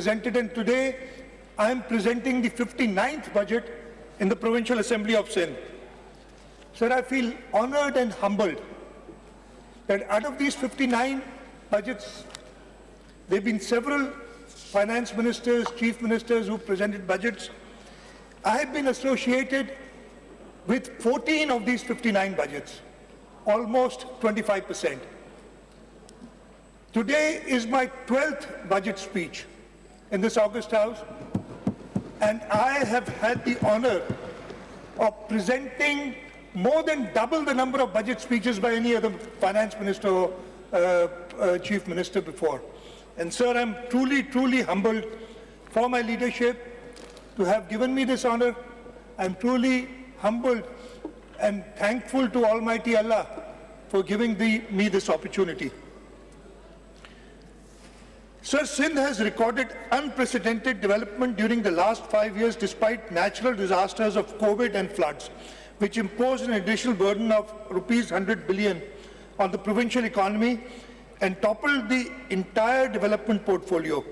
presented, and today I am presenting the 59th budget in the Provincial Assembly of Sindh. Sir, I feel honored and humbled that out of these 59 budgets, there have been several finance ministers, chief ministers who presented budgets. I have been associated with 14 of these 59 budgets, almost 25%. Today is my 12th budget speech in this August House, and I have had the honor of presenting more than double the number of budget speeches by any other finance minister or chief minister before. And sir, I'm truly, truly humbled for my leadership to have given me this honor. I'm truly humbled and thankful to Almighty Allah for giving me this opportunity. Sir, Sindh has recorded unprecedented development during the last 5 years despite natural disasters of COVID and floods, which imposed an additional burden of rupees 100 billion on the provincial economy and toppled the entire development portfolio.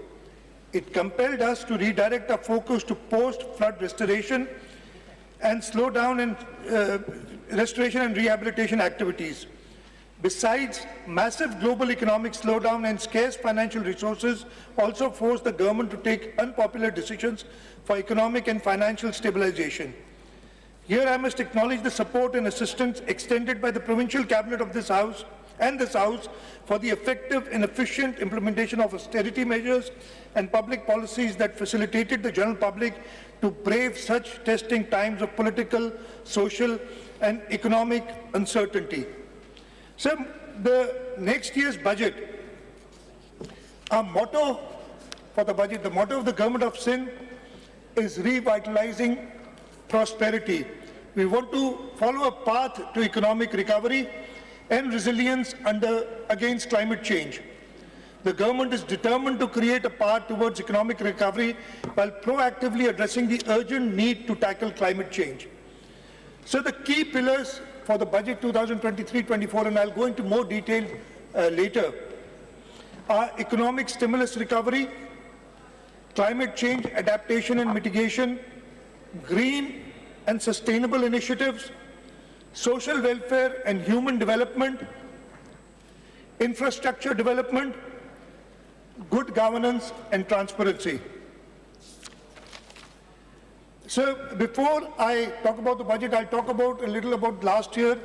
It compelled us to redirect our focus to post-flood restoration and slow down restoration and rehabilitation activities. Besides, massive global economic slowdown and scarce financial resources also forced the government to take unpopular decisions for economic and financial stabilization. Here I must acknowledge the support and assistance extended by the provincial cabinet of this House for the effective and efficient implementation of austerity measures and public policies that facilitated the general public to brave such testing times of political, social and economic uncertainty. So, the next year's budget, our motto for the budget, the motto of the government of Sindh is revitalizing prosperity. We want to follow a path to economic recovery and resilience against climate change. The government is determined to create a path towards economic recovery while proactively addressing the urgent need to tackle climate change. So the key pillars for the budget 2023-24, and I'll go into more detail later, are economic stimulus recovery, climate change adaptation and mitigation, green and sustainable initiatives, social welfare and human development, infrastructure development, good governance and transparency. So before I talk about the budget, I'll talk a little about last year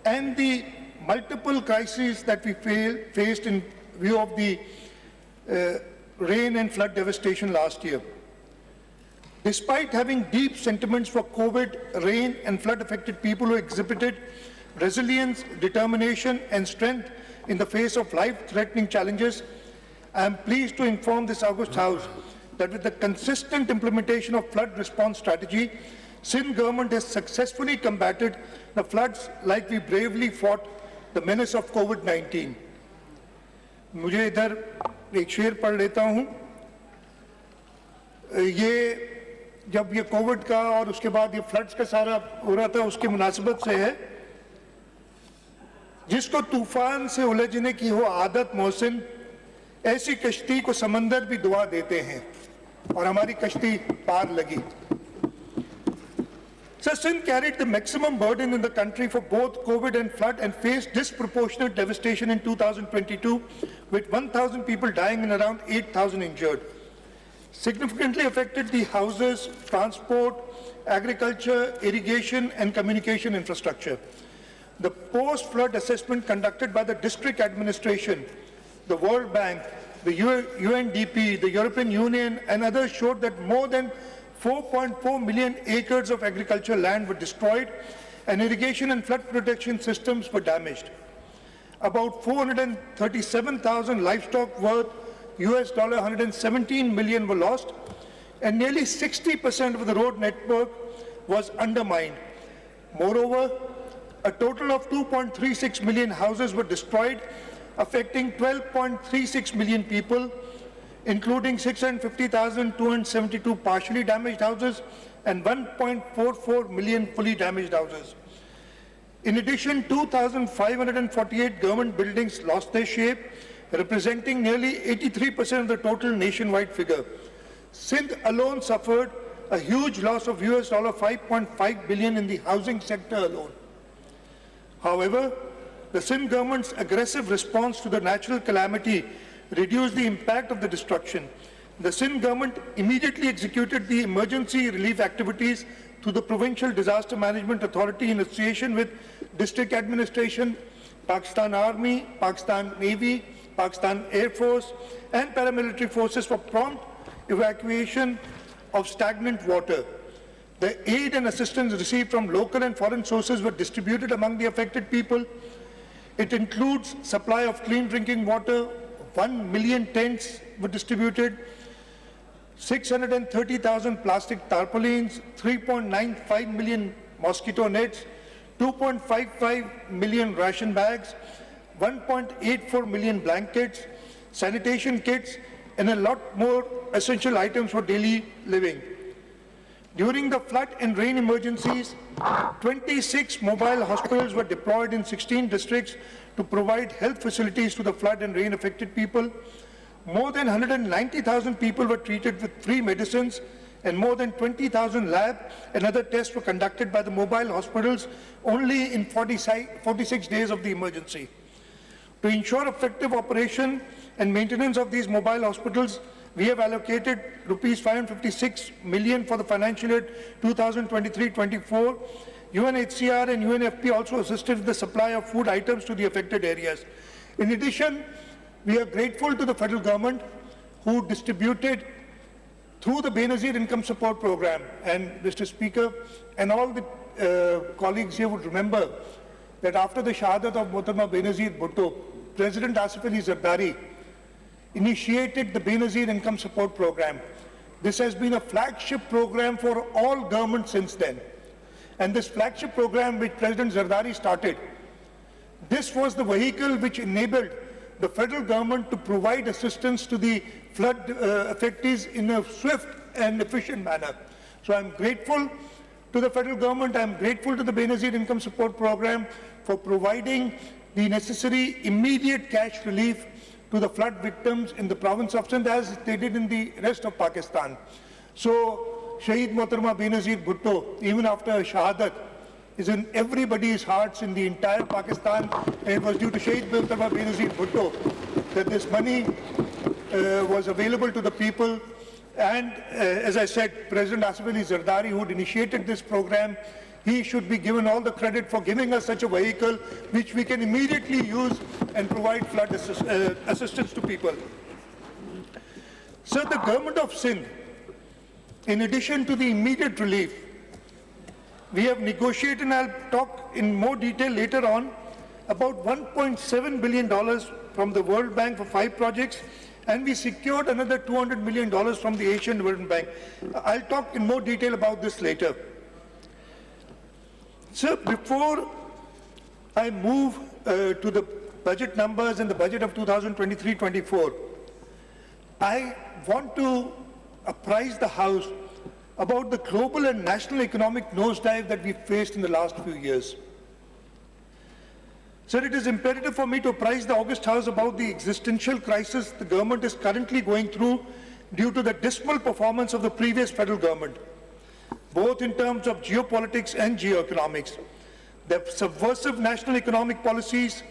and the multiple crises that we faced in view of the rain and flood devastation last year. Despite having deep sentiments for COVID, rain and flood affected people who exhibited resilience, determination and strength in the face of life-threatening challenges, I am pleased to inform this August House that with the consistent implementation of flood response strategy, Sindh government has successfully combated the floods like we bravely fought the menace of COVID-19. मुझे इधर एक शेर पढ़ लेता हूँ। ये जब ये कोविड का और उसके बाद ये फ्लड्स का सारा हो रहा था, उसकी मुनासिबत से है, जिसको तूफान से उलझने की हो आदत मोहसिन, ऐसी कश्ती को समंदर भी दुआ देते हैं और हमारी कश्ती पार लगी. So Sindh carried the maximum burden in the country for both COVID and flood and faced disproportionate devastation in 2022 with 1,000 people dying and around 8,000 injured. Significantly affected the houses, transport, agriculture, irrigation and communication infrastructure. The post-flood assessment conducted by the district administration, the World Bank, the UNDP, the European Union and others showed that more than 4.4 million acres of agricultural land were destroyed and irrigation and flood protection systems were damaged. About 437,000 livestock worth $117 million were lost and nearly 60% of the road network was undermined. Moreover, a total of 2.36 million houses were destroyed, affecting 12.36 million people, including 650,272 partially damaged houses and 1.44 million fully damaged houses. In addition, 2,548 government buildings lost their shape, representing nearly 83% of the total nationwide figure. Sindh alone suffered a huge loss of US $5.5 billion in the housing sector alone. However, the Sindh government's aggressive response to the natural calamity reduced the impact of the destruction. The Sindh government immediately executed the emergency relief activities through the Provincial Disaster Management Authority in association with District Administration, Pakistan Army, Pakistan Navy, Pakistan Air Force and paramilitary forces for prompt evacuation of stagnant water. The aid and assistance received from local and foreign sources were distributed among the affected people. It includes supply of clean drinking water, 1 million tents were distributed, 630,000 plastic tarpaulins, 3.95 million mosquito nets, 2.55 million ration bags, 1.84 million blankets, sanitation kits, and a lot more essential items for daily living. During the flood and rain emergencies, 26 mobile hospitals were deployed in 16 districts to provide health facilities to the flood and rain affected people. More than 190,000 people were treated with free medicines, and more than 20,000 lab and other tests were conducted by the mobile hospitals only in 46 days of the emergency. To ensure effective operation and maintenance of these mobile hospitals, we have allocated rupees 556 million for the financial year 2023-24. UNHCR and UNFP also assisted with the supply of food items to the affected areas. In addition, we are grateful to the federal government who distributed through the Benazir Income Support Program. And Mr. Speaker, and all the colleagues here would remember that after the shahadat of Mohtarma Benazir Bhutto, President Asif Ali Zardari initiated the Benazir Income Support Program. This has been a flagship program for all governments since then. And this flagship program which President Zardari started, this was the vehicle which enabled the federal government to provide assistance to the flood affectees in a swift and efficient manner. So I'm grateful to the federal government, I'm grateful to the Benazir Income Support Program for providing the necessary immediate cash relief to the flood victims in the province of Sindh as they did in the rest of Pakistan. So Shaheed Mohtarma Benazir Bhutto, even after Shahadat, is in everybody's hearts in the entire Pakistan, and it was due to Shaheed Mohtarma Benazir Bhutto that this money was available to the people. And as I said, President Asif Ali Zardari, who had initiated this program, he should be given all the credit for giving us such a vehicle which we can immediately use and provide flood assistance to people. So the government of Sindh, in addition to the immediate relief, we have negotiated, and I'll talk in more detail later on, about $1.7 billion from the World Bank for 5 projects, and we secured another $200 million from the Asian Development Bank. I'll talk in more detail about this later. So before I move to the budget numbers and the budget of 2023-24, I want to apprise the House about the global and national economic nosedive that we faced in the last few years. Sir, it is imperative for me to apprise the August House about the existential crisis the government is currently going through due to the dismal performance of the previous federal government, both in terms of geopolitics and geoeconomics. The subversive national economic policies,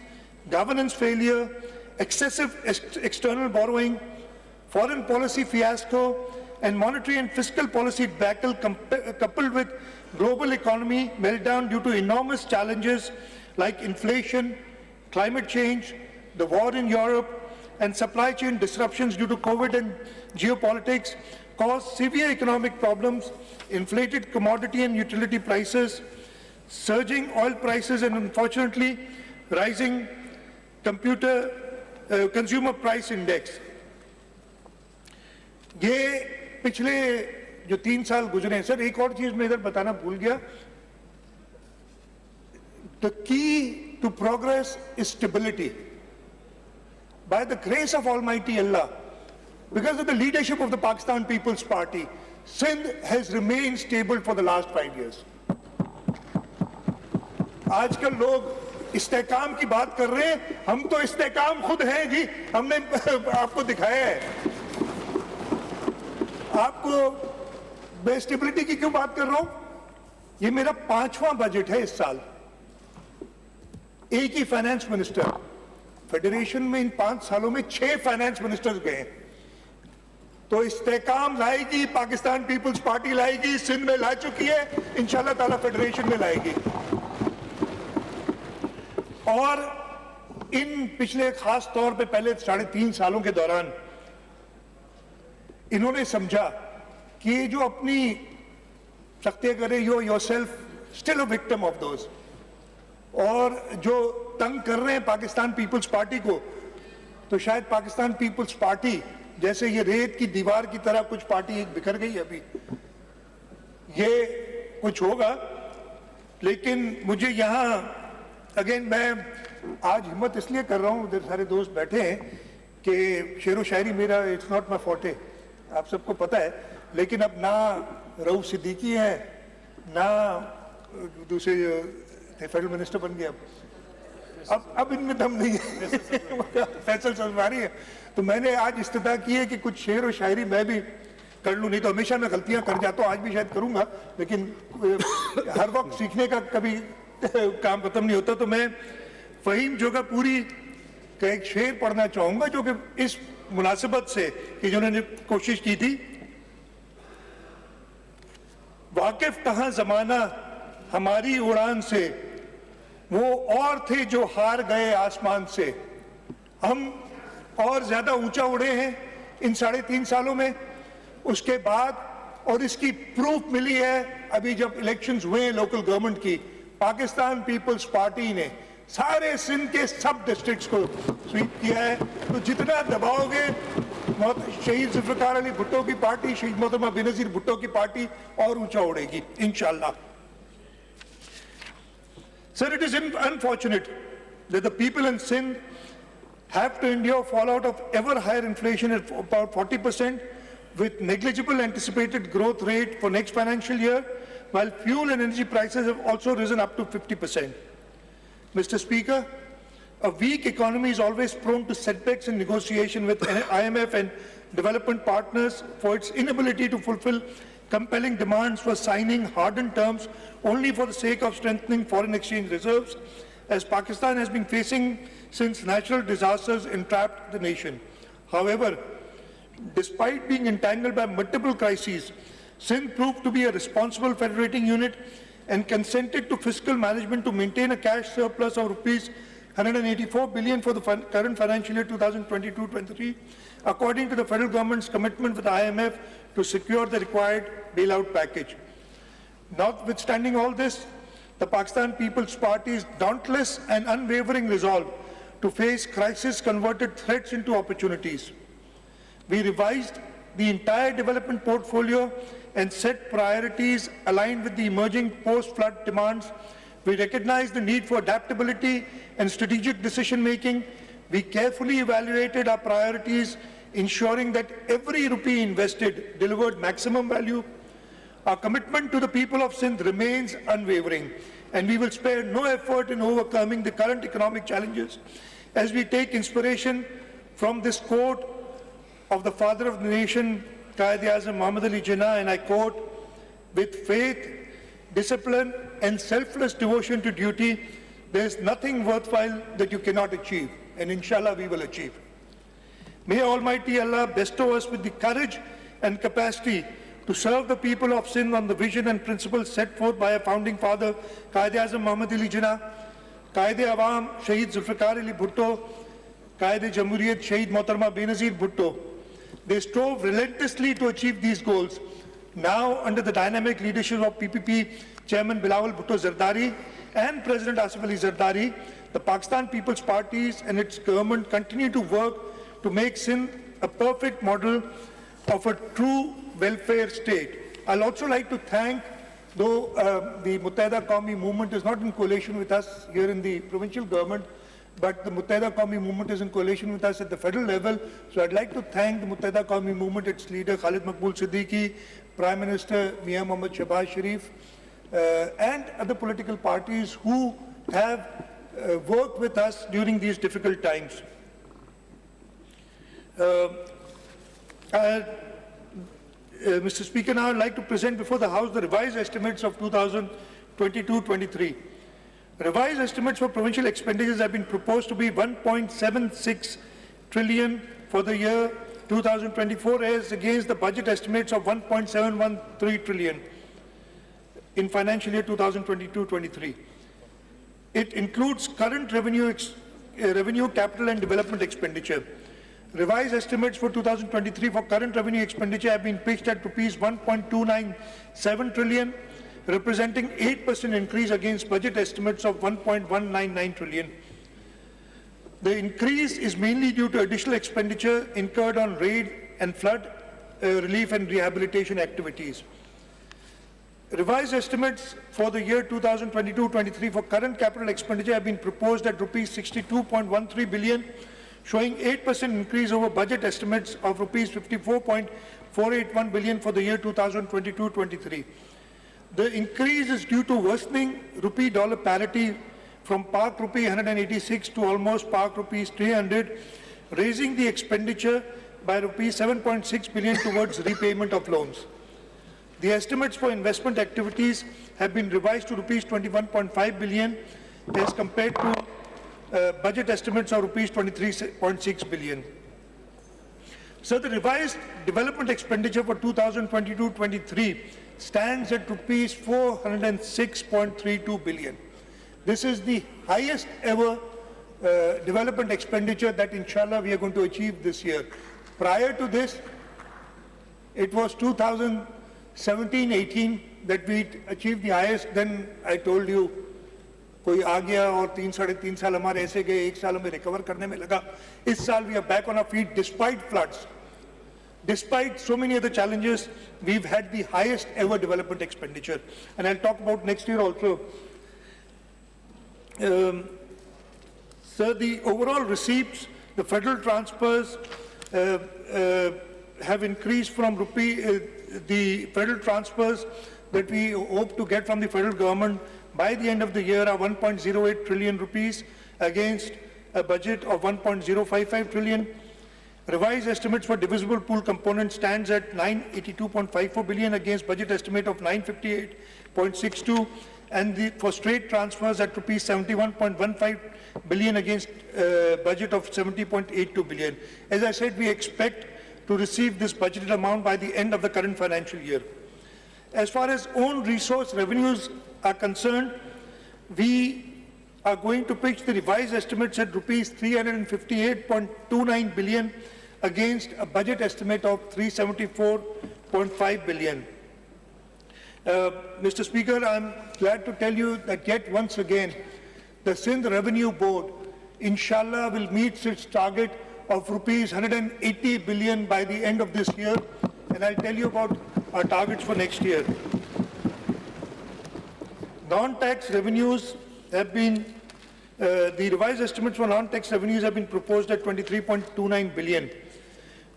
governance failure, excessive external borrowing, foreign policy fiasco, and monetary and fiscal policy debacle coupled with global economy meltdown due to enormous challenges like inflation, climate change, the war in Europe, and supply chain disruptions due to COVID and geopolitics caused severe economic problems, inflated commodity and utility prices, surging oil prices, and unfortunately, rising consumer price index. ये पिछले जो 3 साल गुजरे हैं, sir एक और चीज मैं इधर बताना भूल गया. The key to progress is stability. By the grace of Almighty Allah, because of the leadership of the Pakistan People's Party, Sindh has remained stable for the last 5 years. आजकल लोग इस्तेकाम की बात कर रहे हैं, हम तो इस्तेकाम खुद हैं जी, हमने आपको दिखाया है। आपको मैं स्टेबिलिटी की क्यों बात कर रहा हूं? ये मेरा 5वां बजट है इस साल। एक ही फाइनेंस मिनिस्टर, फेडरेशन में इन 5 सालों में 6 फाइनेंस मिनिस्टर्स गए। तो इस्तेकाम लाएगी, पाकिस्तान पीपल्स पार्टी लाएगी, सिंध में ला चुकी है, इंशाल्लाह ताला फेडरेशन में लाएगी। और इन पिछले खास तौर पे पहले 3.5 सालों के दौरान इन्होंने समझा कि जो अपनी सख्तियां करे, you yourself still a victim of those, और जो तंग कर रहे हैं पाकिस्तान पीपल्स पार्टी को, तो शायद पाकिस्तान पीपल्स पार्टी जैसे ये रेत की दीवार की तरह कुछ पार्टी एक बिखर गई अभी, ये कुछ होगा। लेकिन मुझे यहाँ अगेन मैं आज हिम्मत इसलिए कर रहा हूँ, उधर सारे दोस्त बैठे हैं, कि शेरो शायरी मेरा इट्स नॉट माई फोर्टे, आप सबको पता है। लेकिन अब ना रऊफ सिद्दीकी है, ना दूसरे फेडरल मिनिस्टर बन गए, अब इनमें दम नहीं है फैसल सलमानी है। तो मैंने आज इस्तिदा की है कि कुछ शेर और शायरी मैं भी कर लूँ, नहीं तो हमेशा मैं गलतियां कर जाता हूँ, आज भी शायद करूंगा, लेकिन हर वक्त सीखने का कभी काम खत्म नहीं होता। तो मैं फहीम जोगापुरी का एक शेर पढ़ना चाहूंगा, जो कि इस मुनासिबत से कि जिन्होंने कोशिश की थी। वाकिफ कहां जमाना हमारी उड़ान से, वो और थे जो हार गए आसमान से। हम और ज्यादा ऊंचा उड़े हैं इन 3.5 सालों में। उसके बाद और इसकी प्रूफ मिली है अभी जब इलेक्शंस हुए हैं लोकल गवर्नमेंट की, पाकिस्तान पीपल्स पार्टी ने सारे सिंध के सब डिस्ट्रिक्ट्स को स्वीप किया है। तो जितना दबाओगे, शहीद जुल्फ़िकार अली भुट्टो की पार्टी, शहीद मोहतरमा बेनज़ीर भुट्टो की पार्टी और ऊंचा उड़ेगी इंशाल्लाह। Sir, it is unfortunate that the people in Sindh have to endure fallout of ever higher inflation at about 40%, with negligible anticipated growth rate for next financial year, while fuel and energy prices have also risen up to 50%. Mr. Speaker, a weak economy is always prone to setbacks in negotiation with IMF and development partners for its inability to fulfill compelling demands for signing hardened terms only for the sake of strengthening foreign exchange reserves, as Pakistan has been facing since natural disasters entrapped the nation. However, despite being entangled by multiple crises, Sindh proved to be a responsible federating unit and consented to fiscal management to maintain a cash surplus of rupees 184 billion for the current financial year 2022-23, according to the federal government's commitment with the IMF to secure the required bailout package. Notwithstanding all this, the Pakistan People's Party's dauntless and unwavering resolve to face crisis converted threats into opportunities. We revised the entire development portfolio and set priorities aligned with the emerging post-flood demands. We recognized the need for adaptability and strategic decision-making. We carefully evaluated our priorities, ensuring that every rupee invested delivered maximum value. Our commitment to the people of Sindh remains unwavering, and we will spare no effort in overcoming the current economic challenges as we take inspiration from this quote of the father of the nation, 𝐃𝐀𝐖𝐍 Muhammad Ali Jinnah, and I quote, "With faith, discipline and selfless devotion to duty, there is nothing worthwhile that you cannot achieve, and inshallah we will achieve." May Almighty Allah bestow us with the courage and capacity to serve the people of Sindh on the vision and principles set forth by our founding father, 𝐃𝐀𝐖𝐍 Muhammad Ali Jinnah, Qaid-e-Awam, Shahid Zulfikar Ali Bhutto, Qaid-e-Jamhuriyat, Shahid Mohtarma Benazir Bhutto. They strove relentlessly to achieve these goals. Now, under the dynamic leadership of PPP Chairman Bilawal Bhutto Zardari and President Asif Ali Zardari, the Pakistan People's Parties and its government continue to work to make Sindh a perfect model of a true welfare state. I'll also like to thank, though the Muttahida Qawmi movement is not in coalition with us here in the provincial government, but the Muttahida Qawmi movement is in coalition with us at the federal level. So I'd like to thank the Muttahida Qawmi movement, its leader Khalid Maqbool Siddiqui, Prime Minister Mian Mohammad Shahbaz Sharif, and other political parties who have work with us during these difficult times. Mr. Speaker, now I'd like to present before the House the revised estimates of 2022-23. Revised estimates for provincial expenditures have been proposed to be 1.76 trillion for the year 2024 as against the budget estimates of 1.713 trillion in financial year 2022-23. It includes current revenue, capital and development expenditure. Revised estimates for 2023 for current revenue expenditure have been pitched at rupees 1.297 trillion, representing 8% increase against budget estimates of 1.199 trillion. The increase is mainly due to additional expenditure incurred on rain and flood relief and rehabilitation activities. Revised estimates for the year 2022-23 for current capital expenditure have been proposed at rupees 62.13 billion, showing 8% increase over budget estimates of rupees 54.481 billion for the year 2022-23. The increase is due to worsening rupee-dollar parity from Pak rupee 186 to almost Pak rupees 300, raising the expenditure by rupees 7.6 billion towards repayment of loans. The estimates for investment activities have been revised to rupees 21.5 billion as compared to budget estimates of rupees 23.6 billion. So the revised development expenditure for 2022-23 stands at rupees 406.32 billion. This is the highest ever development expenditure that inshallah we are going to achieve this year. Prior to this, it was 2017-18 that we achieved the highest. Then I told you, कोई आ गया और 3-3.5 साल हमारे ऐसे गए, 1 साल हमें recover करने में लगा. इस साल we are back on our feet despite floods. Despite so many other challenges, we've had the highest ever development expenditure. And I'll talk about next year also. Sir, the overall receipts, the federal transfers have increased from the federal transfers that we hope to get from the federal government by the end of the year are 1.08 trillion rupees against a budget of 1.055 trillion. Revised estimates for divisible pool component stands at 982.54 billion against budget estimate of 958.62, and for straight transfers at rupees 71.15 billion against budget of 70.82 billion. As I said, we expect to receive this budgeted amount by the end of the current financial year. As far as own resource revenues are concerned, we are going to pitch the revised estimates at rupees 358.29 billion against a budget estimate of 374.5 billion. Mr. Speaker, I'm glad to tell you that yet once again, the Sindh Revenue Board, inshallah, will meet its target of rupees 180 billion by the end of this year, and I'll tell you about our targets for next year. Non-tax revenues have been, the revised estimates for non-tax revenues have been proposed at 23.29 billion.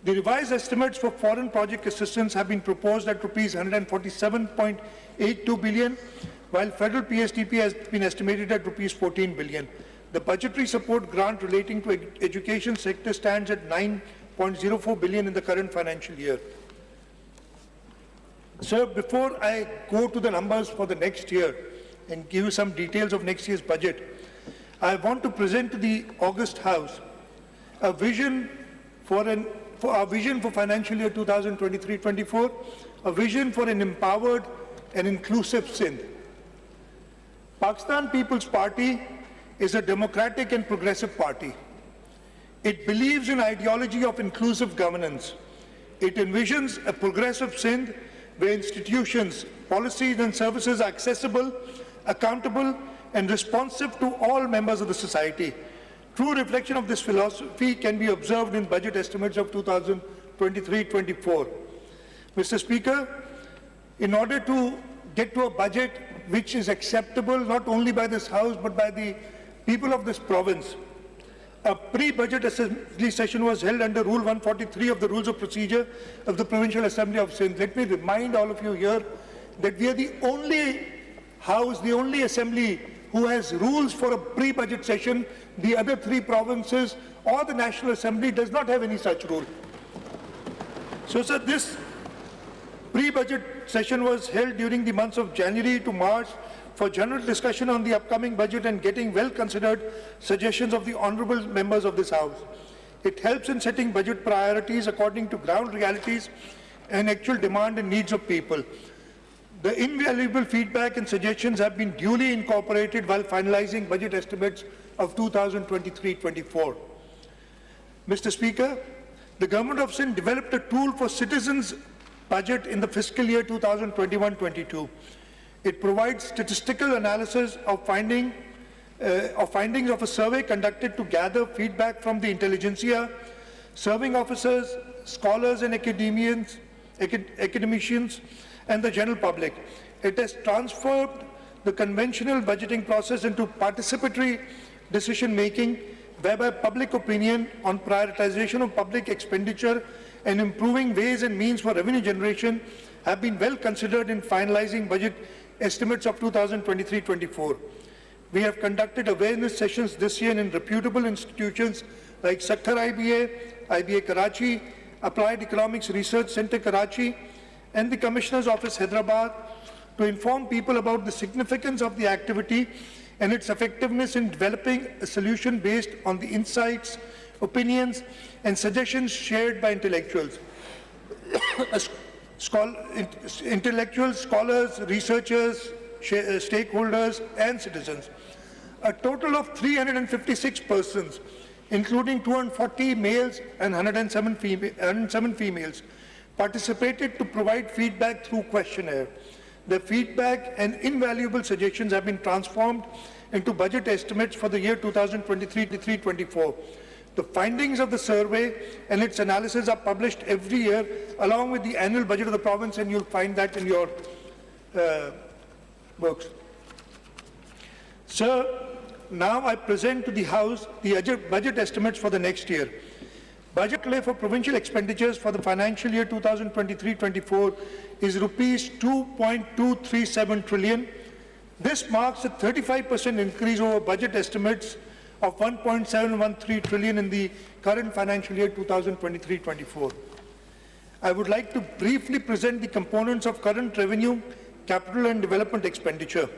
The revised estimates for foreign project assistance have been proposed at rupees 147.82 billion, while federal PSDP has been estimated at rupees 14 billion. The budgetary support grant relating to education sector stands at 9.04 billion in the current financial year. Sir, before I go to the numbers for the next year and give you some details of next year's budget, I want to present to the August House a vision for our vision for financial year 2023-24, a vision for an empowered and inclusive Sindh. Pakistan People's Party is a democratic and progressive party. It believes in ideology of inclusive governance. It envisions a progressive Sindh where institutions, policies and services are accessible, accountable and responsive to all members of the society. True reflection of this philosophy can be observed in budget estimates of 2023-24. Mr. Speaker, in order to get to a budget which is acceptable not only by this House but by the people of this province, a pre-budget assembly session was held under Rule 143 of the Rules of Procedure of the Provincial Assembly of Sindh. Let me remind all of you here that we are the only House, the only assembly who has rules for a pre-budget session. The other three provinces or the National Assembly does not have any such rule. So, sir, this pre-budget session was held during the months of January to March for general discussion on the upcoming budget and getting well-considered suggestions of the honourable members of this House. It helps in setting budget priorities according to ground realities and actual demand and needs of people. The invaluable feedback and suggestions have been duly incorporated while finalizing budget estimates of 2023-24. Mr. Speaker, the Government of Sindh developed a tool for citizens' budget in the fiscal year 2021-22. It provides statistical analysis of findings of a survey conducted to gather feedback from the intelligentsia, serving officers, scholars and academicians, and the general public. It has transformed the conventional budgeting process into participatory decision-making, whereby public opinion on prioritization of public expenditure and improving ways and means for revenue generation have been well considered in finalizing budget estimates of 2023-24. We have conducted awareness sessions this year in reputable institutions like Sakhar IBA Karachi, Applied Economics Research Centre Karachi, and the Commissioner's Office Hyderabad to inform people about the significance of the activity and its effectiveness in developing a solution based on the insights, opinions, and suggestions shared by intellectuals. Intellectuals, scholars, researchers, stakeholders, and citizens. A total of 356 persons, including 240 males and 107 females, participated to provide feedback through questionnaire. The feedback and invaluable suggestions have been transformed into budget estimates for the year 2023-24. The findings of the survey and its analysis are published every year along with the annual budget of the province, and you'll find that in your books. Sir, now I present to the House the budget estimates for the next year. Budget outlay for provincial expenditures for the financial year 2023-24 is rupees 2.237 trillion. This marks a 35% increase over budget estimates of 1.713 trillion in the current financial year 2023-24. I would like to briefly present the components of current revenue, capital and development expenditure.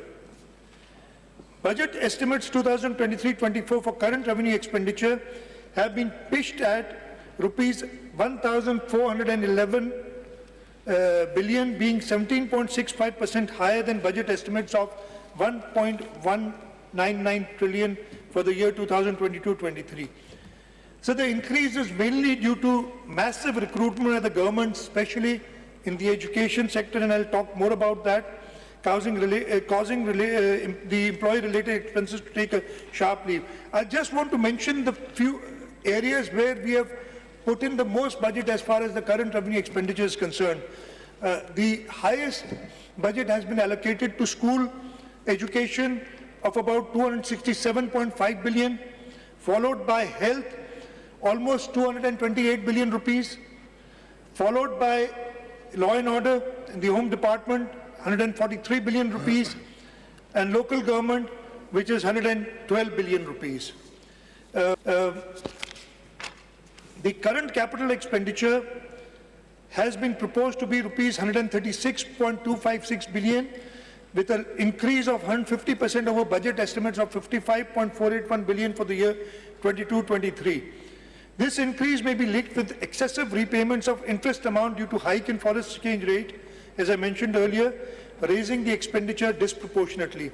Budget estimates 2023-24 for current revenue expenditure have been pitched at rupees 1,411 billion, being 17.65% higher than budget estimates of 1.199 trillion for the year 2022-23. So the increase is mainly due to massive recruitment of the government, especially in the education sector, and I'll talk more about that, causing the employee-related expenses to take a sharp leap. I just want to mention the few areas where we have put in the most budget as far as the current revenue expenditure is concerned. The highest budget has been allocated to school education of about 267.5 billion, followed by health, almost 228 billion rupees, followed by law and order in the home department, 143 billion rupees, and local government, which is 112 billion rupees. The current capital expenditure has been proposed to be rupees 136.256 billion, with an increase of 150% over budget estimates of 55.481 billion for the year 22-23. This increase may be linked with excessive repayments of interest amount due to hike in foreign exchange rate, as I mentioned earlier, raising the expenditure disproportionately.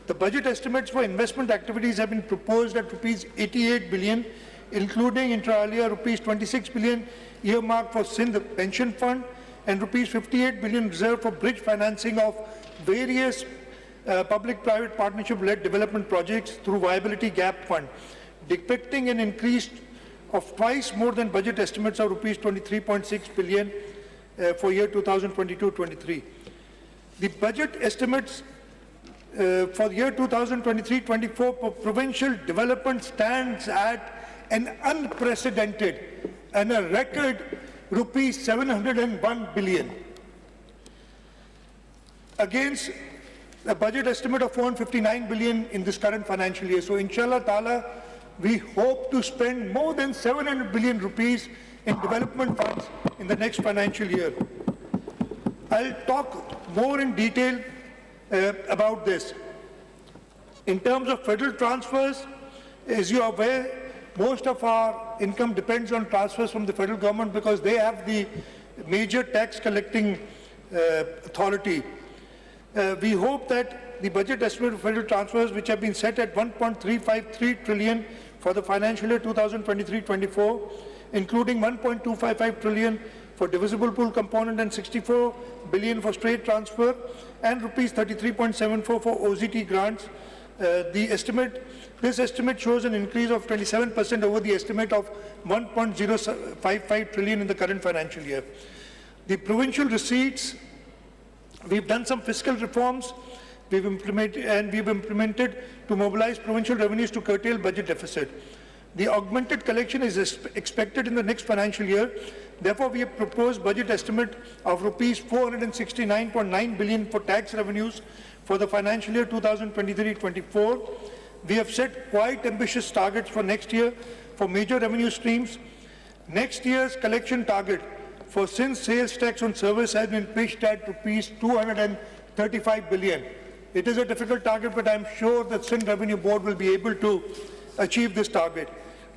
The budget estimates for investment activities have been proposed at rupees 88 billion, including inter alia rupees 26 billion earmarked for Sindh Pension Fund and rupees 58 billion reserved for bridge financing of various public-private partnership-led development projects through Viability Gap Fund, depicting an increase of twice more than budget estimates of rupees 23.6 billion for year 2022-23. The budget estimates for the year 2023-24 for provincial development stands at an unprecedented and a record rupees 701 billion. Against a budget estimate of 459 billion in this current financial year. So inshallah ta'ala, we hope to spend more than 700 billion rupees in development funds in the next financial year. I'll talk more in detail about this. In terms of federal transfers, as you are aware, most of our income depends on transfers from the federal government because they have the major tax collecting authority. We hope that the budget estimate of federal transfers, which have been set at 1.353 trillion for the financial year 2023-24, including 1.255 trillion for divisible pool component and 64 billion for straight transfer and rupees 33.74 for OZT grants. This estimate shows an increase of 27% over the estimate of 1.055 trillion in the current financial year. The provincial receipts, we've done some fiscal reforms we've implemented to mobilize provincial revenues to curtail budget deficit. The augmented collection is expected in the next financial year. Therefore, we have proposed budget estimate of rupees 469.9 billion for tax revenues for the financial year 2023-24. We have set quite ambitious targets for next year for major revenue streams. Next year's collection target for Sindh sales tax on service has been pitched at rupees 235 billion. It is a difficult target, but I am sure that Sindh Revenue Board will be able to achieve this target.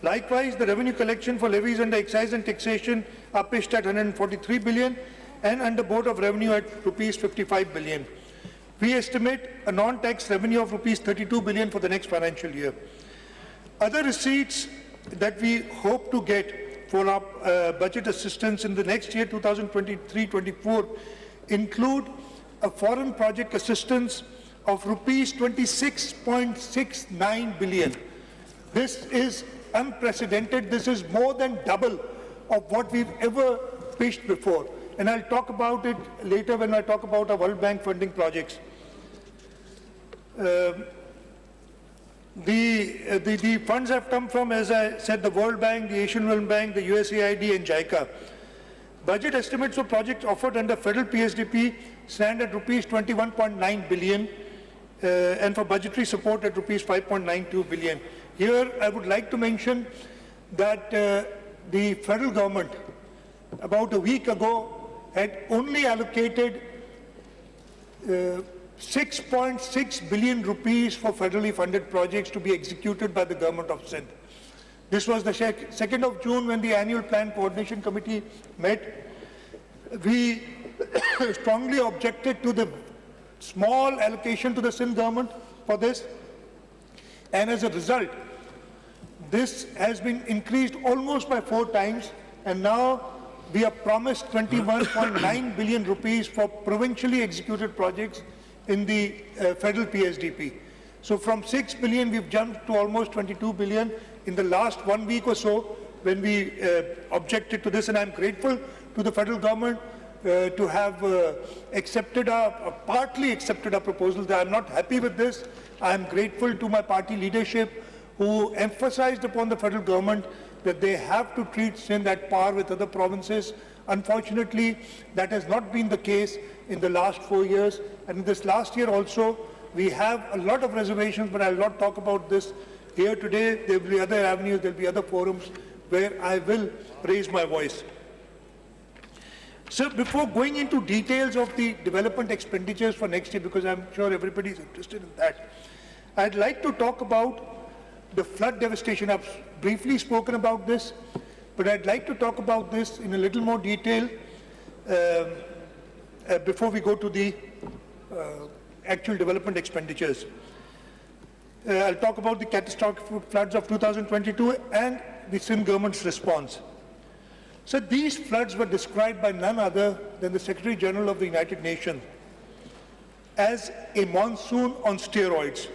Likewise, the revenue collection for levies under excise and taxation are pitched at 143 billion and under Board of Revenue at rupees 55 billion. We estimate a non-tax revenue of rupees 32 billion for the next financial year. Other receipts that we hope to get for our budget assistance in the next year, 2023-24, include a foreign project assistance of rupees 26.69 billion. This is unprecedented. This is more than double of what we've ever pitched before. And I'll talk about it later when I talk about our World Bank funding projects. The funds have come from, as I said, the World Bank, the Asian Development Bank, the USAID and JICA. Budget estimates for projects offered under federal PSDP stand at rupees 21.9 billion and for budgetary support at rupees 5.92 billion. Here, I would like to mention that the federal government, about a week ago, had only allocated 6.6 billion rupees for federally funded projects to be executed by the government of Sindh. This was the 2nd of June when the annual plan coordination committee met. We strongly objected to the small allocation to the Sindh government for this, and as a result, this has been increased almost by 4 times, and now we are promised 21.9 billion rupees for provincially executed projects in the federal PSDP. So from 6 billion, we've jumped to almost 22 billion in the last 1 week or so when we objected to this, and I'm grateful to the federal government to have partly accepted our proposals. I'm not happy with this. I'm grateful to my party leadership who emphasized upon the federal government that they have to treat Sindh at par with other provinces. Unfortunately, that has not been the case in the last 4 years. And this last year also, we have a lot of reservations, but I'll not talk about this here today. There will be other avenues, there will be other forums where I will raise my voice. So before going into details of the development expenditures for next year, because I'm sure everybody is interested in that, I'd like to talk about the flood devastation. I've briefly spoken about this, but I'd like to talk about this in a little more detail before we go to the actual development expenditures. I'll talk about the catastrophic floods of 2022 and the Sindh government's response. So these floods were described by none other than the Secretary General of the United Nations as a monsoon on steroids.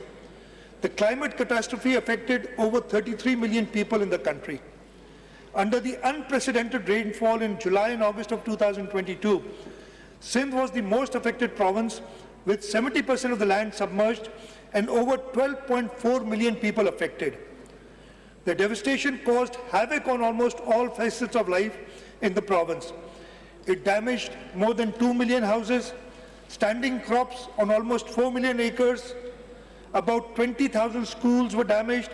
The climate catastrophe affected over 33 million people in the country. Under the unprecedented rainfall in July and August of 2022, Sindh was the most affected province, with 70% of the land submerged and over 12.4 million people affected. The devastation caused havoc on almost all facets of life in the province. It damaged more than 2 million houses, standing crops on almost 4 million acres, about 20,000 schools were damaged,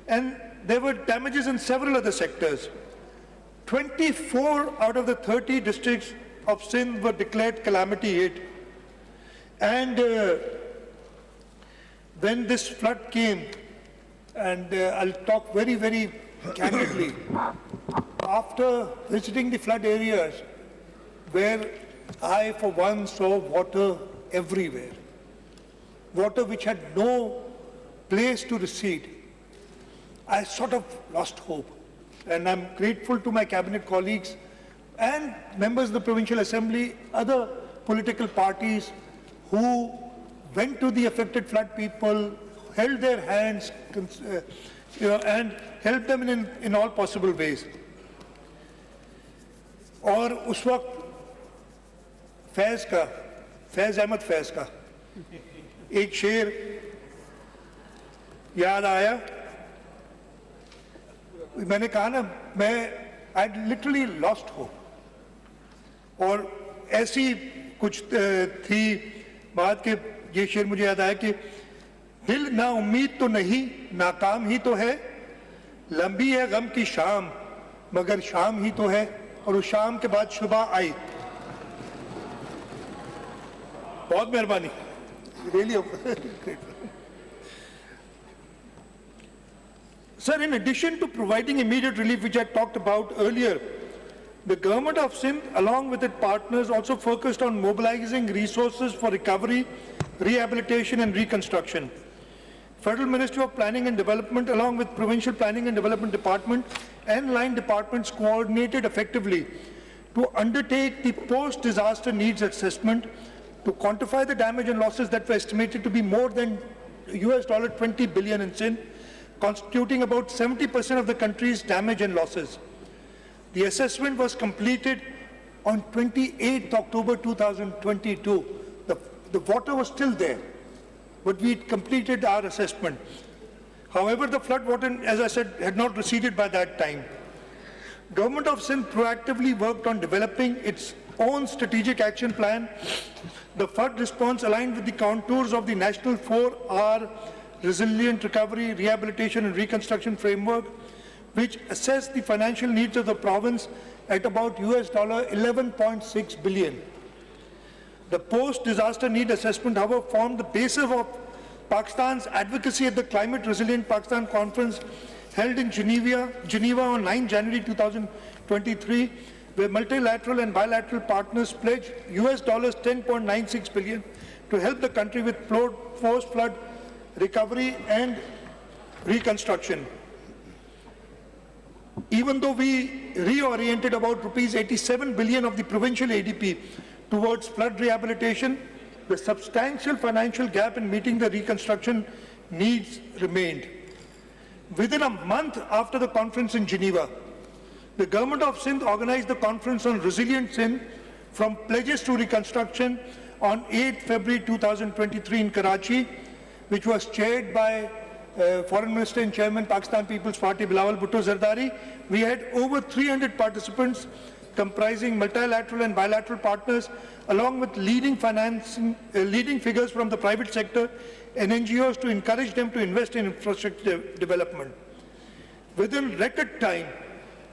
and there were damages in several other sectors. 24 out of the 30 districts of Sindh were declared calamity hit. And when this flood came, and I'll talk very, very candidly, after visiting the flood areas, where I, for one, saw water everywhere, water which had no place to recede, I sort of lost hope. And I'm grateful to my cabinet colleagues and members of the Provincial Assembly, other political parties who went to the affected flood people, held their hands, and helped them in all possible ways. और उस वक्त फैज़ अहमद फैज़ का एक शेर याद आया. मैंने कहा ना, I literally lost hope. और ऐसी कुछ थी बात के ये शेर मुझे याद आया कि दिल ना उम्मीद तो नहीं, नाकाम ही तो है, लंबी है गम की शाम मगर शाम ही तो है, और उस शाम के बाद सुबह आई. बहुत मेहरबानी. Really grateful. Sir, in addition to providing immediate relief, which I talked about earlier, the government of Sindh, along with its partners, also focused on mobilizing resources for recovery, rehabilitation and reconstruction. Federal Ministry of Planning and Development, along with Provincial Planning and Development Department and line departments, coordinated effectively to undertake the post-disaster needs assessment to quantify the damage and losses that were estimated to be more than $20 billion in Sindh, constituting about 70% of the country's damage and losses. The assessment was completed on 28th October 2022. The water was still there, but we completed our assessment. However, the flood water, as I said, had not receded by that time. Government of Sindh proactively worked on developing its own strategic action plan. The flood response aligned with the contours of the National 4R Resilient Recovery, Rehabilitation and Reconstruction Framework, which assessed the financial needs of the province at about $11.6 billion. The post-disaster need assessment, however, formed the basis of Pakistan's advocacy at the Climate Resilient Pakistan Conference held in Geneva on 9 January 2023, where multilateral and bilateral partners pledged $10.96 billion to help the country with post-flood recovery and reconstruction. Even though we reoriented about ₹87 billion of the provincial ADP towards flood rehabilitation, the substantial financial gap in meeting the reconstruction needs remained. Within a month after the conference in Geneva, the government of Sindh organized the conference on Resilient Sindh from pledges to reconstruction on 8 February 2023 in Karachi, which was chaired by Foreign Minister and Chairman Pakistan People's Party Bilawal Bhutto Zardari. We had over 300 participants comprising multilateral and bilateral partners, along with leading figures from the private sector and NGOs to encourage them to invest in infrastructure development. Within record time,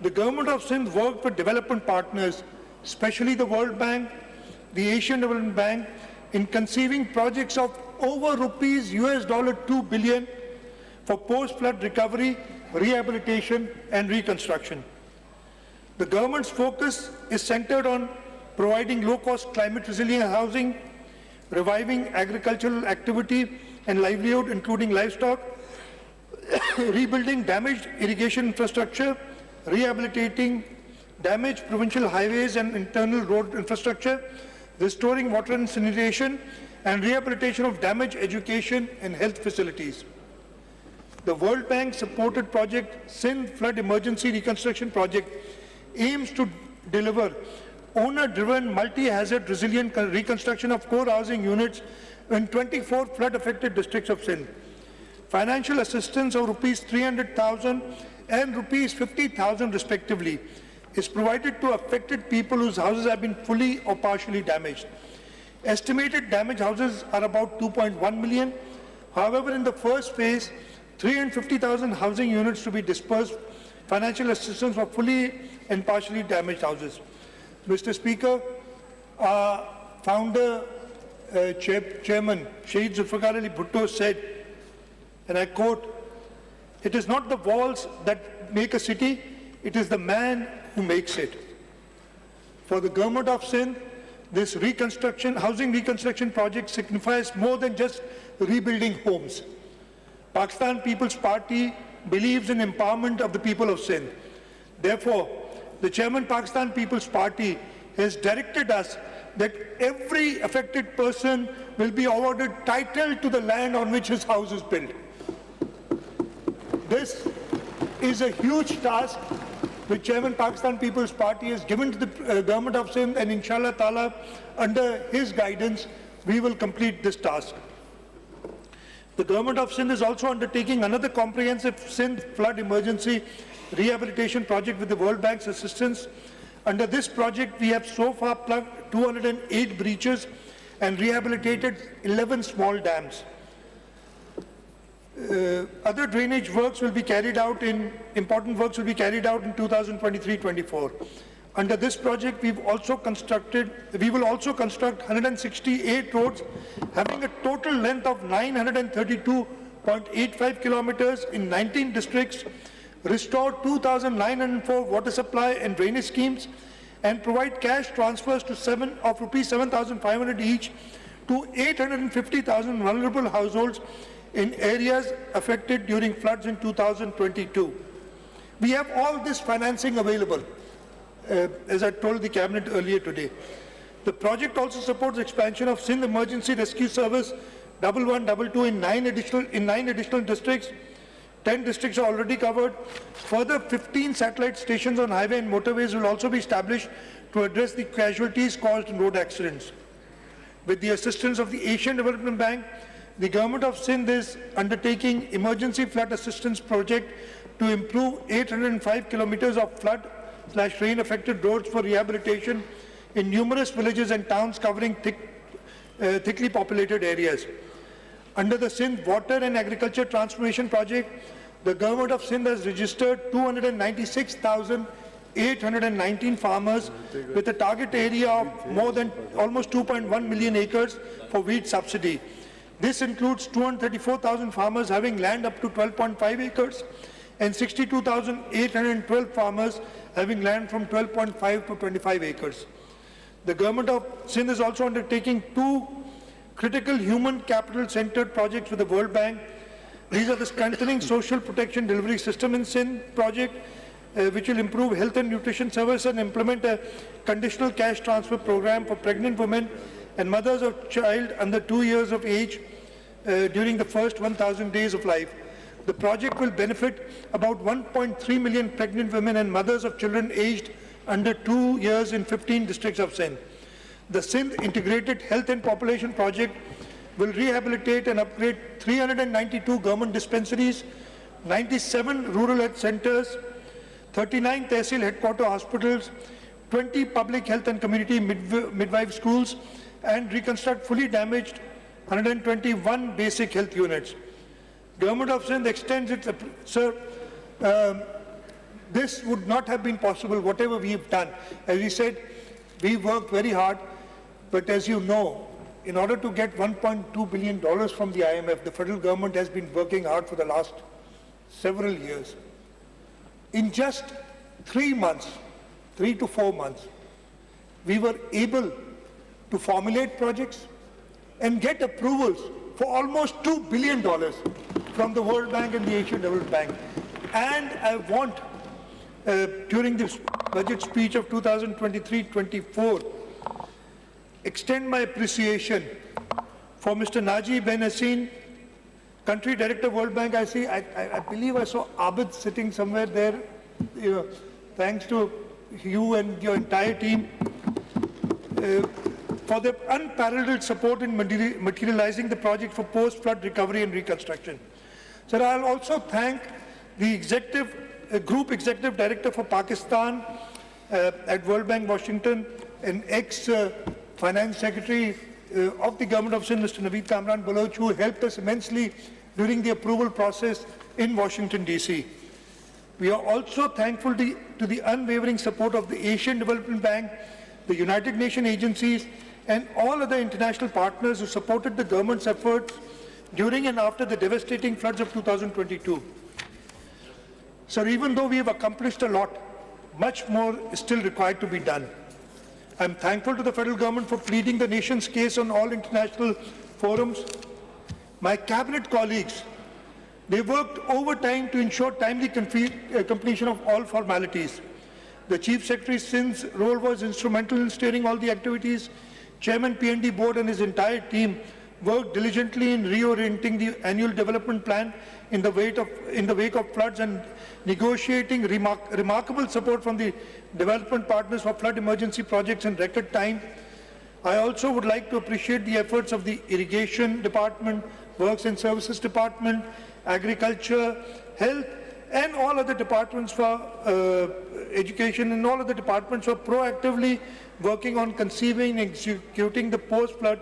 the government of Sindh worked with development partners, especially the World Bank, the Asian Development Bank, in conceiving projects of over $2 billion for post-flood recovery, rehabilitation and reconstruction. The government's focus is centered on providing low-cost climate-resilient housing, reviving agricultural activity and livelihood, including livestock, rebuilding damaged irrigation infrastructure, rehabilitating damaged provincial highways and internal road infrastructure, restoring water and sanitation, and rehabilitation of damaged education and health facilities. The World Bank supported project Sindh Flood Emergency Reconstruction Project aims to deliver owner-driven multi-hazard resilient reconstruction of core housing units in 24 flood-affected districts of Sindh. Financial assistance of ₹300,000 and ₹50,000 respectively is provided to affected people whose houses have been fully or partially damaged. Estimated damaged houses are about 2.1 million. However, in the first phase, 350,000 housing units to be dispersed financial assistance for fully and partially damaged houses. Mr. Speaker, founder, Chairman Shahid Zulfikar Ali Bhutto said, and I quote, "It is not the walls that make a city, it is the man who makes it." For the government of Sindh, this housing reconstruction project signifies more than just rebuilding homes. Pakistan People's Party believes in empowerment of the people of Sindh. Therefore, the Chairman Pakistan People's Party has directed us that every affected person will be awarded title to the land on which his house is built. This is a huge task which Chairman Pakistan People's Party has given to the government of Sindh, and inshallah ta'ala, under his guidance, we will complete this task. The government of Sindh is also undertaking another comprehensive Sindh flood emergency rehabilitation project with the World Bank's assistance. Under this project, we have so far plugged 208 breaches and rehabilitated 11 small dams. Other drainage works will be carried out important works will be carried out in 2023-24. Under this project, we will also construct 168 roads having a total length of 932.85 kilometers in 19 districts, restore 2,904 water supply and drainage schemes, and provide cash transfers of rupees 7,500 each to 850,000 vulnerable households in areas affected during floods in 2022. We have all this financing available, as I told the Cabinet earlier today. The project also supports expansion of Sindh Emergency Rescue Service 1122 in 9 additional districts. 10 districts are already covered. Further 15 satellite stations on highway and motorways will also be established to address the casualties caused in road accidents. With the assistance of the Asian Development Bank, the Government of Sindh is undertaking emergency flood assistance project to improve 805 kilometers of flood/rain affected roads for rehabilitation in numerous villages and towns covering thickly populated areas. Under the Sindh Water and Agriculture Transformation Project, the Government of Sindh has registered 296,819 farmers with a target area of almost 2.1 million acres for wheat subsidy. This includes 234,000 farmers having land up to 12.5 acres and 62,812 farmers having land from 12.5 to 25 acres. The Government of Sindh is also undertaking 2 critical human capital centered projects with the World Bank. These are the Strengthening Social Protection Delivery System in Sindh project, which will improve health and nutrition service and implement a conditional cash transfer program for pregnant women and mothers of child under 2 years of age during the first 1,000 days of life. The project will benefit about 1.3 million pregnant women and mothers of children aged under 2 years in 15 districts of Sindh. The Sindh Integrated Health and Population Project will rehabilitate and upgrade 392 government dispensaries, 97 rural health centers, 39 Tehsil headquarter hospitals, 20 public health and community midwife schools, and reconstruct fully damaged 121 basic health units. Government of Sindh extends its... Sir, this would not have been possible, whatever we have done. As we said, we worked very hard, but as you know, in order to get $1.2 billion from the IMF, the federal government has been working hard for the last several years. In just 3 to 4 months, we were able to formulate projects and get approvals for almost $2 billion from the World Bank and the Asian Development Bank. And I want, during this budget speech of 2023-24, extend my appreciation for Mr. Naji Ben Hassin, Country Director, World Bank. I believe I saw Abid sitting somewhere there. Thanks to you and your entire team for their unparalleled support in materializing the project for post-flood recovery and reconstruction. Sir, I'll also thank the Group Executive Director for Pakistan at World Bank, Washington, and ex-Finance Secretary of the Government of Sindh, Mr. Naveed Kamran Baloch, who helped us immensely during the approval process in Washington, D.C. We are also thankful to the unwavering support of the Asian Development Bank, the United Nations agencies, and all other international partners who supported the government's efforts during and after the devastating floods of 2022. Sir, even though we have accomplished a lot, much more is still required to be done. I am thankful to the federal government for pleading the nation's case on all international forums. My cabinet colleagues, they worked overtime to ensure timely completion of all formalities. The Chief Secretary Sindh's role was instrumental in steering all the activities. Chairman PND Board and his entire team worked diligently in reorienting the annual development plan in the wake of floods and negotiating remarkable support from the development partners for flood emergency projects in record time. I also would like to appreciate the efforts of the Irrigation Department, Works and Services Department, Agriculture, Health, and all other departments for education and all other departments for proactively working on conceiving and executing the post-flood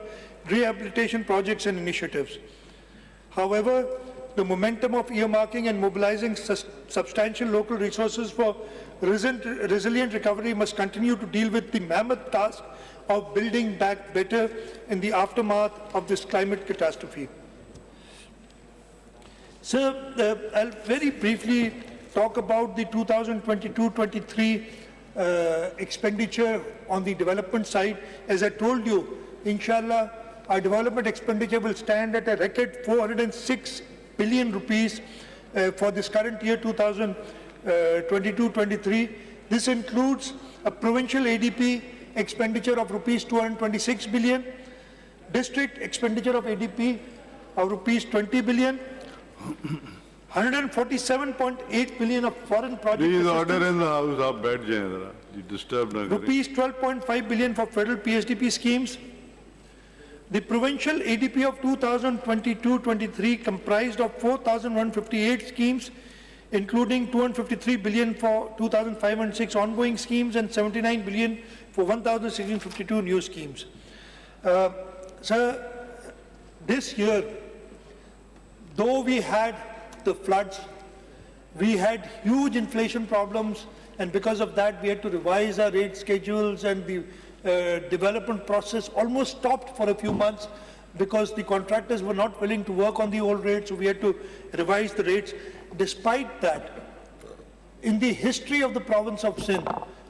rehabilitation projects and initiatives. However, the momentum of earmarking and mobilizing substantial local resources for resilient recovery must continue to deal with the mammoth task of building back better in the aftermath of this climate catastrophe. Sir, I'll very briefly talk about the 2022-23 expenditure on the development side. As I told you, inshallah, our development expenditure will stand at a record 406 billion rupees for this current year 2022-23. This includes a provincial ADP expenditure of rupees 226 billion, district expenditure of ADP of rupees 20 billion, 147.8 billion of foreign project Please order in the house, आप बैठ जाएं जरा, you disturb ना करें. Rupees 12.5 billion for federal PSDP schemes. The provincial ADP of 2022-23 comprised of 4,158 schemes, including 253 billion for 2,506 ongoing schemes and 79 billion for 1,652 new schemes. Sir, this year, though we had the floods, we had huge inflation problems, and because of that, we had to revise our rate schedules, and the development process almost stopped for a few months because the contractors were not willing to work on the old rates, so we had to revise the rates. Despite that, in the history of the province of Sindh,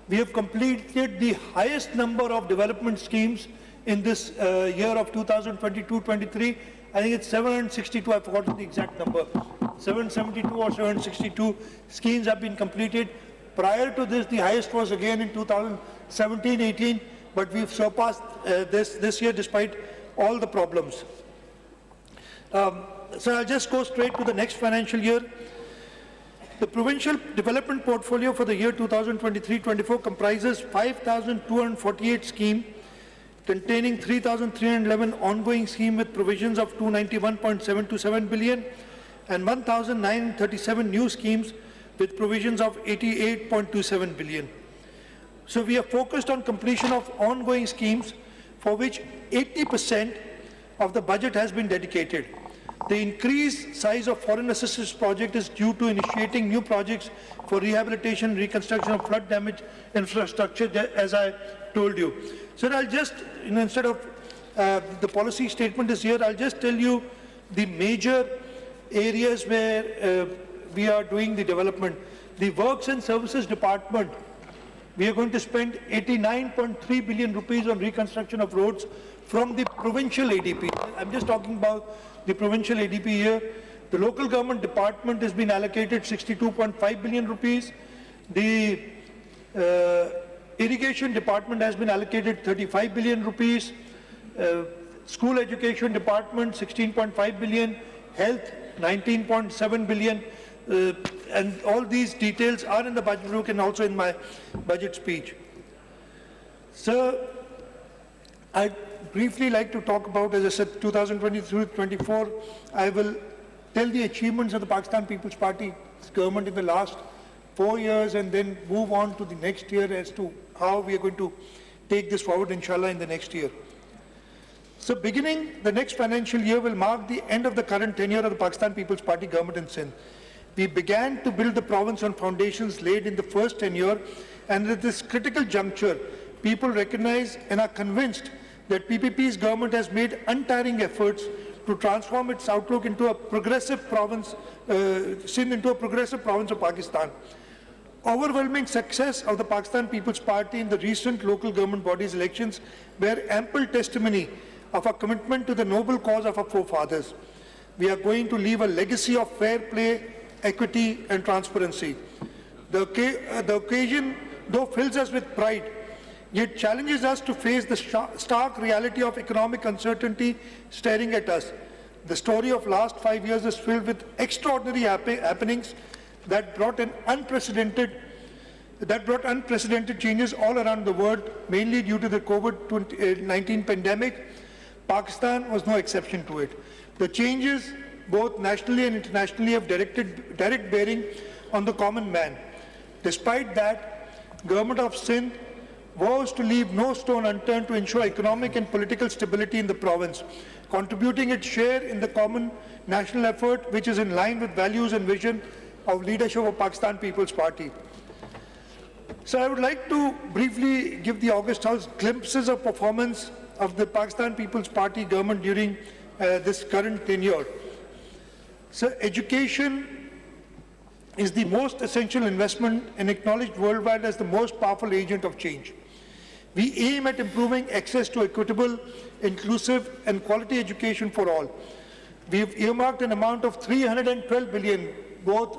we have completed the highest number of development schemes in this year of 2022-23. I think it's 762, I've forgotten the exact number. 772 or 762 schemes have been completed. Prior to this, the highest was again in 2017-18, but we've surpassed this year despite all the problems. So I'll just go straight to the next financial year. The provincial development portfolio for the year 2023-24 comprises 5,248 schemes, containing 3,311 ongoing schemes with provisions of 291.727 billion and 1,937 new schemes with provisions of 88.27 billion. So we are focused on completion of ongoing schemes for which 80% of the budget has been dedicated. The increased size of foreign assistance project is due to initiating new projects for rehabilitation, reconstruction of flood damaged infrastructure, as I told you. So I'll just, instead of the policy statement is here, I'll just tell you the major areas where we are doing the development. The Works and Services Department, we are going to spend 89.3 billion rupees on reconstruction of roads from the provincial ADP. I'm just talking about the provincial ADP here. The local government department has been allocated 62.5 billion rupees. The irrigation department has been allocated 35 billion rupees. School education department 16.5 billion. Health 19.7 billion. And all these details are in the budget book and also in my budget speech. Sir, I'd briefly like to talk about, as I said, 2023-24. I will tell the achievements of the Pakistan People's Party government in the last 4 years and then move on to the next year as to how we are going to take this forward, inshallah, in the next year. So beginning the next financial year will mark the end of the current tenure of the Pakistan People's Party government in Sindh. We began to build the province on foundations laid in the first tenure, and at this critical juncture, people recognize and are convinced that PPP's government has made untiring efforts to transform its outlook into a progressive province, Sindh into a progressive province of Pakistan. Overwhelming success of the Pakistan People's Party in the recent local government bodies elections bear ample testimony of our commitment to the noble cause of our forefathers. We are going to leave a legacy of fair play, equity and transparency. The occasion, though, fills us with pride, yet challenges us to face the stark reality of economic uncertainty staring at us. The story of last 5 years is filled with extraordinary happenings that brought unprecedented changes all around the world, mainly due to the COVID-19 pandemic. Pakistan was no exception to it. The changes, both nationally and internationally, have direct bearing on the common man. Despite that, Government of Sindh vows to leave no stone unturned to ensure economic and political stability in the province, contributing its share in the common national effort, which is in line with values and vision of leadership of Pakistan People's Party. So I would like to briefly give the August House glimpses of performance of the Pakistan People's Party government during this current tenure. So education is the most essential investment and acknowledged worldwide as the most powerful agent of change. We aim at improving access to equitable, inclusive and quality education for all. We have earmarked an amount of 312 billion, both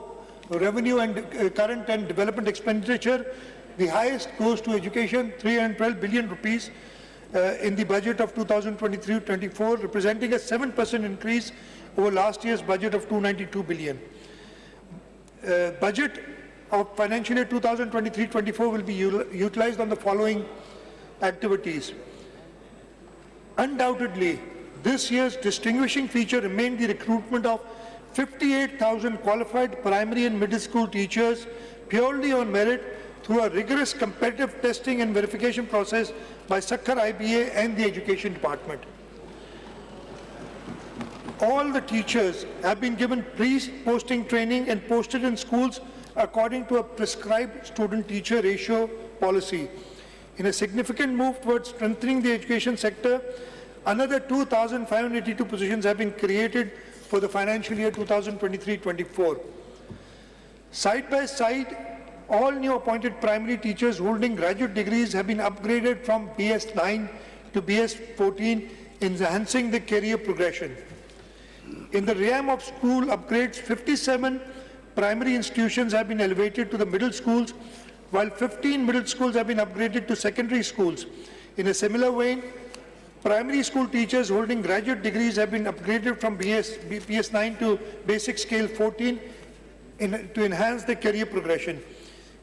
revenue and current and development expenditure. The highest goes to education, 312 billion rupees in the budget of 2023-24, representing a 7% increase over last year's budget of 292 billion. Budget of financial year 2023-24 will be utilized on the following activities. Undoubtedly, this year's distinguishing feature remained the recruitment of 58,000 qualified primary and middle school teachers purely on merit through a rigorous competitive testing and verification process by Sakhar IBA and the Education Department. All the teachers have been given pre-posting training and posted in schools according to a prescribed student-teacher ratio policy. In a significant move towards strengthening the education sector, another 2,582 positions have been created for the financial year 2023-24. Side by side, all new appointed primary teachers holding graduate degrees have been upgraded from BS9 to BS14, enhancing the career progression. In the realm of school upgrades, 57 primary institutions have been elevated to the middle schools, while 15 middle schools have been upgraded to secondary schools. In a similar way, primary school teachers holding graduate degrees have been upgraded from BS9 to basic scale 14 to enhance their career progression.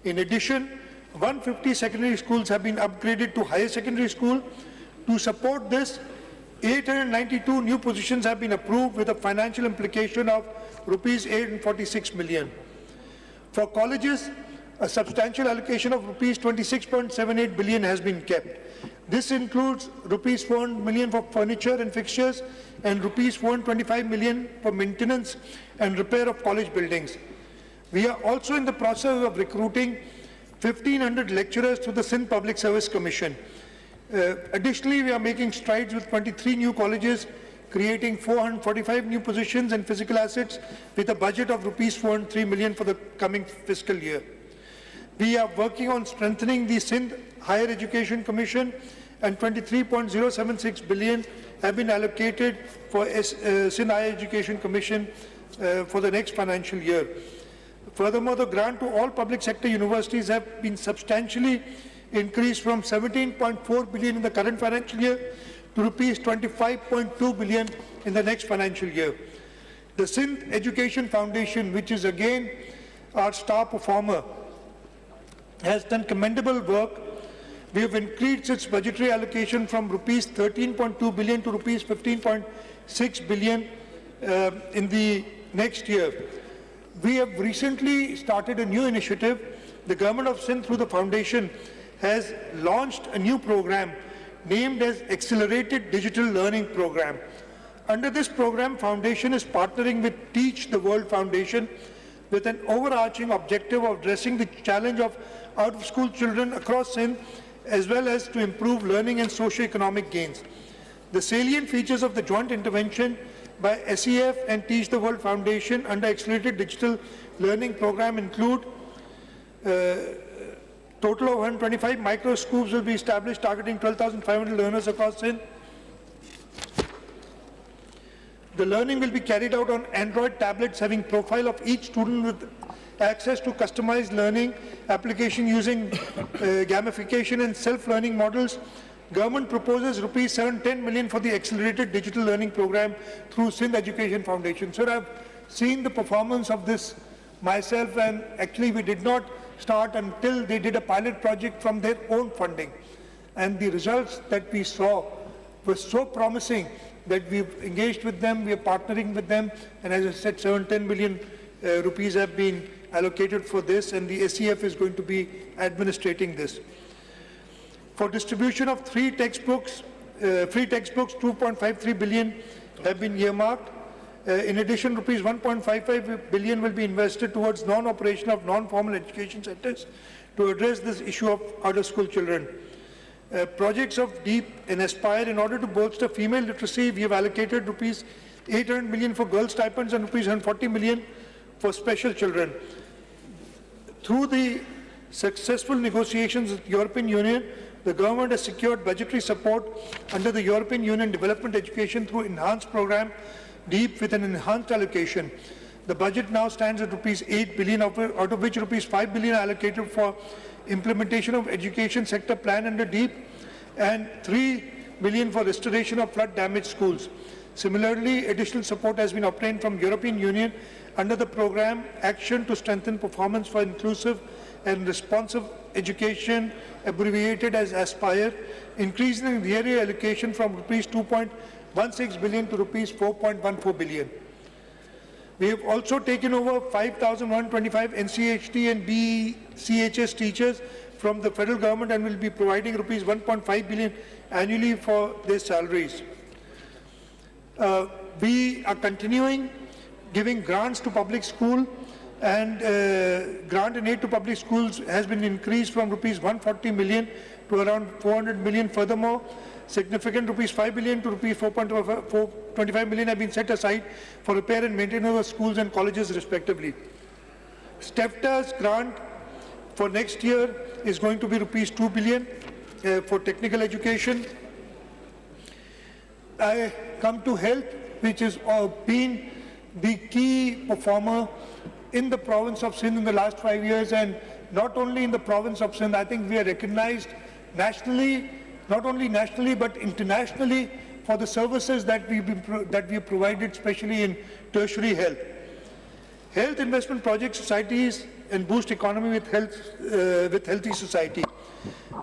In addition, 150 secondary schools have been upgraded to higher secondary school. To support this, 892 new positions have been approved with a financial implication of rupees 846 million. For colleges, a substantial allocation of rupees 26.78 billion has been kept. This includes rupees 400 million for furniture and fixtures and rupees 425 million for maintenance and repair of college buildings. We are also in the process of recruiting 1,500 lecturers to the Sindh Public Service Commission. Additionally, we are making strides with 23 new colleges, creating 445 new positions and physical assets with a budget of rupees 403 million for the coming fiscal year. We are working on strengthening the Sindh Higher Education Commission, and 23.076 billion have been allocated for Sindh Higher Education Commission for the next financial year. Furthermore, the grant to all public sector universities have been substantially increased from 17.4 billion in the current financial year to rupees 25.2 billion in the next financial year. The Sindh Education Foundation, which is again our star performer, has done commendable work. We have increased its budgetary allocation from rupees 13.2 billion to rupees 15.6 billion in the next year. We have recently started a new initiative. The Government of Sindh, through the foundation, has launched a new program named as Accelerated Digital Learning Program. Under this program, Foundation is partnering with Teach the World Foundation with an overarching objective of addressing the challenge of out-of-school children across Sindh, as well as to improve learning and socio-economic gains. The salient features of the joint intervention by SEF and Teach the World Foundation under Accelerated Digital Learning Program include total of 125 micro schools will be established targeting 12,500 learners across Sindh. The learning will be carried out on Android tablets having profile of each student with access to customized learning application using gamification and self-learning models. Government proposes rupees 710 million for the Accelerated Digital Learning Program through Sindh Education Foundation. Sir, I've seen the performance of this myself, and actually we did not start until they did a pilot project from their own funding. And the results that we saw were so promising that we've engaged with them, we are partnering with them, and as I said, 710 million rupees have been allocated for this, and the SEF is going to be administrating this. For distribution of free textbooks, 2.53 billion have been earmarked. In addition, rupees 1.55 billion will be invested towards non-operation of non-formal education centers to address this issue of out-of-school children. Projects of DEEP and Aspire, in order to bolster female literacy, we have allocated rupees 800 million for girl stipends and rupees 140 million for special children. Through the successful negotiations with the European Union, the government has secured budgetary support under the European Union Development Education through enhanced program DEEP with an enhanced allocation. The budget now stands at rupees 8 billion, out of which rupees 5 billion are allocated for implementation of education sector plan under DEEP and 3 billion for restoration of flood damaged schools. Similarly, additional support has been obtained from European Union under the program Action to Strengthen Performance for Inclusive and Responsive Education, abbreviated as Aspire, increasing the area allocation from rupees 2.16 billion to rupees 4.14 billion. We have also taken over 5,125 NCHT and BCHS teachers from the federal government and will be providing rupees 1.5 billion annually for their salaries. We are continuing giving grants to public school, and grant and aid to public schools has been increased from rupees 140 million to around 400 million. Furthermore, significant rupees 5 billion to rupees 4.25 million have been set aside for repair and maintenance of schools and colleges respectively. STEFTA's grant for next year is going to be rupees 2 billion for technical education. I come to health, which has been the key performer in the province of Sindh in the last 5 years, and not only in the province of Sindh. I think we are recognized nationally, not only nationally but internationally, for the services that we have provided, especially in tertiary health. Health investment project societies and boost economy with healthy society.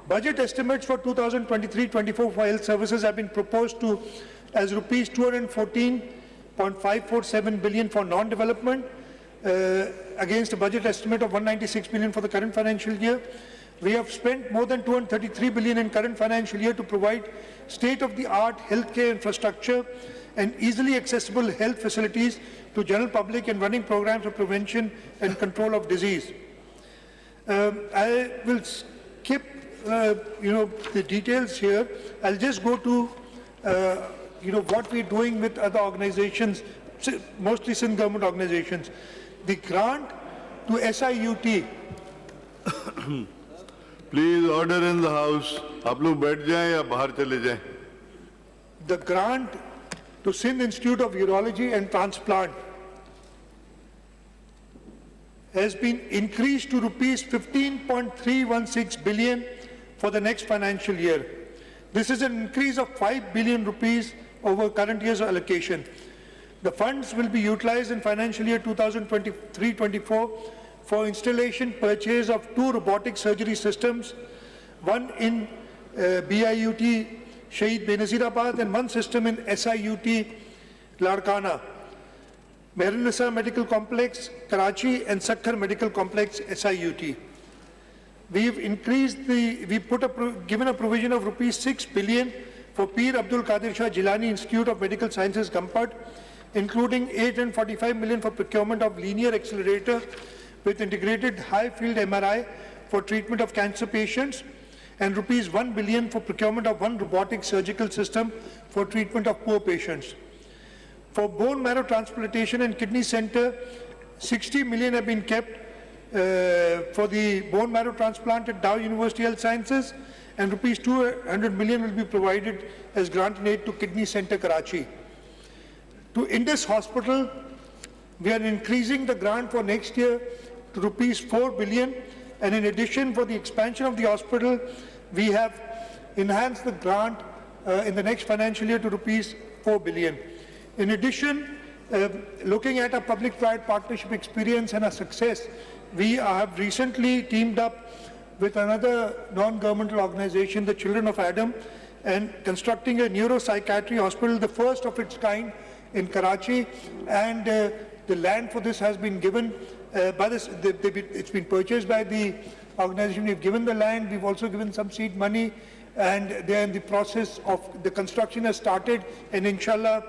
Budget estimates for 2023-24 for health services have been proposed to as rupees 214.547 billion for non-development, against a budget estimate of 196 billion for the current financial year. We have spent more than 233 billion in current financial year to provide state-of-the-art healthcare infrastructure and easily accessible health facilities to general public and running programs of prevention and control of disease. I will skip, the details here. I'll just go to, what we're doing with other organizations, mostly Sindh government organizations. The grant to SIUT. Please order in the house. आप लोग बैठ जाएं या बाहर चले जाएं. The grant to Sindh Institute of Urology and Transplant has been increased to rupees 15.316 billion for the next financial year. This is an increase of 5 billion rupees over current year's allocation. The funds will be utilized in financial year 2023-24 for installation purchase of 2 robotic surgery systems, one in BIUT Shahid Benazirabad and one system in SIUT Larkana, Mehrnisa Medical Complex, Karachi and Sakhar Medical Complex, SIUT. We've given a provision of rupees 6 billion for Peer Abdul Qadir Shah Jilani Institute of Medical Sciences, Gampad, including 845 million for procurement of linear accelerator with integrated high-field MRI for treatment of cancer patients, and rupees 1 billion for procurement of one robotic surgical system for treatment of poor patients. For bone marrow transplantation and kidney center, 60 million have been kept for the bone marrow transplant at Dow University Health Sciences, and rupees 200 million will be provided as grant and aid to Kidney Center, Karachi. To Indus Hospital, we are increasing the grant for next year to rupees 4 billion, and in addition, for the expansion of the hospital, we have enhanced the grant in the next financial year to rupees 4 billion. In addition, looking at our public-private partnership experience and our success, we have recently teamed up with another non-governmental organization, the Children of Adam, and constructing a neuropsychiatry hospital, the first of its kind in Karachi, and the land for this has been given it's been purchased by the organization. We've given the land, we've also given some seed money, and they're in the process of, the construction has started, and inshallah,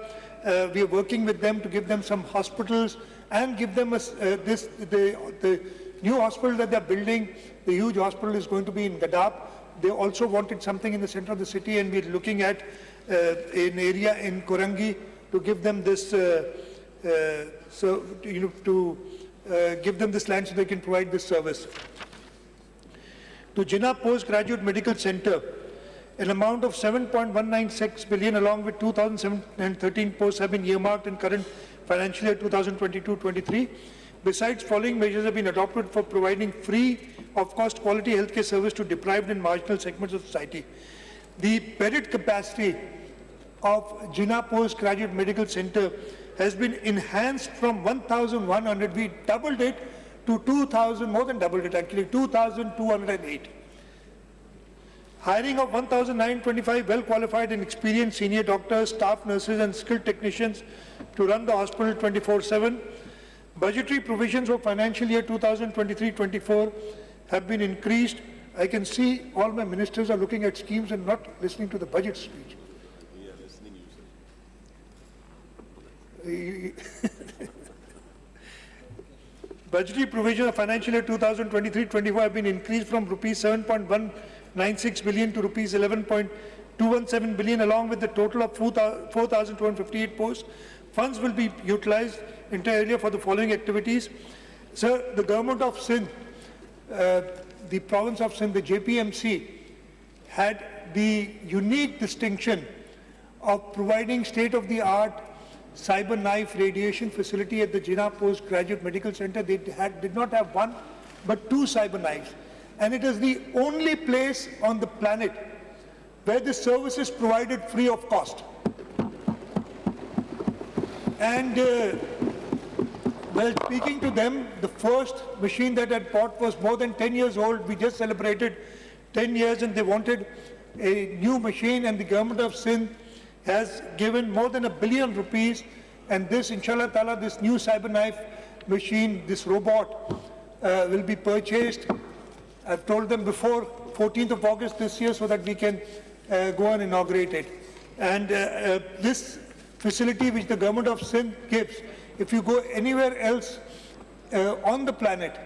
we are working with them to give them some hospitals and give them the new hospital that they're building. The huge hospital is going to be in Gadab. They also wanted something in the center of the city, and we're looking at an area in Korangi to give them this, give them this land so they can provide this service. To Jinnah Postgraduate Medical Center, an amount of 7.196 billion along with 2,713 posts have been earmarked in current financial year 2022-23. Besides, following measures have been adopted for providing free of cost quality healthcare service to deprived and marginal segments of society. The bedded capacity of Jinnah Postgraduate Medical Center has been enhanced from 1,100, we doubled it to 2,000, more than doubled it actually, 2,208. Hiring of 1,925 well-qualified and experienced senior doctors, staff nurses and skilled technicians to run the hospital 24/7. Budgetary provisions for financial year 2023-24 have been increased. I can see all my ministers are looking at schemes and not listening to the budget speech. We are listening, Budgetary provisions of financial year 2023-24 have been increased from rupees 7.196 billion to rupees 11.217 billion, along with the total of 4,258 posts. Funds will be utilized entirely for the following activities. Sir, the government of Sindh, the province of Sindh, the JPMC, had the unique distinction of providing state-of-the-art cyber knife radiation facility at the Jinnah Postgraduate Medical Center. They did not have one, but two cyber knives. And it is the only place on the planet where this service is provided free of cost. And while speaking to them, the first machine that I bought was more than 10 years old. We just celebrated 10 years and they wanted a new machine, and the government of Sindh has given more than ₹1 billion, and this, inshallah ta'ala, this new cyber knife machine, this robot, will be purchased. I've told them before 14th of August this year so that we can go and inaugurate it. And this facility which the government of Sindh gives, if you go anywhere else on the planet,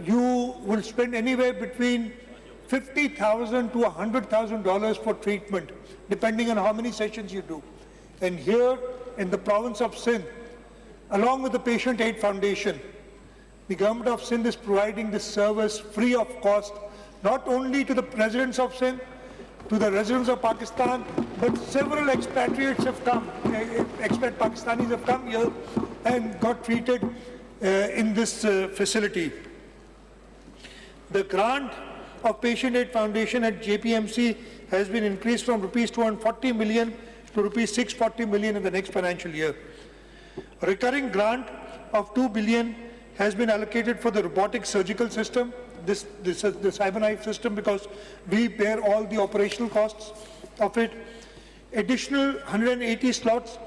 you will spend anywhere between $50,000 to $100,000 for treatment, depending on how many sessions you do. And here in the province of Sindh, along with the Patient Aid Foundation, the government of Sindh is providing this service free of cost, not only to the residents of Sindh, to the residents of Pakistan, but several expatriates have come, expat Pakistanis have come here and got treated in this facility. The grant of Patient Aid Foundation at JPMC has been increased from rupees 240 million to rupees 640 million in the next financial year. A recurring grant of 2 billion has been allocated for the robotic surgical system, this is the cyber knife system, because we bear all the operational costs of it. Additional 180 slots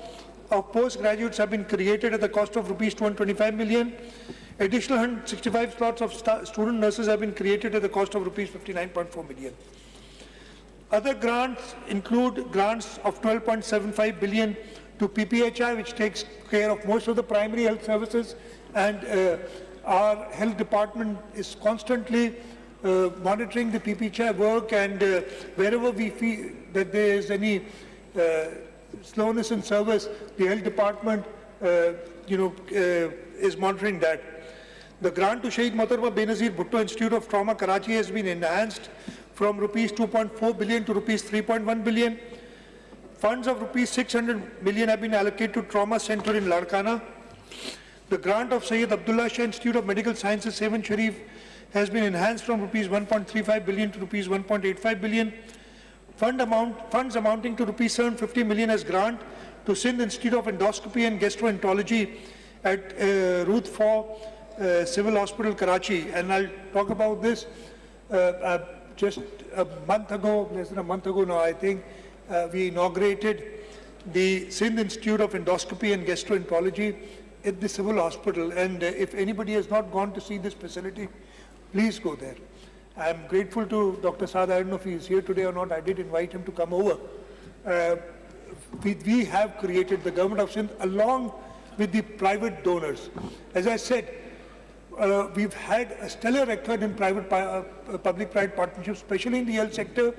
of postgraduates have been created at the cost of rupees 225 million. Additional 165 slots of student nurses have been created at the cost of rupees 59.4 million. Other grants include grants of 12.75 billion to PPHI, which takes care of most of the primary health services, and our health department is constantly monitoring the PPHI work, and wherever we feel that there is any slowness in service, the health department is monitoring that. The grant to Shaheed Mohtarma Benazir Bhutto Institute of Trauma, Karachi has been enhanced from rupees 2.4 billion to rupees 3.1 billion. Funds of rupees 600 million have been allocated to Trauma Center in Larkana. The grant of Syed Abdullah Shah Institute of Medical Sciences, Seven Sharif, has been enhanced from rupees 1.35 billion to rupees 1.85 billion. Funds amounting to rupees 750 million as grant to Sindh Institute of Endoscopy and Gastroenterology at Route 4 Civil Hospital, Karachi. And I'll talk about this. Just a month ago, less than a month ago now, I think, we inaugurated the Sindh Institute of Endoscopy and Gastroenterology at the Civil Hospital. And if anybody has not gone to see this facility, please go there. I'm grateful to Dr. Saad. I don't know if he is here today or not. I did invite him to come over. We have created, the government of Sindh, along with the private donors. As I said, we've had a stellar record in public-private partnerships, especially in the health sector.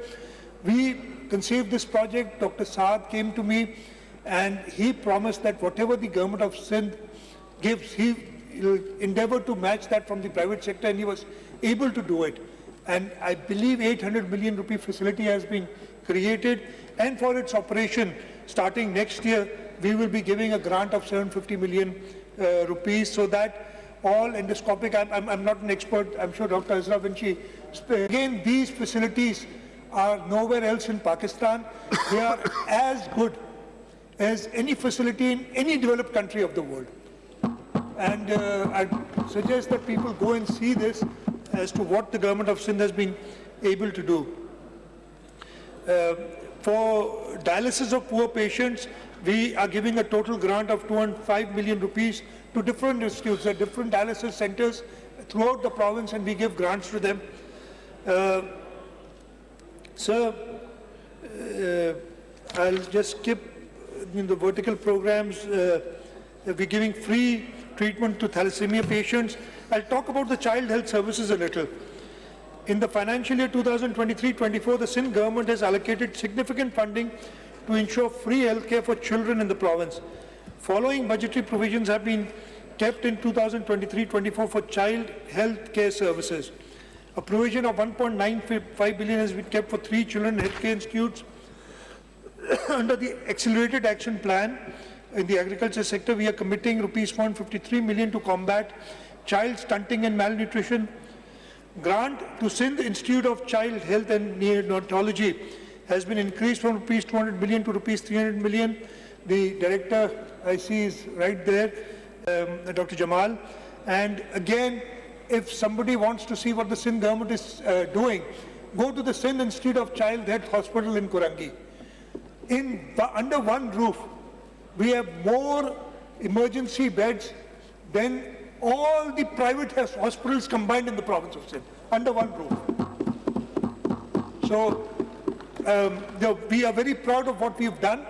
We conceived this project. Dr. Saad came to me and he promised that whatever the government of Sindh gives, he will endeavor to match that from the private sector, and he was able to do it. And I believe 800 million rupee facility has been created, and for its operation, starting next year, we will be giving a grant of 750 million rupees, so that all endoscopic, I'm not an expert, I'm sure Dr. Azra, when she again, these facilities are nowhere else in Pakistan. They are as good as any facility in any developed country of the world. And I suggest that people go and see this as to what the government of Sindh has been able to do. For dialysis of poor patients, we are giving a total grant of 205 million rupees to different institutes, different dialysis centers throughout the province, and we give grants to them. Sir, I'll just skip in the vertical programs. We're giving free treatment to thalassemia patients. I'll talk about the child health services a little. In the financial year 2023-24, the Sindh government has allocated significant funding to ensure free healthcare for children in the province. Following budgetary provisions have been kept in 2023-24 for child health care services. A provision of 1.95 billion has been kept for 3 children healthcare institutes. Under the Accelerated Action Plan in the agriculture sector, we are committing rupees 153 million to combat child stunting and malnutrition. Grant to Sindh Institute of Child Health and Neonatology has been increased from rupees 200 million to rupees 300 million. The director, I see, is right there, Dr. Jamal. And again, if somebody wants to see what the Sindh government is doing, go to the Sindh Institute of Child Health Hospital in Kurangi. Under one roof, we have more emergency beds than all the private hospitals combined in the province of Sindh, under one roof. So we are very proud of what we have done.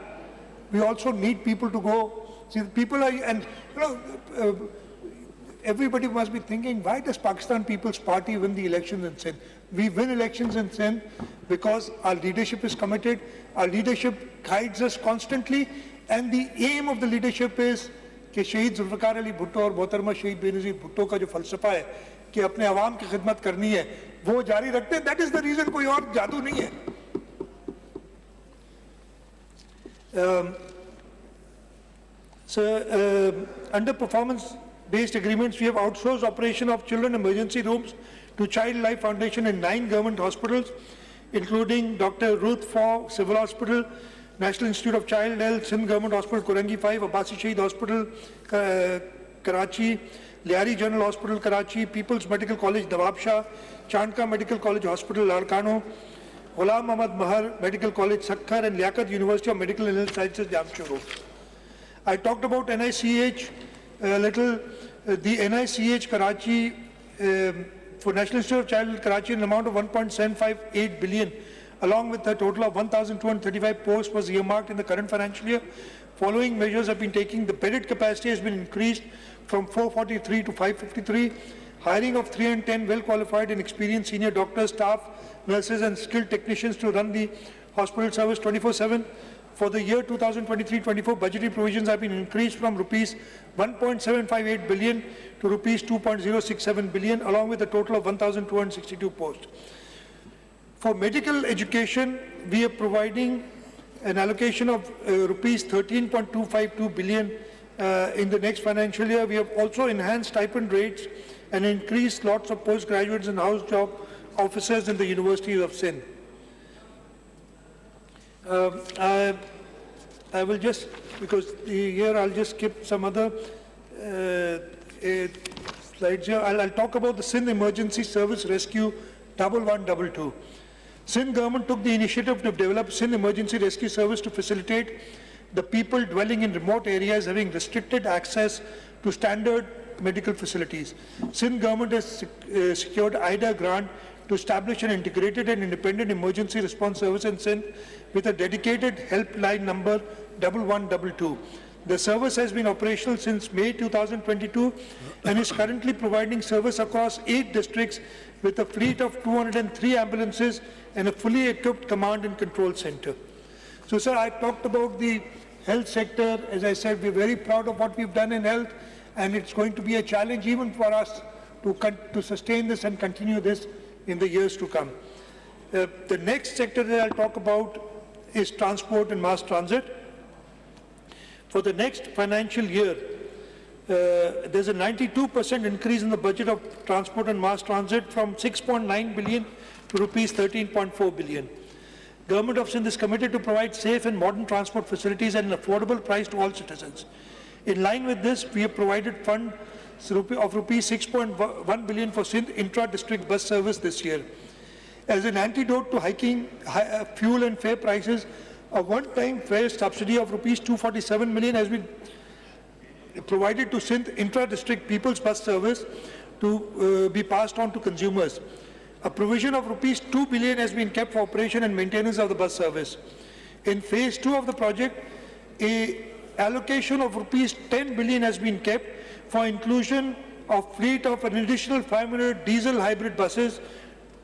We also need people to go. See, people are, and you know, everybody must be thinking, why does Pakistan People's Party win the elections in Sindh? We win elections in Sindh because our leadership is committed, our leadership guides us constantly, and the aim of the leadership is कि शहीद जुल्फ़िकार अली भुट्टो और मोहतरमा शहीद बेनज़ीर भुट्टो का जो फ़लसफ़ा है कि अपने आवाम की खिदमत करनी है, वो जारी रखते हैं. That is the reason, कोई और जादू नहीं है. So, under performance-based agreements, we have outsourced operation of children emergency rooms to Child Life Foundation in 9 government hospitals, including Dr. Ruth Faw Civil Hospital, National Institute of Child Health, Sindh Government Hospital, Kurangi 5, Abbasi Shaheed Hospital, Karachi, Liari General Hospital, Karachi, People's Medical College, Nawabshah, Chandka Medical College Hospital, Larkano, Ghulam Ahmad Mahar Medical College, Sakkar, and Liaquat University of Medical and Health Sciences, Jamshedpur. I talked about NICH a little. the NICH Karachi, for National Institute of Child Health Karachi, an amount of 1.758 billion, along with a total of 1,235 posts was earmarked in the current financial year. Following measures have been taken. The bedded capacity has been increased from 443 to 553. Hiring of 310 well-qualified and experienced senior doctors, staff, nurses and skilled technicians to run the hospital service 24/7. For the year 2023-24, budgetary provisions have been increased from rupees 1.758 billion to rupees 2.067 billion, along with a total of 1,262 posts. For medical education, we are providing an allocation of rupees 13.252 billion in the next financial year. We have also enhanced stipend rates and increased lots of postgraduates and house job officers in the universities of Sindh. I will just, because here I'll just skip some other slides here. I'll talk about the Sindh Emergency Service Rescue 1122. Sindh government took the initiative to develop Sindh Emergency Rescue Service to facilitate the people dwelling in remote areas having restricted access to standard medical facilities. Sindh government has secured IDA grant to establish an integrated and independent emergency response service in Sindh with a dedicated helpline number 1122. The service has been operational since May 2022 and is currently providing service across 8 districts with a fleet of 203 ambulances and a fully equipped command and control center. So, sir, I talked about the health sector. As I said, we're very proud of what we've done in health, and it's going to be a challenge even for us to sustain this and continue this in the years to come. The next sector that I'll talk about is transport and mass transit. For the next financial year, there's a 92% increase in the budget of transport and mass transit from 6.9 billion to rupees 13.4 billion. Government of Sindh is committed to provide safe and modern transport facilities at an affordable price to all citizens. In line with this, we have provided funds of rupees 6.1 billion for Sindh intra-district bus service this year. As an antidote to hiking fuel and fare prices, a one-time fare subsidy of rupees 247 million has been provided to Sindh intra-district people's bus service to be passed on to consumers. A provision of rupees 2 billion has been kept for operation and maintenance of the bus service. In phase 2 of the project, an allocation of rupees 10 billion has been kept for inclusion of fleet of an additional 500 diesel hybrid buses.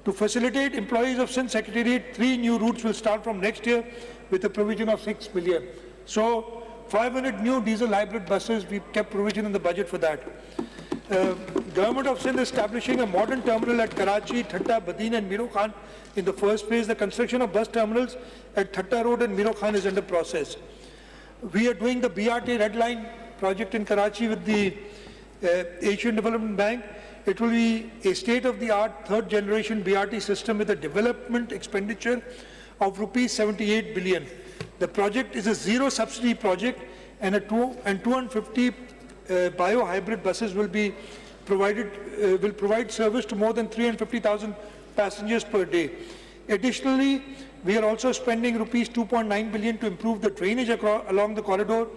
To facilitate employees of Sindh Secretariat, 3 new routes will start from next year with a provision of 6 billion. So 500 new diesel hybrid buses, we've kept provision in the budget for that. Government of Sindh is establishing a modern terminal at Karachi, Thatta, Badin and Miro Khan in the first phase. The construction of bus terminals at Thatta Road and Miro Khan is under process. We are doing the BRT Red Line project in Karachi with the Asian Development Bank. It will be a state-of-the-art third-generation BRT system with a development expenditure of rupees 78 billion. The project is a zero-subsidy project, and 250 bio-hybrid buses will be provided, will provide service to more than 350,000 passengers per day. Additionally, we are also spending rupees 2.9 billion to improve the drainage along the corridor,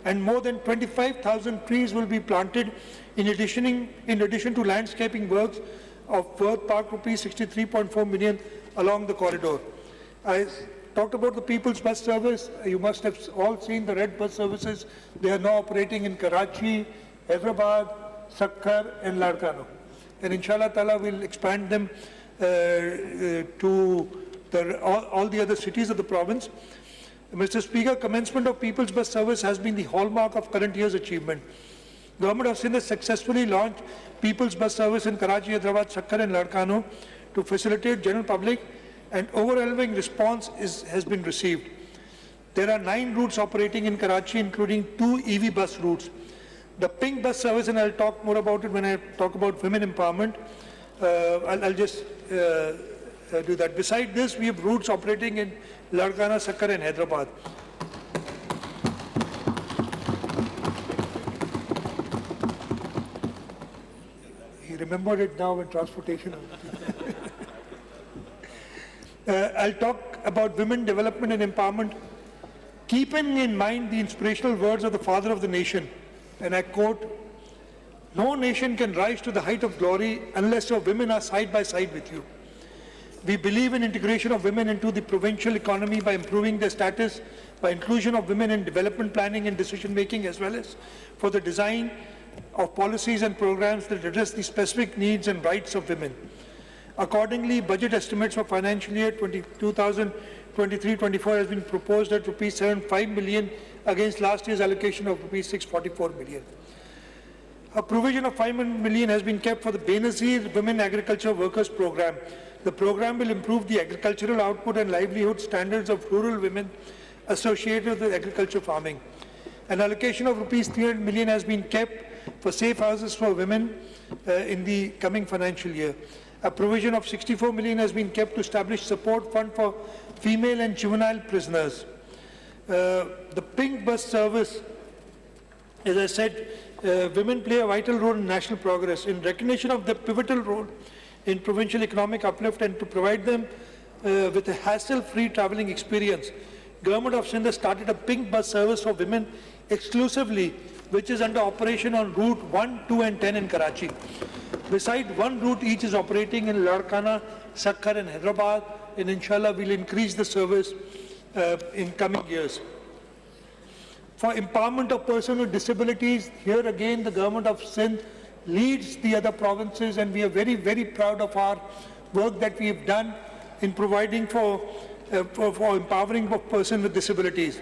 and more than 25,000 trees will be planted in addition to landscaping works of worth park rupees 63.4 million along the corridor. I talked about the People's Bus Service. You must have all seen the red bus services. They are now operating in Karachi, Hyderabad, Sakkar and Ladkano. And inshallah ta'ala we'll expand them to all the other cities of the province. Mr. Speaker, commencement of People's Bus Service has been the hallmark of current year's achievement. Government of Sindh has successfully launched People's Bus Service in Karachi, Hyderabad, Sakkar and Ladkano to facilitate general public, and overwhelming response has been received. There are 9 routes operating in Karachi, including 2 EV bus routes. The pink bus service, and I'll talk more about it when I talk about women empowerment. I'll just do that. Beside this, we have routes operating in Ladkana, Sakkar and Hyderabad. He remembered it now in transportation. I'll talk about women development and empowerment, keeping in mind the inspirational words of the father of the nation, and I quote, No nation can rise to the height of glory unless your women are side by side with you. We believe in integration of women into the provincial economy by improving their status, by inclusion of women in development planning and decision making, as well as for the design of policies and programs that address the specific needs and rights of women. Accordingly, budget estimates for financial year 2023-24 has been proposed at rupees 75 million against last year's allocation of rupees 644 million. A provision of 5 million has been kept for the Benazir Women Agriculture Workers Program. The program will improve the agricultural output and livelihood standards of rural women associated with agriculture farming. An allocation of rupees 300 million has been kept for safe houses for women in the coming financial year. A provision of 64 million has been kept to establish support fund for female and juvenile prisoners. The pink bus service, as I said, women play a vital role in national progress. In recognition of their pivotal role in provincial economic uplift and to provide them with a hassle-free travelling experience, Government of Sindh has started a pink bus service for women exclusively, which is under operation on route 1, 2 and 10 in Karachi. Beside one route each is operating in Larkana, Sakkar and Hyderabad, and inshallah we'll increase the service in coming years. For empowerment of persons with disabilities, here again the Government of Sindh leads the other provinces, and we are very, very proud of our work that we have done in providing for empowering of persons with disabilities.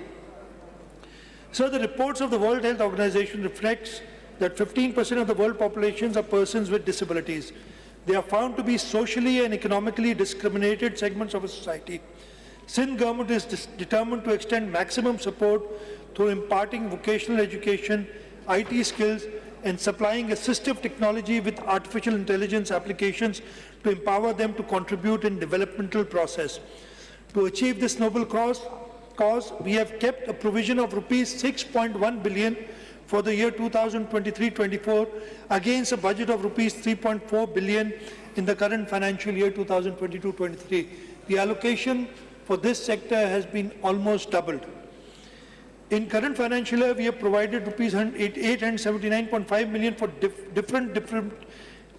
So the reports of the World Health Organization reflects that 15% of the world populations are persons with disabilities. They are found to be socially and economically discriminated segments of a society. Sindh government is determined to extend maximum support through imparting vocational education, IT skills, and supplying assistive technology with artificial intelligence applications to empower them to contribute in developmental process. To achieve this noble cause, we have kept a provision of rupees 6.1 billion for the year 2023-24 against a budget of rupees 3.4 billion in the current financial year 2022-23. The allocation for this sector has been almost doubled. In current financial year, we have provided rupees 879.5 million for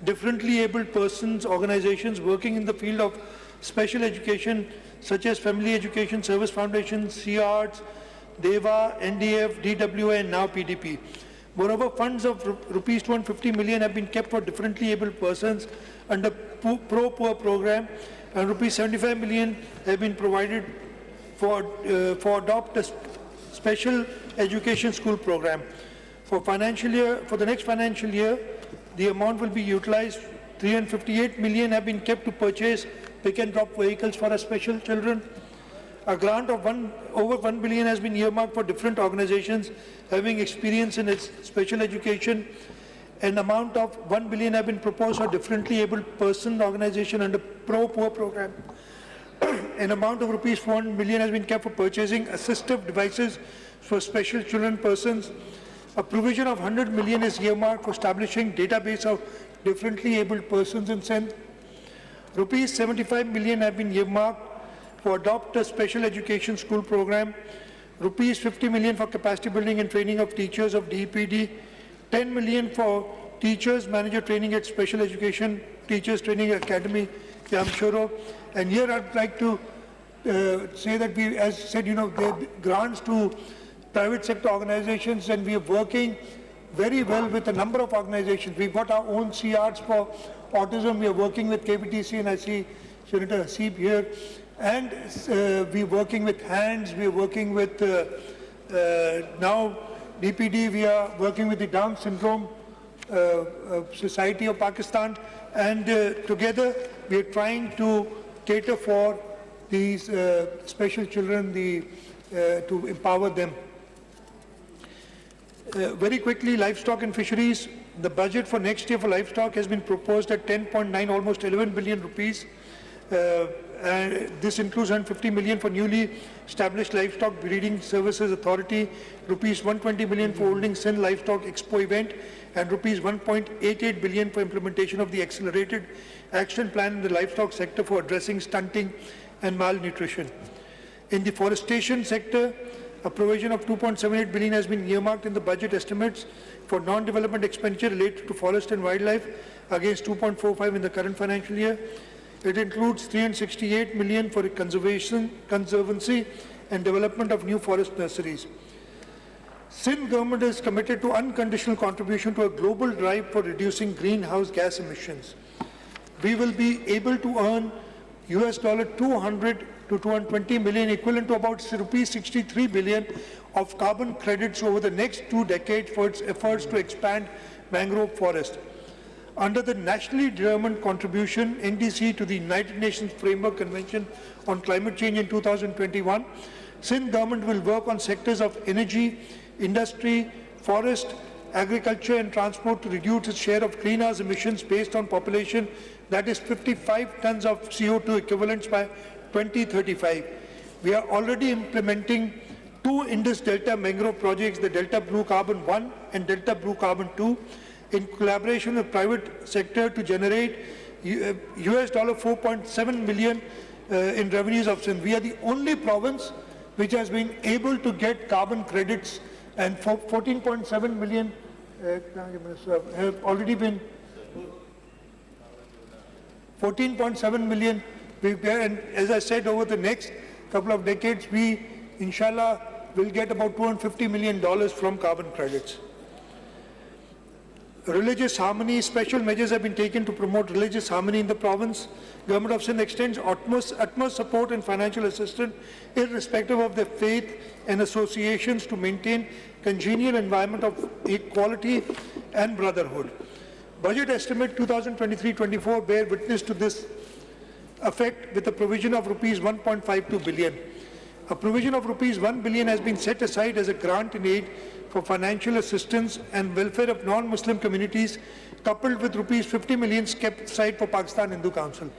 differently abled persons, organizations working in the field of special education, such as Family Education Service Foundation, 𝐶𝐻, DEVA, NDF, DWA, and now PDP. Moreover, funds of rupees 250 million have been kept for differently abled persons under Pro-Poor program, and rupees 75 million have been provided for adopt a special education school program. For the next financial year, the amount will be utilized. 358 million have been kept to purchase pick and drop vehicles for our special children. A grant of over 1 billion has been earmarked for different organizations having experience in its special education. An amount of 1 billion have been proposed for differently abled person organization under Pro-Poor program. An amount of rupees 400 million has been kept for purchasing assistive devices for special children persons. A provision of 100 million is earmarked for establishing database of differently abled persons in Sindh. Rupees 75 million have been earmarked for adopt a special education school program. Rupees 50 million for capacity building and training of teachers of DEPD. 10 million for teachers manager training at Special Education Teachers Training Academy, Jamshoro. And here I'd like to say that we, as said, there are grants to private sector organizations, and we are working very well with a number of organizations. We've got our own 𝐶𝐻s for autism. We are working with KBTC, and I see Senator Hasib here. And we're working with HANDS, we're working with now DPD, we are working with the Down Syndrome Society of Pakistan, and together we are trying to cater for these special children, to empower them. Very quickly, livestock and fisheries. The budget for next year for livestock has been proposed at 10.9, almost 11 billion rupees. And this includes 150 million for newly established Livestock Breeding Services Authority, rupees 120 million for holding Sindh Livestock Expo event, and rupees 1.88 billion for implementation of the accelerated action plan in the livestock sector for addressing stunting and malnutrition. In the forestation sector, A provision of 2.78 billion has been earmarked in the budget estimates for non-development expenditure related to forest and wildlife against 2.45 in the current financial year. It includes 368 million for conservancy and development of new forest nurseries. Sindh government is committed to unconditional contribution to a global drive for reducing greenhouse gas emissions. We will be able to earn $200 to 220 million, equivalent to about rupees 63 billion of carbon credits over the next 2 decades for its efforts to expand mangrove forest. Under the nationally determined contribution (NDC) to the United Nations Framework Convention on Climate Change in 2021, Sindh government will work on sectors of energy, industry, forest, agriculture and transport to reduce its share of greenhouse emissions based on population, that is 55 tons of CO2 equivalents by 2035. We are already implementing 2 Indus Delta mangrove projects, the Delta Blue Carbon 1 and Delta Blue Carbon 2, in collaboration with private sector to generate $4.7 million in revenues of Sindh. We are the only province which has been able to get carbon credits, and 14.7 million have already been 14.7 million. And as I said, over the next couple of decades, we, inshallah, will get about $250 million from carbon credits. Religious harmony, special measures have been taken to promote religious harmony in the province. Government of Sindh extends utmost support and financial assistance, irrespective of their faith and associations, to maintain congenial environment of equality and brotherhood. Budget estimate 2023-24 bear witness to this effect with a provision of rupees 1.52 billion. A provision of rupees 1 billion has been set aside as a grant in aid for financial assistance and welfare of non-Muslim communities, coupled with rupees 50 million kept aside for Pakistan Hindu Council.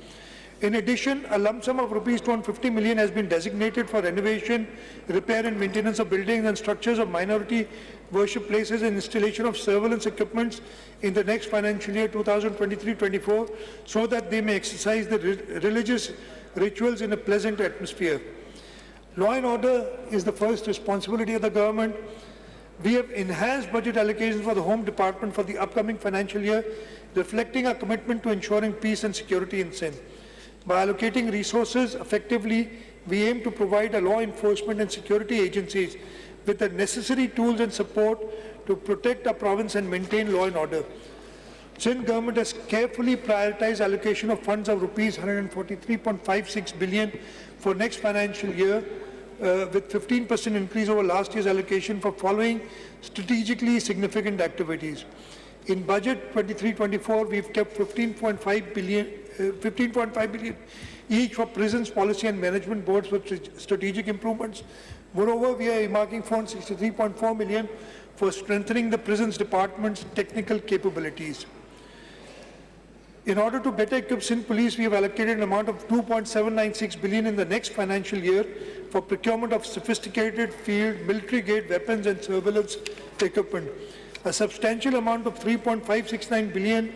In addition, a lump sum of rupees 250 million has been designated for renovation, repair and maintenance of buildings and structures of minority worship places and installation of surveillance equipments in the next financial year 2023-24, so that they may exercise the religious rituals in a pleasant atmosphere. Law and order is the first responsibility of the government. We have enhanced budget allocations for the Home Department for the upcoming financial year, reflecting our commitment to ensuring peace and security in Sindh. By allocating resources effectively, we aim to provide our law enforcement and security agencies with the necessary tools and support to protect our province and maintain law and order. Sindh government has carefully prioritized allocation of funds of rupees 143.56 billion for next financial year, with 15% increase over last year's allocation for following strategically significant activities. In budget 23-24, we've kept 15.5 billion each for prisons, policy and management boards for strategic improvements. Moreover, we are earmarking 463.4 million for strengthening the prisons department's technical capabilities. In order to better equip Sindh Police, we have allocated an amount of 2.796 billion in the next financial year for procurement of sophisticated field, military-grade weapons and surveillance equipment. A substantial amount of 3.569 billion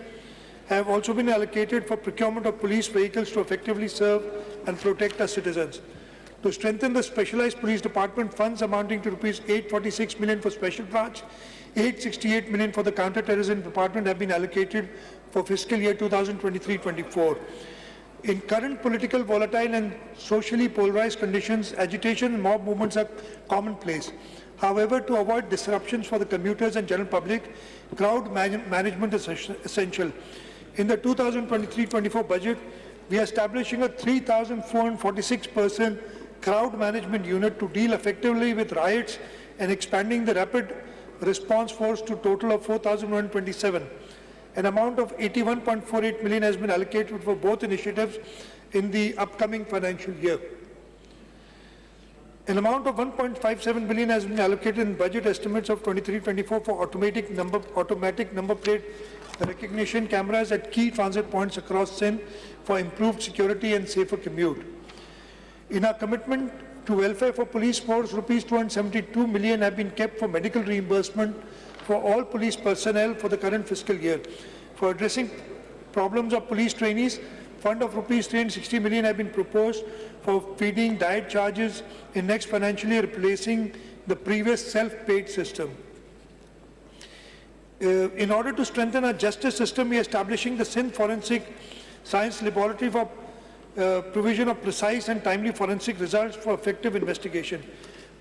have also been allocated for procurement of police vehicles to effectively serve and protect our citizens. To strengthen the specialized police department, funds amounting to rupees 846 million for special branch, 868 million for the counter-terrorism department have been allocated for fiscal year 2023-24. In current political, volatile and socially polarized conditions, agitation and mob movements are commonplace. However, to avoid disruptions for the commuters and general public, crowd management is essential. In the 2023-24 budget, we are establishing a 3,446-person crowd management unit to deal effectively with riots and expanding the rapid response force to a total of 4,127. An amount of 81.48 million has been allocated for both initiatives in the upcoming financial year. An amount of 1.57 billion has been allocated in budget estimates of 23-24 for automatic number plate recognition cameras at key transit points across Sindh for improved security and safer commute. In our commitment to welfare for police force, rupees 272 million have been kept for medical reimbursement for all police personnel for the current fiscal year. For addressing problems of police trainees, fund of rupees 360 million have been proposed for feeding diet charges in next financial year, replacing the previous self-paid system. In order to strengthen our justice system, we are establishing the Sindh Forensic Science Laboratory for provision of precise and timely forensic results for effective investigation.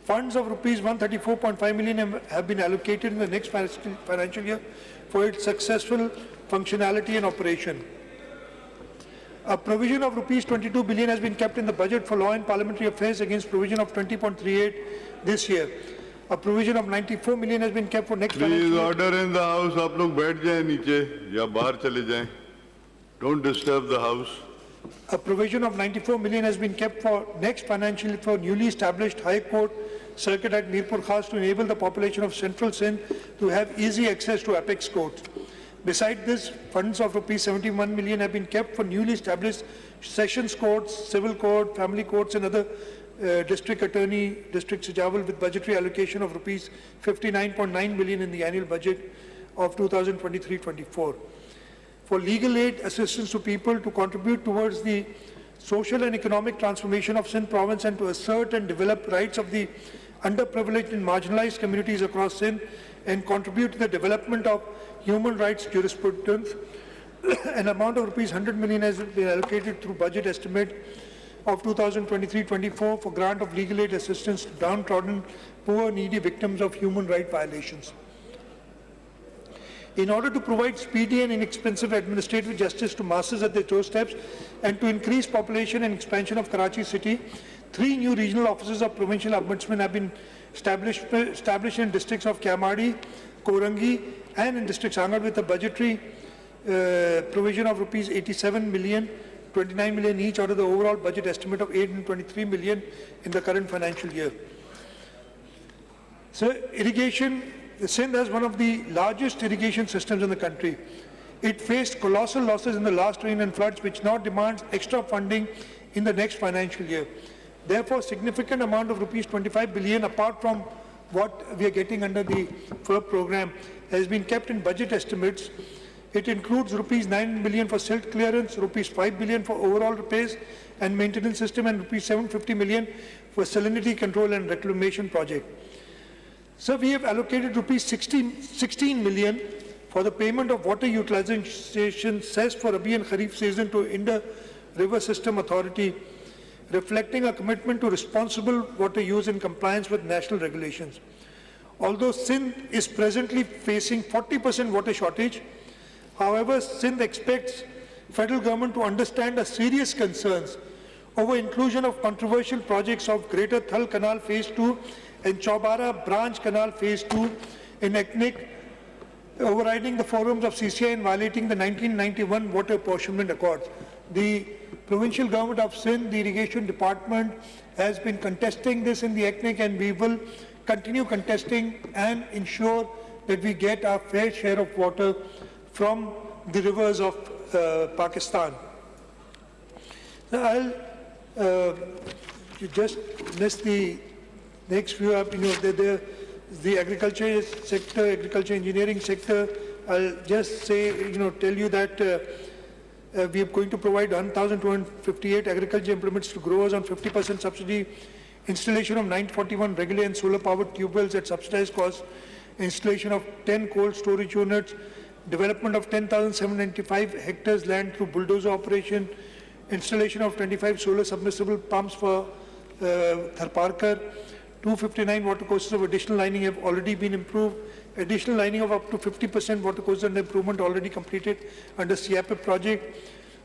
Funds of rupees 134.5 million have been allocated in the next financial year for its successful functionality and operation. A provision of rupees 22 billion has been kept in the budget for law and parliamentary affairs against provision of 20.38 this year. A provision of 94 million has been kept for next financial year. Please order in the house. आप लोग बैठ जाएं नीचे या बाहर चले जाएं. Don't disturb the house. A provision of 94 million has been kept for next financial year for newly established High Court circuit at Mirpur Khas to enable the population of Central Sindh to have easy access to apex courts. Besides this, funds of rupees 71 million have been kept for newly established sessions courts, civil court, family courts and other district attorney, district Sijawal with budgetary allocation of rupees 59.9 million in the annual budget of 2023-24. For legal aid assistance to people to contribute towards the social and economic transformation of Sindh province and to assert and develop rights of the underprivileged and marginalized communities across Sindh and contribute to the development of human rights jurisprudence, an amount of rupees 100 million has been allocated through budget estimate of 2023-24 for grant of legal aid assistance to downtrodden, poor, needy victims of human rights violations. In order to provide speedy and inexpensive administrative justice to masses at their doorsteps and to increase population and expansion of Karachi city, 3 new regional offices of provincial ombudsman have been established in districts of 𝐃𝐀𝐖𝐍, Korangi and in district Sangad with a budgetary provision of rupees 87 million, 29 million each out of the overall budget estimate of 823 million in the current financial year. So irrigation, Sindh has one of the largest irrigation systems in the country. It faced colossal losses in the last rain and floods, which now demands extra funding in the next financial year. Therefore, significant amount of rupees 25 billion, apart from what we are getting under the FERB program, has been kept in budget estimates. It includes rupees 9 billion for silt clearance, rupees 5 billion for overall repairs and maintenance system, and rupees 750 million for salinity control and reclamation project. So we have allocated rupees 16 million for the payment of water utilization cess for Rabi and Kharif season to Indus River System Authority, reflecting a commitment to responsible water use in compliance with national regulations. Although Sindh is presently facing 40% water shortage, however, Sindh expects federal government to understand the serious concerns over inclusion of controversial projects of Greater Thal Canal Phase 2 and Chaubara Branch Canal Phase 2 in ethnic, overriding the forums of CCI and violating the 1991 Water Apportionment Accords. The provincial government of Sindh, the irrigation department, has been contesting this in the ethnic, and we will continue contesting and ensure that we get our fair share of water from the rivers of Pakistan. Now, I'll just miss the next few up. The agriculture sector, agriculture engineering sector. I'll just say, tell you that we are going to provide 1,258 agriculture implements to growers on 50% subsidy, installation of 941 regular and solar powered tube wells at subsidized cost, installation of 10 cold storage units, development of 10,795 hectares land through bulldozer operation, installation of 25 solar submersible pumps for Tharparkar, 259 watercourses of additional lining have already been improved, additional lining of up to 50% watercourses and improvement already completed under CAPIP project,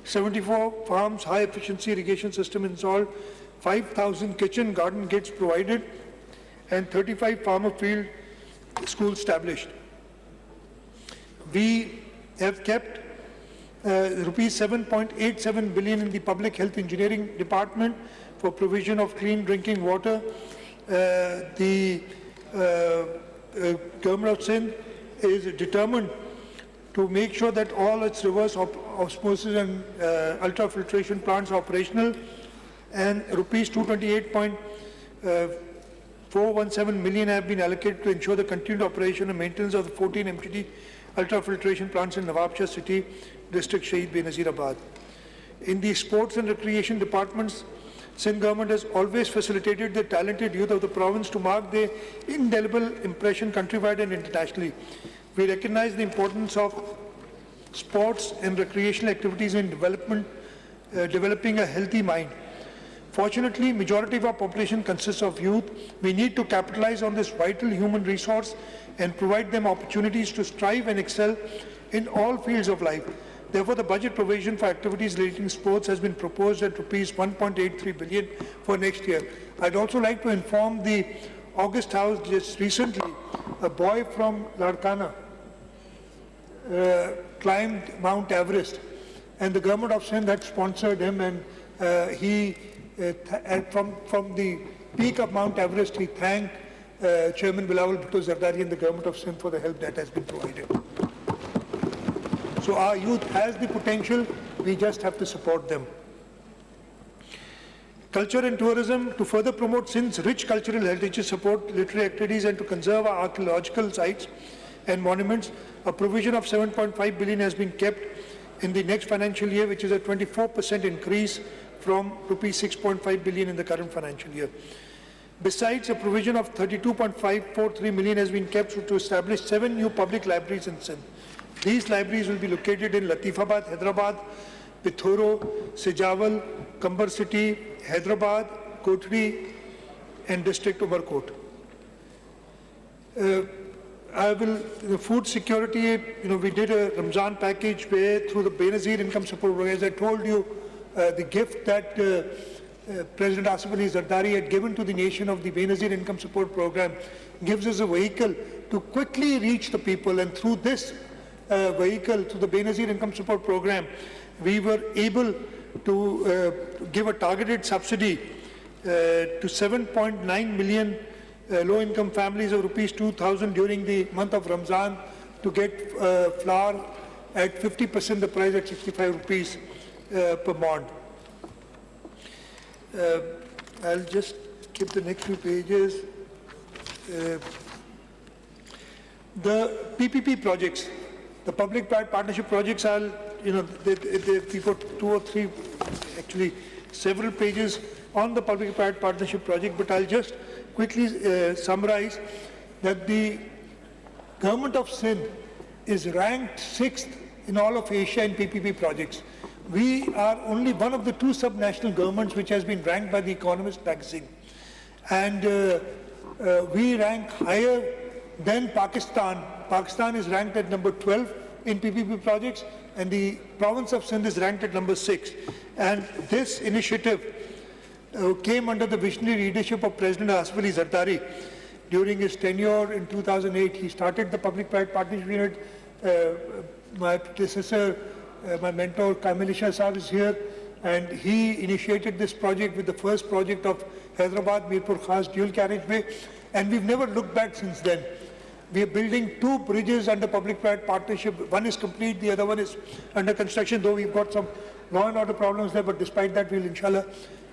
74 farms high efficiency irrigation system installed, 5,000 kitchen garden kits provided, and 35 farmer field schools established. We have kept rupees 7.87 billion in the public health engineering department for provision of clean drinking water. The government of Sindh is determined to make sure that all its reverse osmosis and ultrafiltration plants are operational, and rupees 228.417 million have been allocated to ensure the continued operation and maintenance of the 14 MTD ultrafiltration plants in Nawab Shah city, district Shahid Benazir Abad. In the sports and recreation departments, Sindh government has always facilitated the talented youth of the province to mark their indelible impression countrywide and internationally. We recognize the importance of sports and recreational activities in developing a healthy mind. Fortunately, majority of our population consists of youth. We need to capitalize on this vital human resource and provide them opportunities to strive and excel in all fields of life. Therefore, the budget provision for activities relating to sports has been proposed at rupees 1.83 billion for next year. I'd also like to inform the August House just recently, a boy from Larkana climbed Mount Everest, and the government of Sindh had sponsored him, and from the peak of Mount Everest, he thanked Chairman Bilawal Bhutto Zardari and the government of Sindh for the help that has been provided. So our youth has the potential, we just have to support them. Culture and tourism, to further promote Sindh's rich cultural heritage, support literary activities and to conserve our archaeological sites and monuments, a provision of 7.5 billion has been kept in the next financial year, which is a 24% increase from rupees 6.5 billion in the current financial year. Besides, a provision of 32.543 million has been kept to establish 7 new public libraries in Sindh. These libraries will be located in Latifabad, Hyderabad, Pithoro, Sijawal, Kambar City, Hyderabad, Kotri, and District Umarkot. The food security, we did a Ramzan package where through the Benazir income support program, as I told you, the gift that President Asif Ali Zardari had given to the nation of the Benazir income support program gives us a vehicle to quickly reach the people, and through this vehicle, through the Benazir income support program, we were able to give a targeted subsidy to 7.9 million low-income families of rupees 2,000 during the month of Ramzan to get flour at 50% the price at 65 rupees per mod. I'll just skip the next few pages. The PPP projects, the public-private partnership projects, we got 2 or 3, actually several pages on the public-private partnership project, but I'll just quickly summarize that the government of Sindh is ranked 6th in all of Asia in PPP projects. We are only one of the 2 subnational governments which has been ranked by the Economist magazine. And we rank higher than Pakistan. Pakistan is ranked at number 12 in PPP projects, and the province of Sindh is ranked at number 6. And this initiative came under the visionary leadership of President Asif Ali Zardari. During his tenure in 2008, he started the public-private partnership unit. My predecessor, my mentor, 𝐃𝐀𝐖𝐍 Sahab is here, and he initiated this project with the first project of Hyderabad Mirpur Khas dual carriageway, and we've never looked back since then. We are building 2 bridges under public-private partnership. One is complete, the other one is under construction, though we've got some law and order problems there, but despite that, we'll inshallah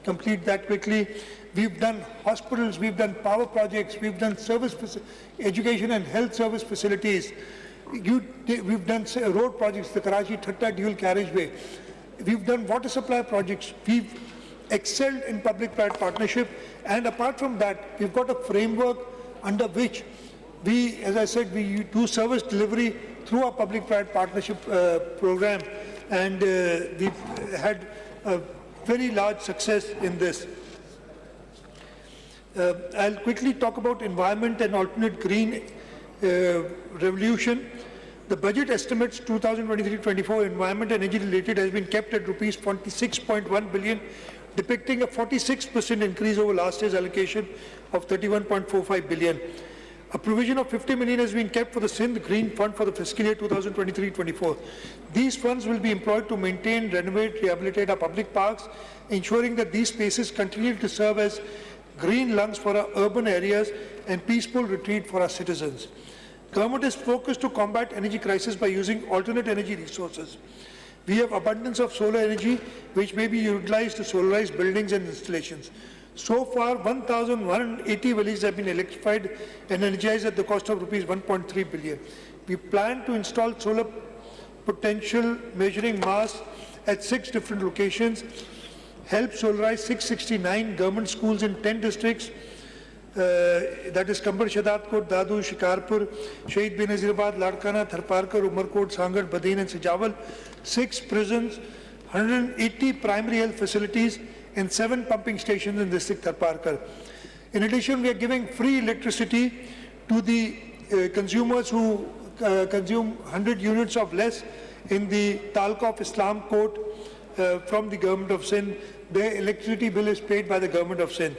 complete that quickly. We've done hospitals, we've done power projects, we've done education and health service facilities. We've done road projects, the Karachi-Thatta dual carriageway. We've done water supply projects. We've excelled in public-private partnership, and apart from that, we've got a framework under which we, as I said, we do service delivery through our public-private partnership program, and we've had a very large success in this. I'll quickly talk about environment and alternate green revolution. The budget estimates 2023-24 environment and energy related has been kept at rupees 46.1 billion, depicting a 46% increase over last year's allocation of 31.45 billion. A provision of 50 million has been kept for the Sindh Green Fund for the fiscal year 2023-24. These funds will be employed to maintain, renovate, rehabilitate our public parks, ensuring that these spaces continue to serve as green lungs for our urban areas and peaceful retreat for our citizens. Government is focused to combat energy crisis by using alternate energy resources. We have abundance of solar energy, which may be utilized to solarize buildings and installations. So far, 1,180 villages have been electrified and energized at the cost of rupees 1.3 billion. We plan to install solar potential measuring masts at 6 different locations helped solarize 669 government schools in 10 districts, that is Kambar, Shahdadkot, Dadu, Shikarpur, Shahid Benazirabad, Ladkana, Tharparkar, Umarkot, Sangar, Badin and Sijawal, 6 prisons, 180 primary health facilities and 7 pumping stations in district Tharparkar. In addition, we are giving free electricity to the consumers who consume 100 units of less in the Talqa of Islam Court from the government of Sindh. Their electricity bill is paid by the government of Sindh.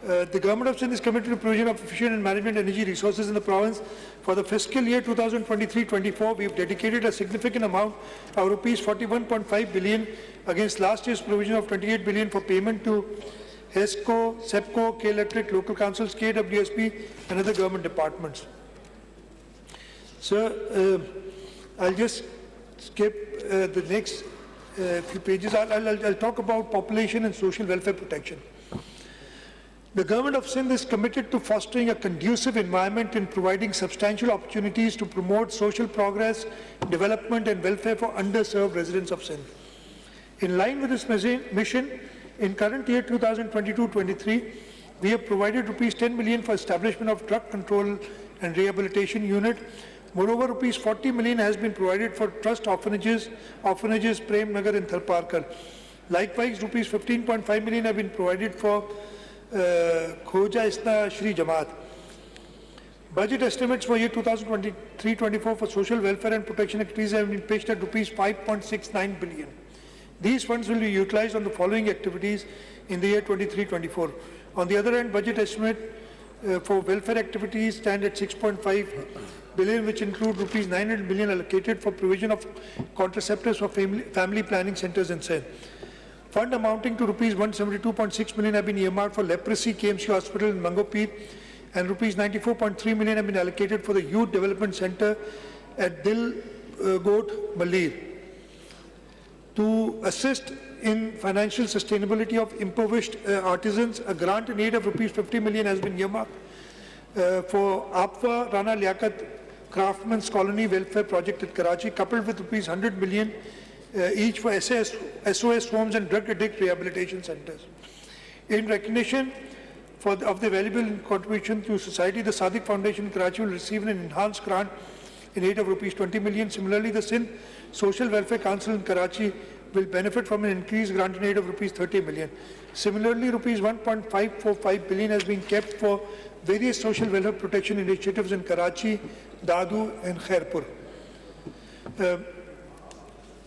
The government of Sindh is committed to provision of efficient and management energy resources in the province. For the fiscal year 2023-24, we have dedicated a significant amount of rupees 41.5 billion against last year's provision of 28 billion for payment to HESCO, SEPCO, K-Electric, local councils, KWSP and other government departments. Sir, I'll just skip the next few pages. I'll talk about population and social welfare protection. The government of Sindh is committed to fostering a conducive environment and providing substantial opportunities to promote social progress, development and welfare for underserved residents of Sindh. In line with this mission, in current year 2022-23, we have provided rupees 10 million for establishment of drug control and rehabilitation unit. Moreover, rupees 40 million has been provided for trust orphanages Prem Nagar and Tharparkar. Likewise, rupees 15.5 million have been provided for 𝐃𝐀𝐖𝐍 Jamaat. Budget estimates for year 2023-24 for social welfare and protection activities have been pitched at rupees 5.69 billion. These funds will be utilized on the following activities in the year 23-24. On the other hand, budget estimate for welfare activities stand at 6.5 billion, which include rupees 900 million allocated for provision of contraceptives for family planning centers in Sindh. Fund amounting to rupees 172.6 million have been earmarked for leprosy 𝐃𝐀𝐖𝐍 hospital in Mangopir, and rupees 94.3 million have been allocated for the youth development center at Dil Goat Malir. To assist in financial sustainability of impoverished artisans, a grant in aid of rupees 50 million has been earmarked for APWA Rana Liaquat Craftsmen's Colony Welfare Project at Karachi, coupled with rupees 100 million each for SOS homes and drug addict rehabilitation centers. In recognition of the valuable contribution to society, the Sadiq Foundation in Karachi will receive an enhanced grant in aid of rupees 20 million. Similarly, the Sindh Social Welfare Council in Karachi will benefit from an increased grant in aid of rupees 30 million. Similarly, rupees 1.545 billion has been kept for various social welfare protection initiatives in Karachi, Dadu and Khairpur.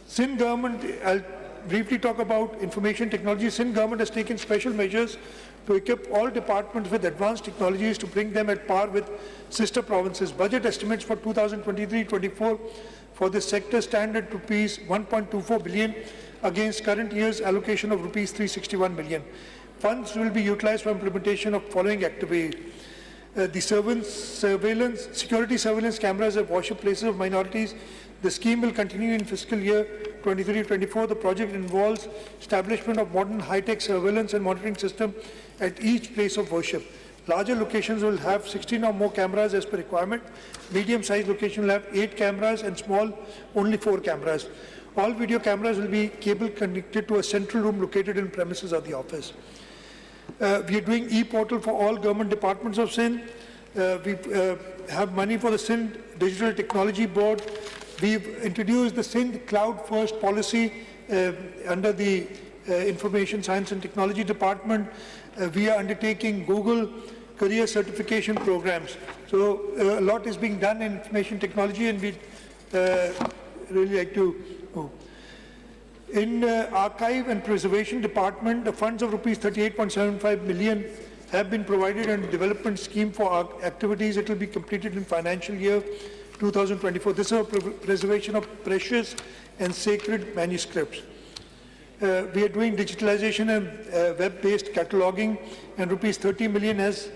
Sindh government, I'll briefly talk about information technology. Sindh government has taken special measures to equip all departments with advanced technologies to bring them at par with sister provinces. Budget estimates for 2023-24 for this sector stand at rupees 1.24 billion against current year's allocation of rupees 361 million. Funds will be utilized for implementation of following activities. The security surveillance cameras at worship places of minorities. The scheme will continue in fiscal year 23-24. The project involves establishment of modern high-tech surveillance and monitoring system at each place of worship. Larger locations will have 16 or more cameras as per requirement. Medium-sized location will have 8 cameras and small only 4 cameras. All video cameras will be cable connected to a central room located in premises of the office. We are doing e-portal for all government departments of Sindh. We have money for the Sindh Digital Technology Board. We've introduced the Sindh Cloud First policy under the Information Science and Technology Department. We are undertaking Google career certification programs. So a lot is being done in information technology, and we'd really like to move. In Archive and Preservation Department, the funds of rupees 38.75 million have been provided under development scheme for our activities. It will be completed in financial year 2024. This is a preservation of precious and sacred manuscripts. We are doing digitalization and web-based cataloging, and rupees 30 million has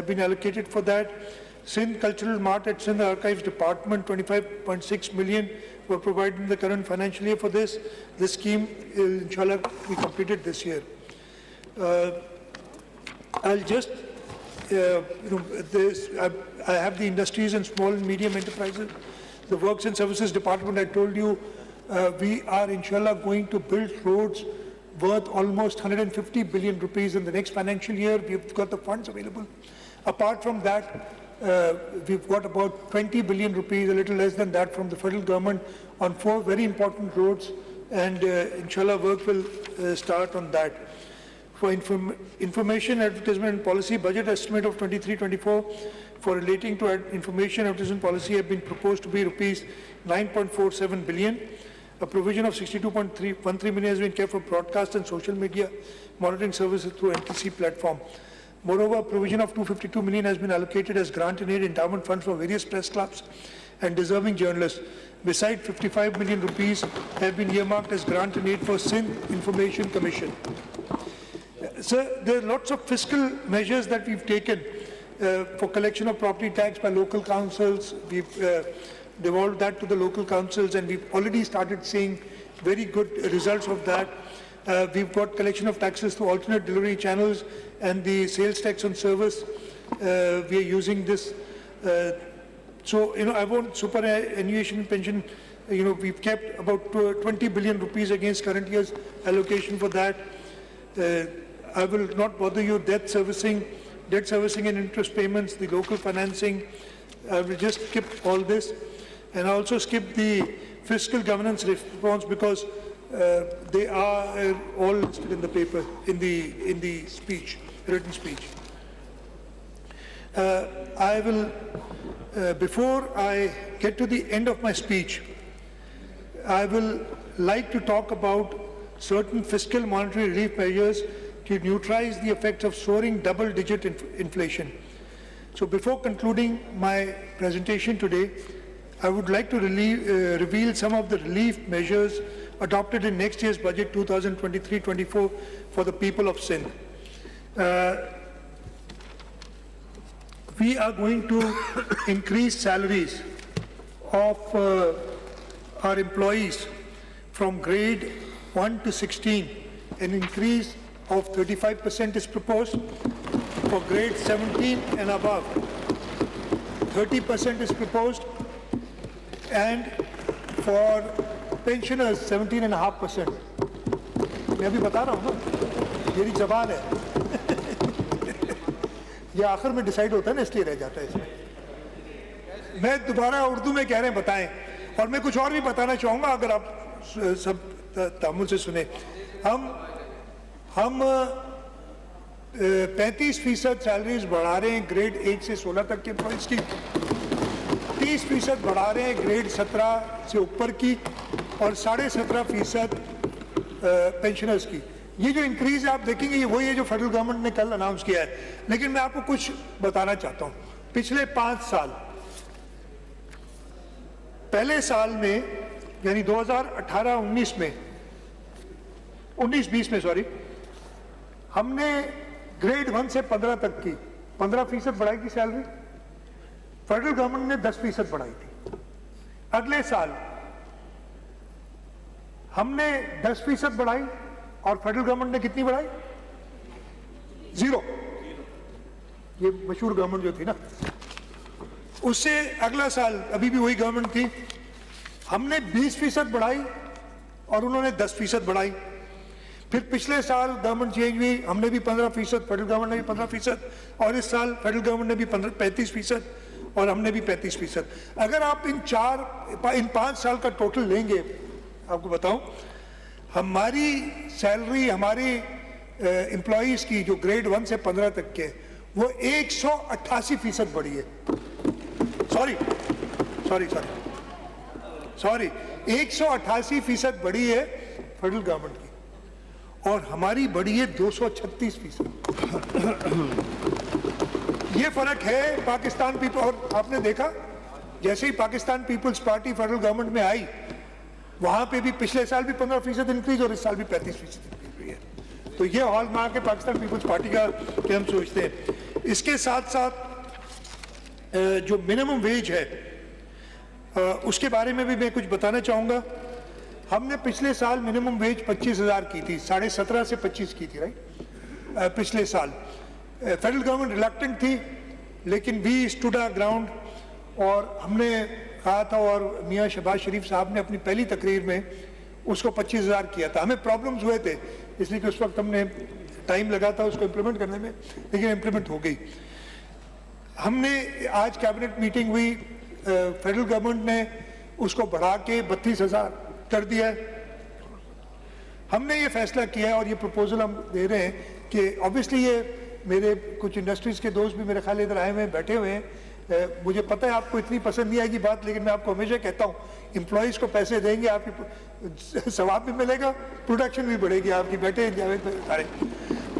been allocated for that. Sindh Cultural Mart at Sindh Archives Department, 25.6 million were provided in the current financial year for this. This scheme, inshallah, be completed this year. I'll just, I have the industries and small and medium enterprises. The Works and Services Department, I told you, we are inshallah going to build roads worth almost 150 billion rupees in the next financial year. We've got the funds available. Apart from that, we've got about 20 billion rupees, a little less than that, from the federal government on 4 very important roads, and inshallah work will start on that. For information, advertisement and policy, budget estimate of 23-24 for relating to information advertisement policy have been proposed to be rupees 9.47 billion. A provision of 62.13 million has been kept for broadcast and social media monitoring services through NTC platform. Moreover, a provision of 252 million has been allocated as grant and aid endowment funds for various press clubs and deserving journalists. Besides, 55 million rupees have been earmarked as grant and aid for Sindh Information Commission. Sir, there are lots of fiscal measures that we've taken for collection of property tax by local councils. We've devolved that to the local councils, and we've already started seeing very good results of that. We've got collection of taxes through alternate delivery channels and the sales tax on service. We are using this. So, I want superannuation and pension, we've kept about 20 billion rupees against current year's allocation for that. I will not bother you. Debt servicing and interest payments, the local financing. I will just skip all this. And I also skip the fiscal governance response because they are all listed in the paper, in the speech, written speech. I will, before I get to the end of my speech, I will like to talk about certain fiscal monetary relief measures to neutralize the effects of soaring double-digit inflation. So before concluding my presentation today, I would like to reveal some of the relief measures adopted in next year's budget 2023-24 for the people of Sindh. We are going to increase salaries of our employees from grade 1 to 16. An increase of 35% is proposed. For grade 17 and above, 30% is proposed. And for pensioners, 17.5%. मैं अभी बता रहा हूँ ना, मेरी जबान है। ये आखिर में डिसाइड होता है ना, इसलिए रह जाता है इसमें। मैं दोबारा उर्दू में कह रहे हैं बताएं, और मैं कुछ और भी बताना चाहूँगा अगर आप सब तामुल से सुने। हम 35% सैलरीज बढ़ा रहे हैं ग्रेड 1 से 16 तक के एम्प्लॉइज की, 30% बढ़ा रहे हैं ग्रेड 17 से ऊपर की, और 17.5% पेंशनर्स की। ये जो इंक्रीज आप देखेंगे ये वही है जो फेडरल गवर्नमेंट ने कल अनाउंस किया है। लेकिन मैं आपको कुछ बताना चाहता हूँ। पिछले 5 साल, पहले साल में यानी 2018-19 में, 19-20 में सॉरी, हमने ग्रेड 1 से 15 तक की 15% बढ़ाई थी सैलरी। फेडरल गवर्नमेंट ने 10% बढ़ाई थी। अगले साल हमने 10% बढ़ाई और फेडरल गवर्नमेंट ने कितनी बढ़ाई? 0। ये मशहूर गवर्नमेंट जो थी ना, उससे अगला साल अभी भी वही गवर्नमेंट थी, हमने 20% बढ़ाई और उन्होंने 10% बढ़ाई। फिर पिछले साल गवर्नमेंट चेंज हुई, हमने भी 15%, फेडरल गवर्नमेंट ने भी 15%, और इस साल फेडरल गवर्नमेंट ने भी 35% और हमने भी 35%। अगर आप इन 5 साल का टोटल लेंगे, आपको बताऊं, हमारी सैलरी हमारे एम्प्लॉइज की जो ग्रेड 1 से 15 तक के, वो 188% बढ़ी है। सॉरी 188% बढ़ी है फेडरल गवर्नमेंट की, और हमारी बढ़ी है 236%। ये फर्क है पाकिस्तान पीपल। और आपने देखा जैसे ही पाकिस्तान पीपल्स पार्टी फेडरल गवर्नमेंट में आई, वहां पे भी पिछले साल भी 15% इंक्रीज और इस साल भी 35% इंक्रीज हुई है। तो ये हॉलमार्क है पाकिस्तान पीपल्स पार्टी का कि हम सोचते हैं। इसके साथ साथ जो मिनिमम वेज है उसके बारे में भी मैं कुछ बताना चाहूँगा। हमने पिछले साल मिनिमम वेज 25,000 की थी, 17.5 से 25 की थी, राइट। पिछले साल फेडरल गवर्नमेंट रिलक्टेंट थी, लेकिन वी स्टूड आवर ग्राउंड, और हमने कहा था, और मियाँ शहबाज शरीफ साहब ने अपनी पहली तकरीर में उसको 25,000 किया था। हमें प्रॉब्लम्स हुए थे इसलिए कि उस वक्त हमने टाइम लगा था उसको इम्प्लीमेंट करने में, लेकिन इम्प्लीमेंट हो गई। हमने आज कैबिनेट मीटिंग हुई, फेडरल गवर्नमेंट ने उसको बढ़ा के 32,000 कर दिया है। हमने ये फैसला किया है और ये प्रपोजल हम दे रहे हैं कि ऑब्वियसली ये मेरे कुछ इंडस्ट्रीज के दोस्त भी मेरे ख्याल इधर आए हुए हैं, बैठे हुए हैं। मुझे पता है आपको इतनी पसंद नहीं आएगी बात, लेकिन मैं आपको हमेशा कहता हूँ एम्प्लॉयज़ को पैसे देंगे, आपकी सवाब भी मिलेगा, प्रोडक्शन भी बढ़ेगी आपकी। बैठे जावेद सारे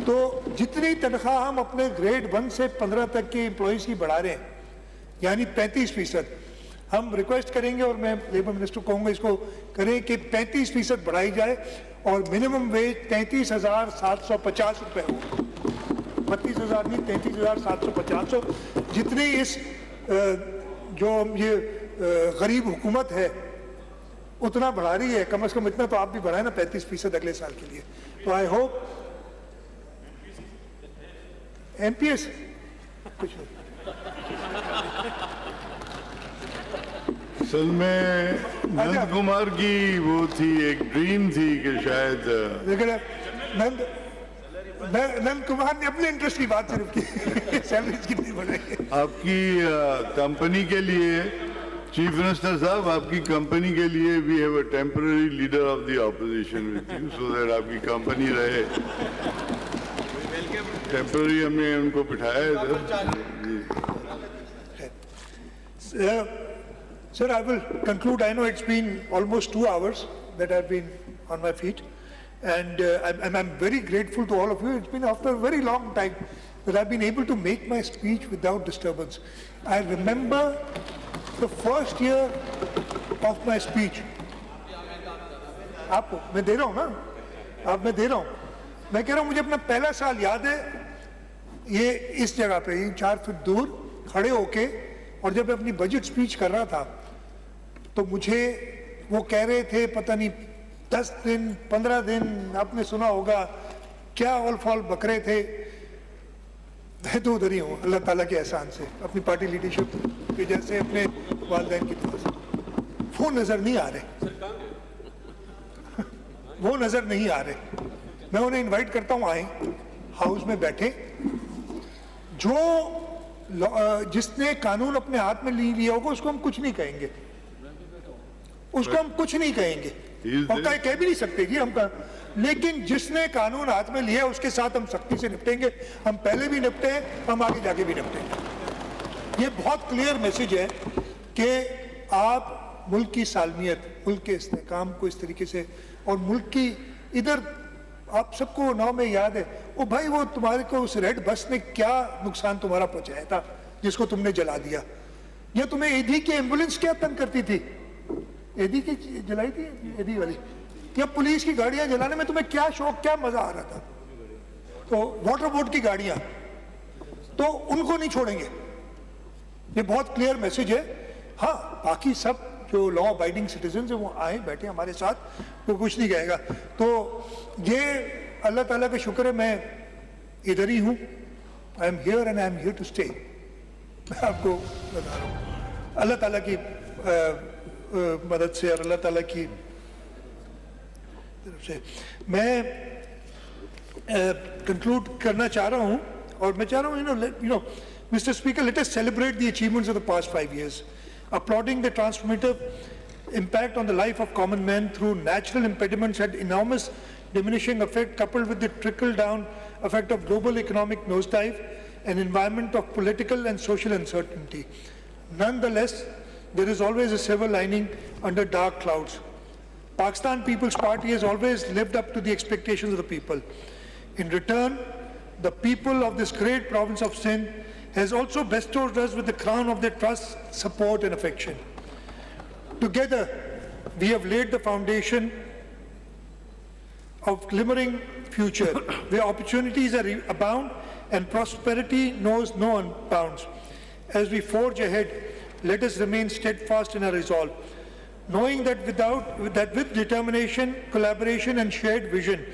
तो जितनी तनख्वाह हम अपने ग्रेड 1 से 15 तक के एम्प्लॉयज़ की बढ़ा रहे हैं, यानी 35%, हम रिक्वेस्ट करेंगे और मैं लेबर मिनिस्टर को कहूँगा इसको करें कि 35% बढ़ाई जाए और मिनिमम वेज 33,750 रुपये हो। 32,000 नहीं, 33,750 हो। जितनी इस जो ये गरीब हुकूमत है उतना बढ़ा रही है, कम से कम इतना तो आप भी बढ़ाए ना, 35% अगले साल के लिए। तो आई होप एमपीएस कुछ असल में नंद कुमार की वो थी, एक ड्रीम थी कि शायद, लेकिन नंद कुमार ने अपने इंटरेस्ट की बात सिर्फ की, सैलरीज कितनी बढ़ाई। आपकी कंपनी के लिए चीफ मिनिस्टर साहब, आपकी कंपनी के लिए we have a temporary leader of the opposition with you, so that आपकी कंपनी रहे। टेम्पररी हमने उनको बिठाया इधर। Sir, I will conclude. I know it's been almost 2 hours that I've been on my feet, and I'm very grateful to all of you. It's been after a very long time that I've been able to make my speech without disturbance. I remember the first year of my speech. आपको मैं दे रहा हूँ ना, आप मैं दे रहा हूँ, मैं कह रहा हूँ मुझे अपना पहला साल याद है, ये इस जगह पे 4 फीट दूर खड़े होके, और जब मैं अपनी बजट स्पीच कर रहा था तो मुझे वो कह रहे थे पता नहीं 10 दिन 15 दिन, आपने सुना होगा क्या ऑल फॉल बकरे थे। मैं तो उधर ही हूँ अल्लाह ताला के एहसान से, अपनी पार्टी लीडरशिप के जैसे, अपने वालिदैन की तरफ से। वो नजर नहीं आ रहे, वो नजर नहीं आ रहे। मैं उन्हें इनवाइट करता हूँ, आए हाउस में बैठे। जो जिसने कानून अपने हाथ में लिया होगा उसको हम कुछ नहीं कहेंगे, उसको हम कुछ नहीं कहेंगे, और कह भी नहीं सकते कि हम लेकिन जिसने कानून हाथ में लिया उसके साथ हम सख्ती से निपटेंगे। हम पहले भी निपटे हैं, हम आगे जाके भी निपटेंगे। ये बहुत क्लियर मैसेज है कि आप मुल्क की सालमियत, मुल्क के इस्तेहकाम को इस तरीके से, और मुल्क की इधर आप सबको नाव में याद है वो भाई, वो तुम्हारे को उस रेड बस ने क्या नुकसान तुम्हारा पहुंचाया था जिसको तुमने जला दिया, या तुम्हें एडी की एम्बुलेंस क्या तंग करती थी, एडी की जलाई थी, एडी वाली, या पुलिस की गाड़ियां जलाने में तुम्हें क्या शौक, क्या मजा आ रहा था। तो वाटर बोर्ड की गाड़ियां, तो उनको नहीं छोड़ेंगे। ये बहुत क्लियर मैसेज है। हाँ, बाकी सब जो लॉ अबाइडिंग सिटीजन है वो आए बैठे हमारे साथ, वो कुछ नहीं कहेगा। तो ये अल्लाह ताला का शुक्र है, मैं इधर ही हूँ। I am here and I am here to stay. मैं आपको बता रहा हूँ अल्लाह ताला की मदद से और अल्लाह ताला की तरफ से। मैं कंक्लूड करना चाह रहा हूँ, और मैं चाह रहा हूँ, you know, Mr. Speaker, let us celebrate the achievements of the past 5 years, applauding the transformative impact on the life of common men through natural impediments had enormous diminishing effect, coupled with the trickle-down effect of global economic nosedive, an environment of political and social uncertainty. Nonetheless, there is always a silver lining under dark clouds. Pakistan People's Party has always lived up to the expectations of the people. In return, the people of this great province of Sindh has also bestowed us with the crown of their trust, support and affection. Together, we have laid the foundation of glimmering future, where opportunities are abound and prosperity knows no bounds. As we forge ahead, let us remain steadfast in our resolve, knowing that with determination, collaboration and shared vision,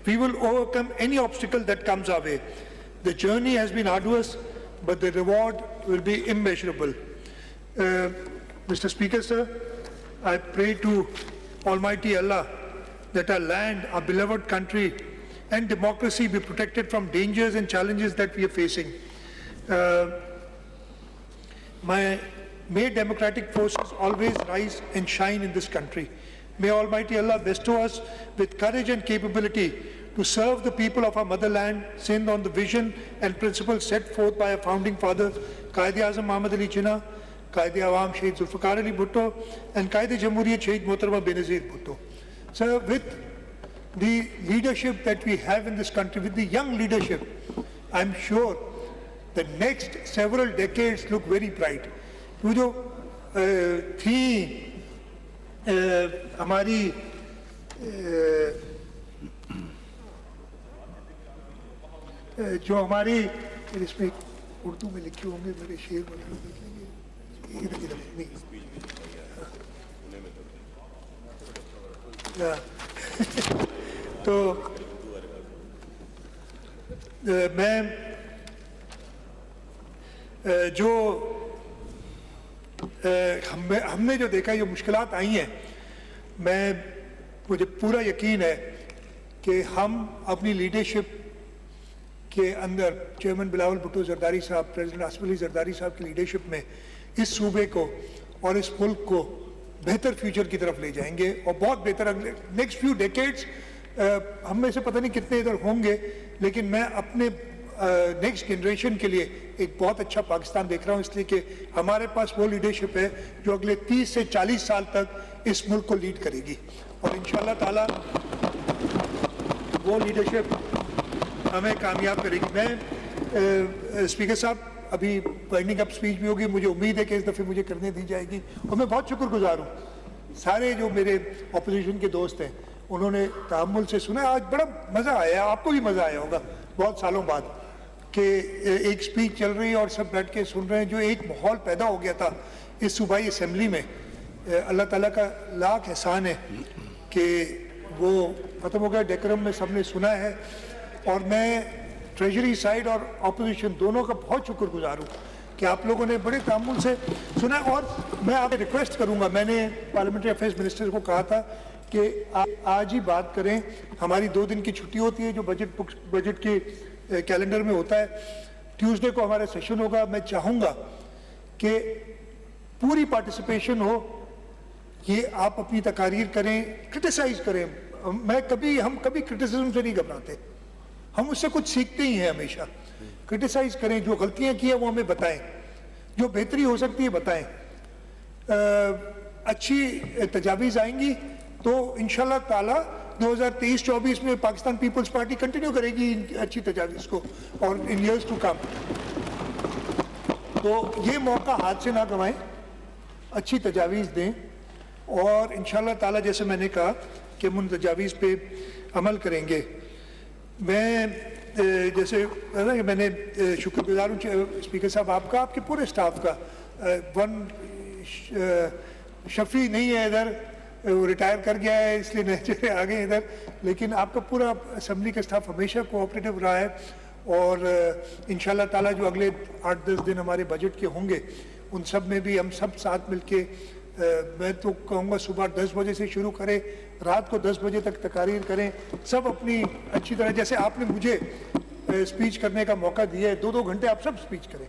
we will overcome any obstacle that comes our way. The journey has been arduous, but the reward will be immeasurable. Mr. Speaker, sir, I pray to Almighty Allah that our land, our beloved country, and democracy be protected from dangers and challenges that we are facing. May democratic forces always rise and shine in this country. May Almighty Allah bestow us with courage and capability to serve the people of our motherland, Sindh, on the vision and principles set forth by our founding fathers, 𝐃𝐀𝐖𝐍 Muhammad Ali Jinnah, Quaid-e-Awam Shaheed Zulfikar Ali Bhutto, and Quaid-e-Jamhuriyat Shaheed Mohtarama Benazir Bhutto. So with the leadership that we have in this country, with the young leadership, I'm sure the next several decades look very bright. वो जो थी हमारी जो हमारी इसमें उर्दू में लिखे होंगे मेरे शेर मतलब नहीं तो मैं जो हमने जो देखा ये मुश्किलात आई हैं, मुझे पूरा यकीन है कि हम अपनी लीडरशिप के अंदर चेयरमैन बिलावल भुट्टो जरदारी साहब, प्रेसिडेंट आसिफ अली जरदारी साहब की लीडरशिप में इस सूबे को और इस मुल्क को बेहतर फ्यूचर की तरफ ले जाएंगे और बहुत बेहतर अगले नेक्स्ट फ्यू डेकेड्स हम में से पता नहीं कितने इधर होंगे, लेकिन मैं अपने नेक्स्ट जनरेशन के लिए एक बहुत अच्छा पाकिस्तान देख रहा हूँ, इसलिए कि हमारे पास वो लीडरशिप है जो अगले 30 से 40 साल तक इस मुल्क को लीड करेगी और इंशाअल्लाह ताला वो लीडरशिप हमें कामयाब करेगी। मैं स्पीकर साहब अभी वाइंडिंग अप स्पीच भी होगी, मुझे उम्मीद है कि इस दफ़े मुझे करने दी जाएगी और मैं बहुत शुक्रगुजार हूँ सारे जो मेरे अपोजिशन के दोस्त हैं, उन्होंने तहम्मुल से सुना। आज बड़ा मज़ा आया, आपको भी मज़ा आया होगा बहुत सालों बाद कि एक स्पीच चल रही है और सब बैठ के सुन रहे हैं। जो एक माहौल पैदा हो गया था इस सूबाई असेंबली में, अल्लाह ताला का लाख एहसान है कि वो ख़त्म हो गया, डेकोरम में सबने सुना है और मैं ट्रेजरी साइड और अपोजिशन दोनों का बहुत शुक्रगुजार हूँ कि आप लोगों ने बड़े तअम्मुल से सुना। और मैं आपसे रिक्वेस्ट करूँगा, मैंने पार्लियामेंट्री अफेयर्स मिनिस्टर को कहा था कि आज ही बात करें, हमारी 2 दिन की छुट्टी होती है जो बजट के कैलेंडर में होता है, ट्यूसडे को हमारा सेशन होगा। मैं चाहूँगा कि पूरी पार्टिसिपेशन हो, ये आप अपनी तकारीर करें, क्रिटिसाइज़ करें। हम कभी क्रिटिसिज्म से नहीं घबराते, हम उससे कुछ सीखते ही हैं हमेशा। क्रिटिसाइज़ करें, जो गलतियाँ की हैं वो हमें बताएं, जो बेहतरी हो सकती है बताएं। अच्छी तजावीज़ आएंगी तो इंशाल्लाह ताला 2023-24 में पाकिस्तान पीपल्स पार्टी कंटिन्यू करेगी अच्छी तजावीज़ को और इन ईयर्स टू कम। तो ये मौका हाथ से ना गंवाएं, अच्छी तजावीज़ दें और इंशाल्लाह ताला जैसे मैंने कहा कि हम उन तजावीज़ पे अमल करेंगे। मैं जैसे मैंने शुक्रगुजार हूँ स्पीकर साहब आपका, आपके पूरे स्टाफ का। शफी नहीं है इधर, वो रिटायर कर गया है इसलिए नए आ गए इधर, लेकिन आपका पूरा असेंबली का स्टाफ हमेशा कोऑपरेटिव रहा है और इंशाल्लाह ताला जो अगले 8-10 दिन हमारे बजट के होंगे उन सब में भी हम सब साथ मिलके, मैं तो कहूँगा सुबह 10 बजे से शुरू करें, रात को 10 बजे तक तकारीर करें, सब अपनी अच्छी तरह, जैसे आपने मुझे स्पीच करने का मौका दिया है, 2-2 घंटे आप सब स्पीच करें।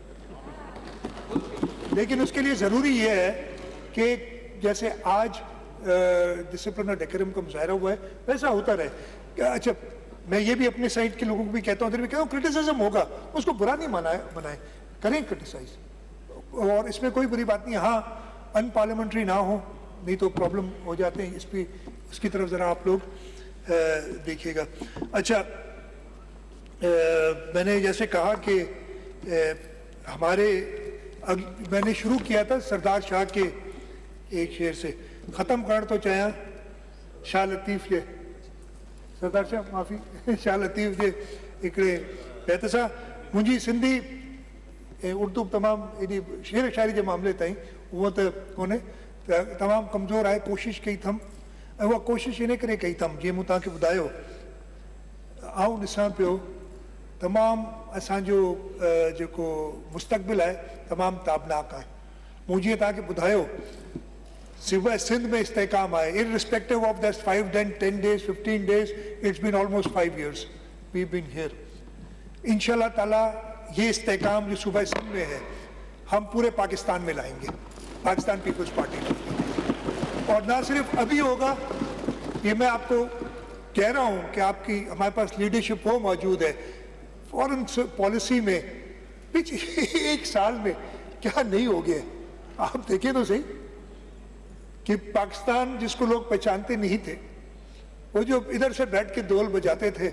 लेकिन उसके लिए ज़रूरी ये है कि जैसे आज डिसिप्लिन और डेकोरम का मुजाहरा हुआ है वैसा होता रहे। अच्छा, मैं ये भी अपने साइड के लोगों को भी कहता हूँ, कहता हूँ क्रिटिसिज्म होगा उसको बुरा नहीं बनाए, करें क्रिटिसाइज और इसमें कोई बुरी बात नहीं। हाँ, अनपार्लियामेंट्री ना हो, नहीं तो प्रॉब्लम हो जाते हैं, इसकी तरफ ज़रा आप लोग देखिएगा। अच्छा, मैंने जैसे कहा कि मैंने शुरू किया था सरदार शाह के एक शेर से, ख़त्म कर तो चाहे शाह लतीफ़ जे, सरदार शाह माफ़ी शाह लतीफ़ जे हिकिड़े बैत सां मुंहिंजी सिंधी ऐं उर्दू तमामु एॾी शेर शाइरी जे मामले ताईं उहो त कोन्हे, तमामु कमज़ोर आहे। कोशिशि कई अथमि ऐं उहा कोशिशि इन करे कई अथमि, जीअं मूं तव्हांखे ॿुधायो, आउं ॾिसां पियो तमामु असांजो जेको मुस्तक़बिल आहे तमामु ताबनाक आहे। मूं जीअं तव्हांखे ॿुधायो सिवा सिंध में इस्तेकाम आहे, irrespective of that 5, 10 days, 15 days, it's been almost 5 years we've been here. इंशाल्लाह ताला ये इस्तेकाम जो सूबा सिंध में है हम पूरे पाकिस्तान में लाएंगे, पाकिस्तान पीपल्स पार्टी में। और ना सिर्फ अभी होगा, ये मैं आपको कह रहा हूँ कि आपकी हमारे पास लीडरशिप वो मौजूद है। फॉरेन पॉलिसी में पिछले 1 साल में क्या नहीं हो गया, आप देखिए तो सही कि पाकिस्तान जिसको लोग पहचानते नहीं थे, वो जो इधर से बैठ के ढोल बजाते थे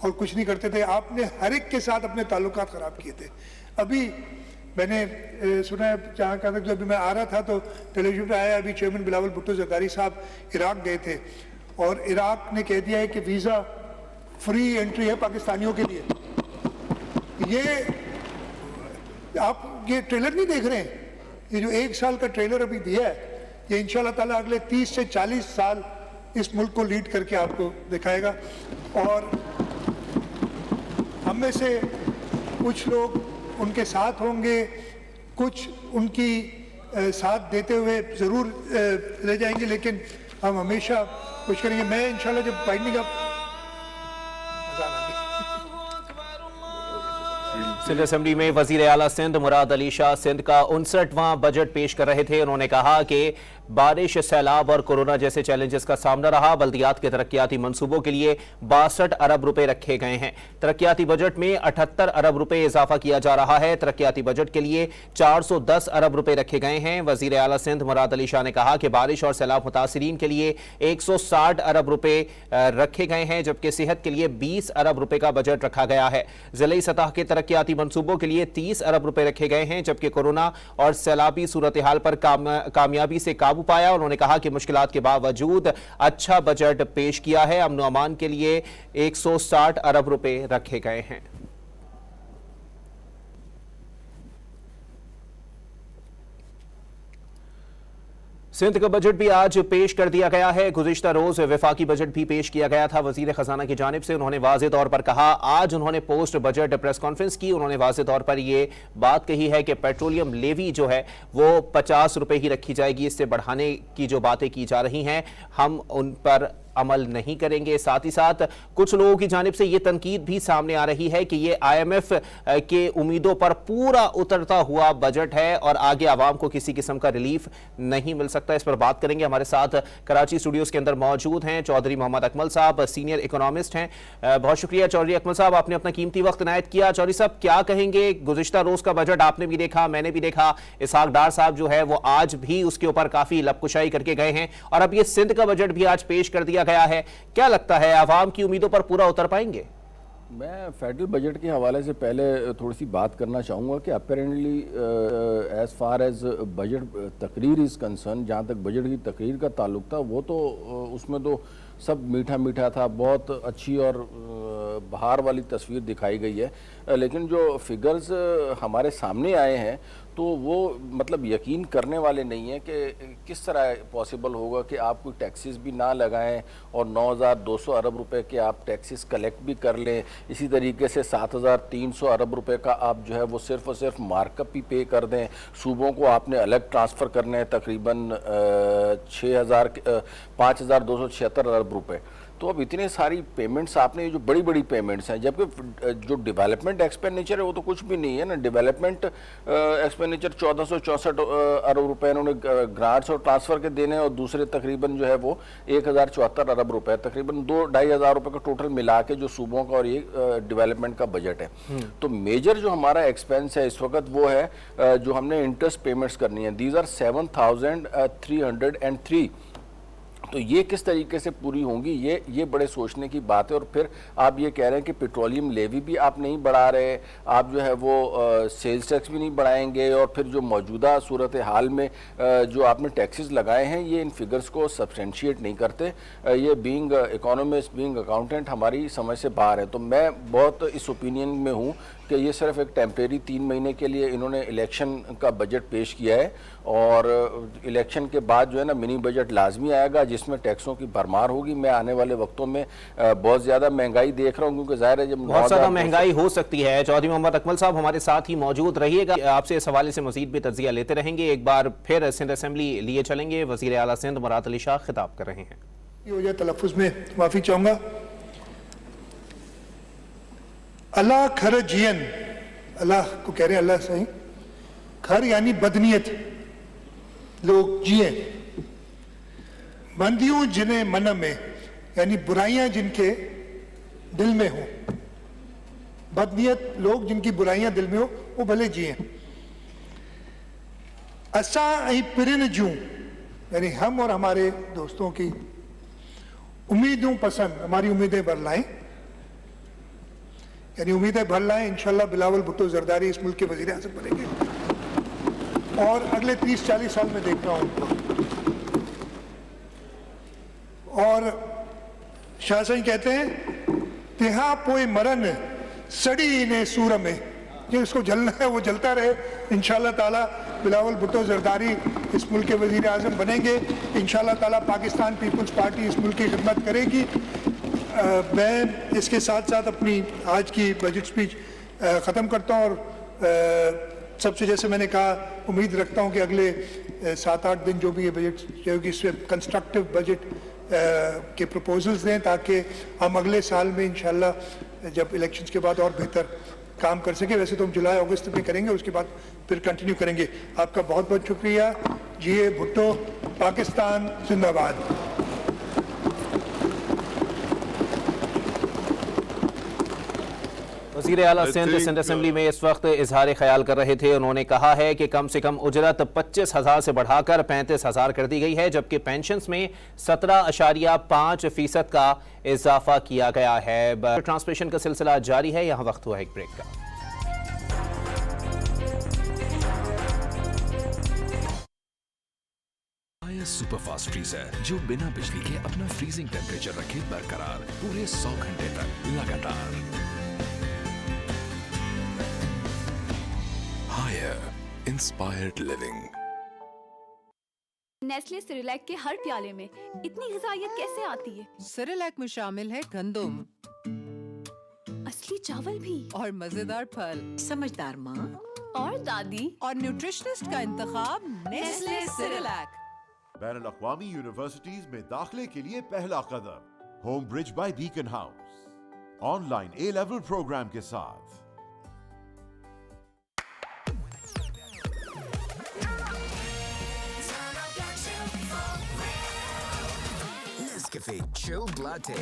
और कुछ नहीं करते थे, आपने हर एक के साथ अपने ताल्लुकात खराब किए थे। अभी मैंने सुना है, जहाँ कहा जो अभी मैं आ रहा था तो टेलीविजन पे आया, अभी चेयरमैन बिलावल भुट्टो जरदारी साहब इराक गए थे और इराक ने कह दिया है कि वीज़ा फ्री एंट्री है पाकिस्तानियों के लिए। ये आप ये ट्रेलर नहीं देख रहे हैं, ये जो 1 साल का ट्रेलर अभी दिया है, ये इंशाल्लाह ताला अगले 30 से 40 साल इस मुल्क को लीड करके आपको दिखाएगा। और हम में से कुछ लोग उनके साथ होंगे, कुछ उनकी साथ देते हुए ज़रूर रह जाएंगे, लेकिन हम हमेशा कुछ करेंगे। मैं इंशाल्लाह जब बाइंडिंग अप सिंध असेंबली में वजीर आला सिंध मुराद अली शाह सिंध का 59वां बजट पेश कर रहे थे। उन्होंने कहा कि बारिश, सैलाब और कोरोना जैसे चैलेंजेस का सामना रहा। बल्दियात के तरक्याती मंसूबों के लिए 62 अरब रुपए रखे गए हैं। तरक्याती बजट में 78 अरब रुपए इजाफा किया जा रहा है। तरक्याती बजट के लिए 410 अरब रुपए रखे गए हैं। वजीर आला सिंध मुराद अली शाह ने कहा कि बारिश और सैलाब मुतासिरीन के लिए 160 अरब रुपए रखे गए हैं, जबकि सेहत के लिए 20 अरब रुपए का बजट रखा गया है। जिले सतह के तरक्याती मंसूबों के लिए 30 अरब रुपए रखे गए हैं, जबकि कोरोना और सैलाबी सूरत हाल पर कामयाबी से काबू पाया। उन्होंने कहा कि मुश्किलात के बावजूद अच्छा बजट पेश किया है। अमन व अमान के लिए 160 अरब रुपए रखे गए हैं। सिंध का बजट भी आज पेश कर दिया गया है। गुज़िश्ता रोज वफाकी बजट भी पेश किया गया था वजीर खजाना की जानिब से। उन्होंने वाज़े तौर पर कहा, आज उन्होंने पोस्ट बजट प्रेस कॉन्फ्रेंस की, उन्होंने वाज़े तौर पर यह बात कही है कि पेट्रोलियम लेवी जो है वो 50 रुपए ही रखी जाएगी। इससे बढ़ाने की जो बातें की जा रही हैं हम उन पर अमल नहीं करेंगे। साथ ही साथ कुछ लोगों की जानिब से यह तनकीद भी सामने आ रही है कि यह IMF के उम्मीदों पर पूरा उतरता हुआ बजट है और आगे आवाम को किसी किस्म का रिलीफ नहीं मिल सकता। इस पर बात करेंगे। हमारे साथ कराची स्टूडियोज के अंदर मौजूद हैं चौधरी मोहम्मद अकमल साहब, सीनियर इकोनॉमिस्ट हैं। बहुत शुक्रिया चौधरी अकमल साहब, आपने अपना कीमती वक्त इनायत किया। चौधरी साहब, क्या कहेंगे? गुज़िश्ता रोज का बजट आपने भी देखा, मैंने भी देखा। इसहाक डार साहब जो है वो आज भी उसके ऊपर काफी लबकुशाई करके गए हैं और अब ये सिंध का बजट भी आज पेश कर दिया गया है। क्या लगता है, आवाम की उम्मीदों पर पूरा उतर पाएंगे? मैं फेडरल बजट के हवाले से पहले थोड़ी सी बात करना चाहूँगा कि apparently as far as budget तकरीर इज़ कंसर्न, जहाँ तक बजट की तकरीर का ताल्लुक था वो तो उसमें तो सब मीठा मीठा था, बहुत अच्छी और बहार वाली तस्वीर दिखाई गई है। लेकिन जो फिगर्स हमारे सामने आए हैं तो वो मतलब यकीन करने वाले नहीं है कि किस तरह पॉसिबल होगा कि आप कोई टैक्सेस भी ना लगाएं और 9,200 अरब रुपए के आप टैक्सेस कलेक्ट भी कर लें। इसी तरीके से 7,300 अरब रुपए का आप जो है वो सिर्फ और सिर्फ मार्कअप ही पे कर दें। सूबों को आपने अलग ट्रांसफ़र करने हैं तकरीबन 5,276 अरब रुपए। तो अब इतने सारी पेमेंट्स आपने, जो बड़ी बड़ी पेमेंट्स हैं, जबकि जो डेवलपमेंट एक्सपेंडिचर है वो तो कुछ भी नहीं है ना। डेवलपमेंट एक्सपेंडिचर 1464 अरब रुपए इन्होंने ग्रांट्स और ट्रांसफ़र के देने और दूसरे तकरीबन जो है वो 1074 अरब रुपए, तकरीबन 2-2.5 हज़ार रुपये का टोटल मिला के जो सूबों का और ये डेवलपमेंट का बजट है। तो मेजर जो हमारा एक्सपेंस है इस वक्त वो है जो हमने इंटरेस्ट पेमेंट्स करनी है। These are 7,303। तो ये किस तरीके से पूरी होंगी, ये बड़े सोचने की बात है। और फिर आप ये कह रहे हैं कि पेट्रोलियम लेवी भी आप नहीं बढ़ा रहे, आप जो है वो सेल्स टैक्स भी नहीं बढ़ाएंगे, और फिर जो मौजूदा सूरत हाल में जो आपने टैक्सेस लगाए हैं ये इन फिगर्स को सब्सटेंशिएट नहीं करते। ये बीइंग इकोनॉमिस्ट, बीइंग अकाउंटेंट हमारी समझ से बाहर है। तो मैं बहुत इस ओपिनियन में हूँ कि ये सिर्फ एक टेम्परेरी 3 महीने के लिए इन्होंने इलेक्शन का बजट पेश किया है और इलेक्शन के बाद जो है ना मिनी बजट लाजमी आएगा जिसमें टैक्सों की भरमार होगी। मैं आने वाले वक्तों में बहुत ज़्यादा महंगाई देख रहा हूँ, क्योंकि जाहिर है जब बहुत ज़्यादा महंगाई हो सकती है। चौधरी मोहम्मद अकमल साहब हमारे साथ ही मौजूद रहिएगा, आपसे इस हवाले से मजीद भी तज्जिया लेते रहेंगे। एक बार फिर सिंध असेंबली लिए चलेंगे। वज़ीर आला सिंध मुराद अली शाह खिताब कर रहे हैं। ये वजह तलफ़ुज़ में माफ़ी चाहूँगा। अल्लाह खर जियन, अल्लाह को कह रहे हैं अल्लाह सही, खर यानी बदनीयत लोग जिए, बंदियों जिन्हें मन में यानी बुराइयां जिनके दिल में हो, बदनीयत लोग जिनकी बुराइयां दिल में हो वो भले जिए। असा ऐं पिरिन जूं यानी हम और हमारे दोस्तों की उम्मीदों पसंद, हमारी उम्मीदें भर लाएं, यानी उम्मीदें भर लाएं। इंशाल्लाह बिलावल भुट्टो जरदारी इस मुल्क के वजीर आज़म बनेंगे और अगले 30-40 साल में देख रहा हूं उनको। और शाह साईं कहते हैं तिहा पोए मरन सड़ी ने सूर में, जो इसको जलना है वो जलता रहे। इंशाल्लाह ताला बिलावल भुट्टो जरदारी इस मुल्क के वजीर आज़म बनेंगे। इंशाल्लाह ताला पाकिस्तान पीपल्स पार्टी इस मुल्क की खिदमत करेगी। मैं इसके साथ साथ अपनी आज की बजट स्पीच ख़त्म करता हूँ और सबसे जैसे मैंने कहा उम्मीद रखता हूँ कि अगले 7-8 दिन जो भी ये बजट होगी इसमें कंस्ट्रक्टिव बजट के प्रपोजल्स दें ताकि हम अगले साल में इंशाल्लाह जब इलेक्शंस के बाद और बेहतर काम कर सके। वैसे तो हम जुलाई अगस्त में करेंगे, उसके बाद फिर कंटिन्यू करेंगे। आपका बहुत बहुत शुक्रिया। जी भुट्टो, पाकिस्तान जिंदाबाद। वज़ीर आला सिंध असेंबली में इस वक्त इजहार ख्याल कर रहे थे। उन्होंने कहा है कि कम से कम उजरत 25,000 से बढ़ाकर 35,000 कर दी गई है, जबकि पेंशन्स में 17.5% का इजाफा किया गया है। ट्रांसमिशन का सिलसिला जारी है। यहाँ वक्त हुआ एक ब्रेक का। सुपरफास्ट फ्रीजर जो बिना बिजली के अपना फ्रीजिंग टेम्परेचर रखे बरकरार पूरे 100 घंटे तक लगातार। Higher inspired living. Nestle Cerelac के हर प्याले में इतनी ग़िज़ाइयत कैसे आती है? सेरेलैक में शामिल है गंदम, असली चावल भी, और मजेदार फल, समझदार माँ और दादी, और न्यूट्रिशनिस्ट का इंतखाब नेस्ले सेरेलैक। बैनुल-अक़वामी यूनिवर्सिटीज में दाखिले के लिए पहला कदम, Home Bridge by Beaconhouse, online A-level program के साथ। Nescafe chilled latte.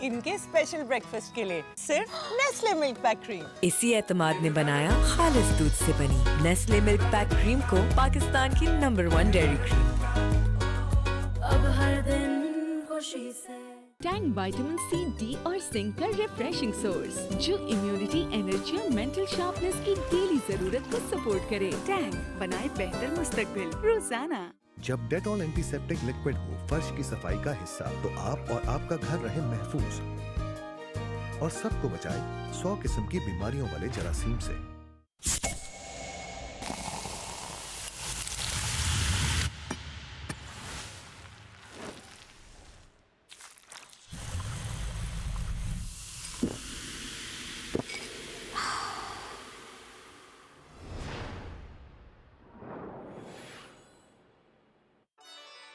इनके स्पेशल ब्रेकफास्ट के लिए सिर्फ नेस्ले मिल्क पैक क्रीम। इसी एतमाद ने बनाया खालिस दूध से बनी नेस्ले मिल्क पैक क्रीम को पाकिस्तान की नंबर 1 डेयरी क्रीम। अब हर दिन खुशी से। टैंग विटामिन सी, डी और जिंक का रिफ्रेशिंग सोर्स जो इम्यूनिटी, एनर्जी और मेंटल शार्पनेस की डेली जरूरत को सपोर्ट करे। टैंग बनाए बेहतर मुस्तकबिल रोजाना। जब डेटॉल एंटीसेप्टिक लिक्विड हो फर्श की सफाई का हिस्सा, तो आप और आपका घर रहे महफूज और सबको बचाए 100 किस्म की बीमारियों वाले जरासीम से।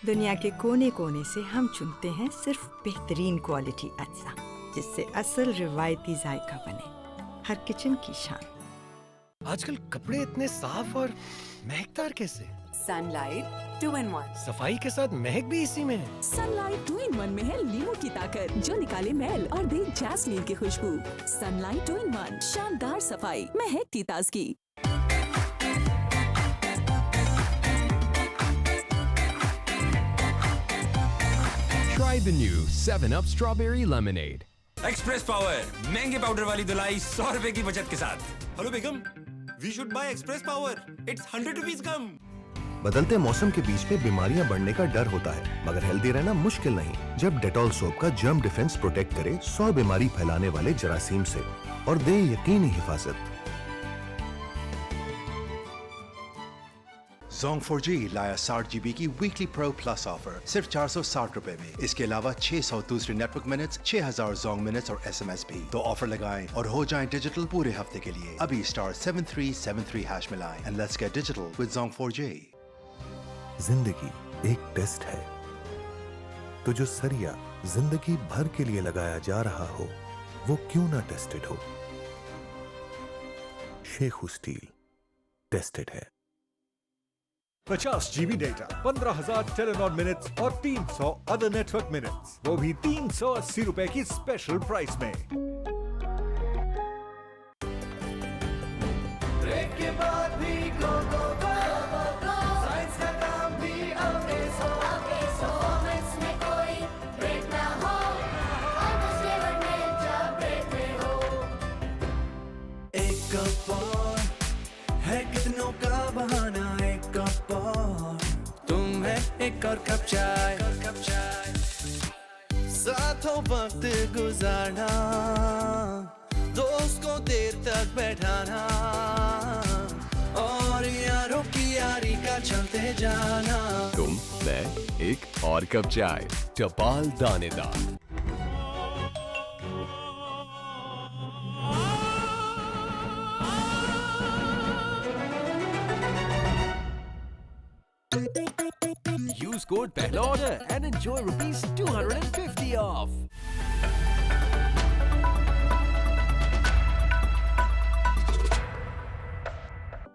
दुनिया के कोने कोने से हम चुनते हैं सिर्फ बेहतरीन क्वालिटी अज्जा, जिससे असल रिवायती जायका बने। हर किचन की शान। आजकल कपड़े इतने साफ और महकदार कैसे? Sunlight 2-in-1। सफाई के साथ महक भी इसी में है। सनलाइट 2-in-1 में है लीमू की ताकत जो निकाले मैल और दे जैस्मीन की खुशबू। सनलाइट 2-in-1 शानदार सफाई, महकती ताजगी। Try the new 7-Up Strawberry Lemonade. Express Power, महंगे पाउडर वाली धुलाई 100 रुपए की बचत के साथ। हेलो बेगम, we should buy Express Power, it's 100 rupees कम। बदलते मौसम के बीच में बीमारियां बढ़ने का डर होता है, मगर हेल्दी रहना मुश्किल नहीं जब डेटॉल सोप का जर्म डिफेंस प्रोटेक्ट करे 100 बीमारी फैलाने वाले जरासीम से और दे यकीनी हिफाजत। 𝐍4G लाया 60 GB की वीकली प्रो प्लस ऑफर सिर्फ 460 रुपए में। इसके अलावा 600 दूसरे नेटवर्क मिनट्स, 6000 ज़ोंग मिनट्स और SMS भी। तो ऑफर लगाएं और हो जाएं डिजिटल पूरे हफ्ते के लिए। अभी *7373# मिलाएं and let's get digital with 𝐍4G। जिंदगी एक टेस्ट है, तो जो सरिया जिंदगी भर के लिए लगाया जा रहा हो वो क्यों ना टेस्टेड हो। शेखू स्टील टेस्टेड है। 50 GB डेटा, 15,000 टेलीनॉर मिनट्स और 300 अदर नेटवर्क मिनट्स, वो भी 380 रुपए की स्पेशल प्राइस में। ब्रेक के बाद भी गो गो गो, साइंस का काम भी आगे सो, परफॉर्मेंस में कोई ब्रेक ना हो, ऑलमोस्ट लेवल में जब ब्रेक में हो। एक कप और है कितनों का बहाना, एक कप और तुम है एक और कप चाय, साथों वक्त गुजारना, दोस्त को देर तक बैठाना और यारों की यारी का चलते जाना। तुम, मैं, एक और कप चाय, टपाल दानेदार। Use code पहला order and enjoy ₹250 off.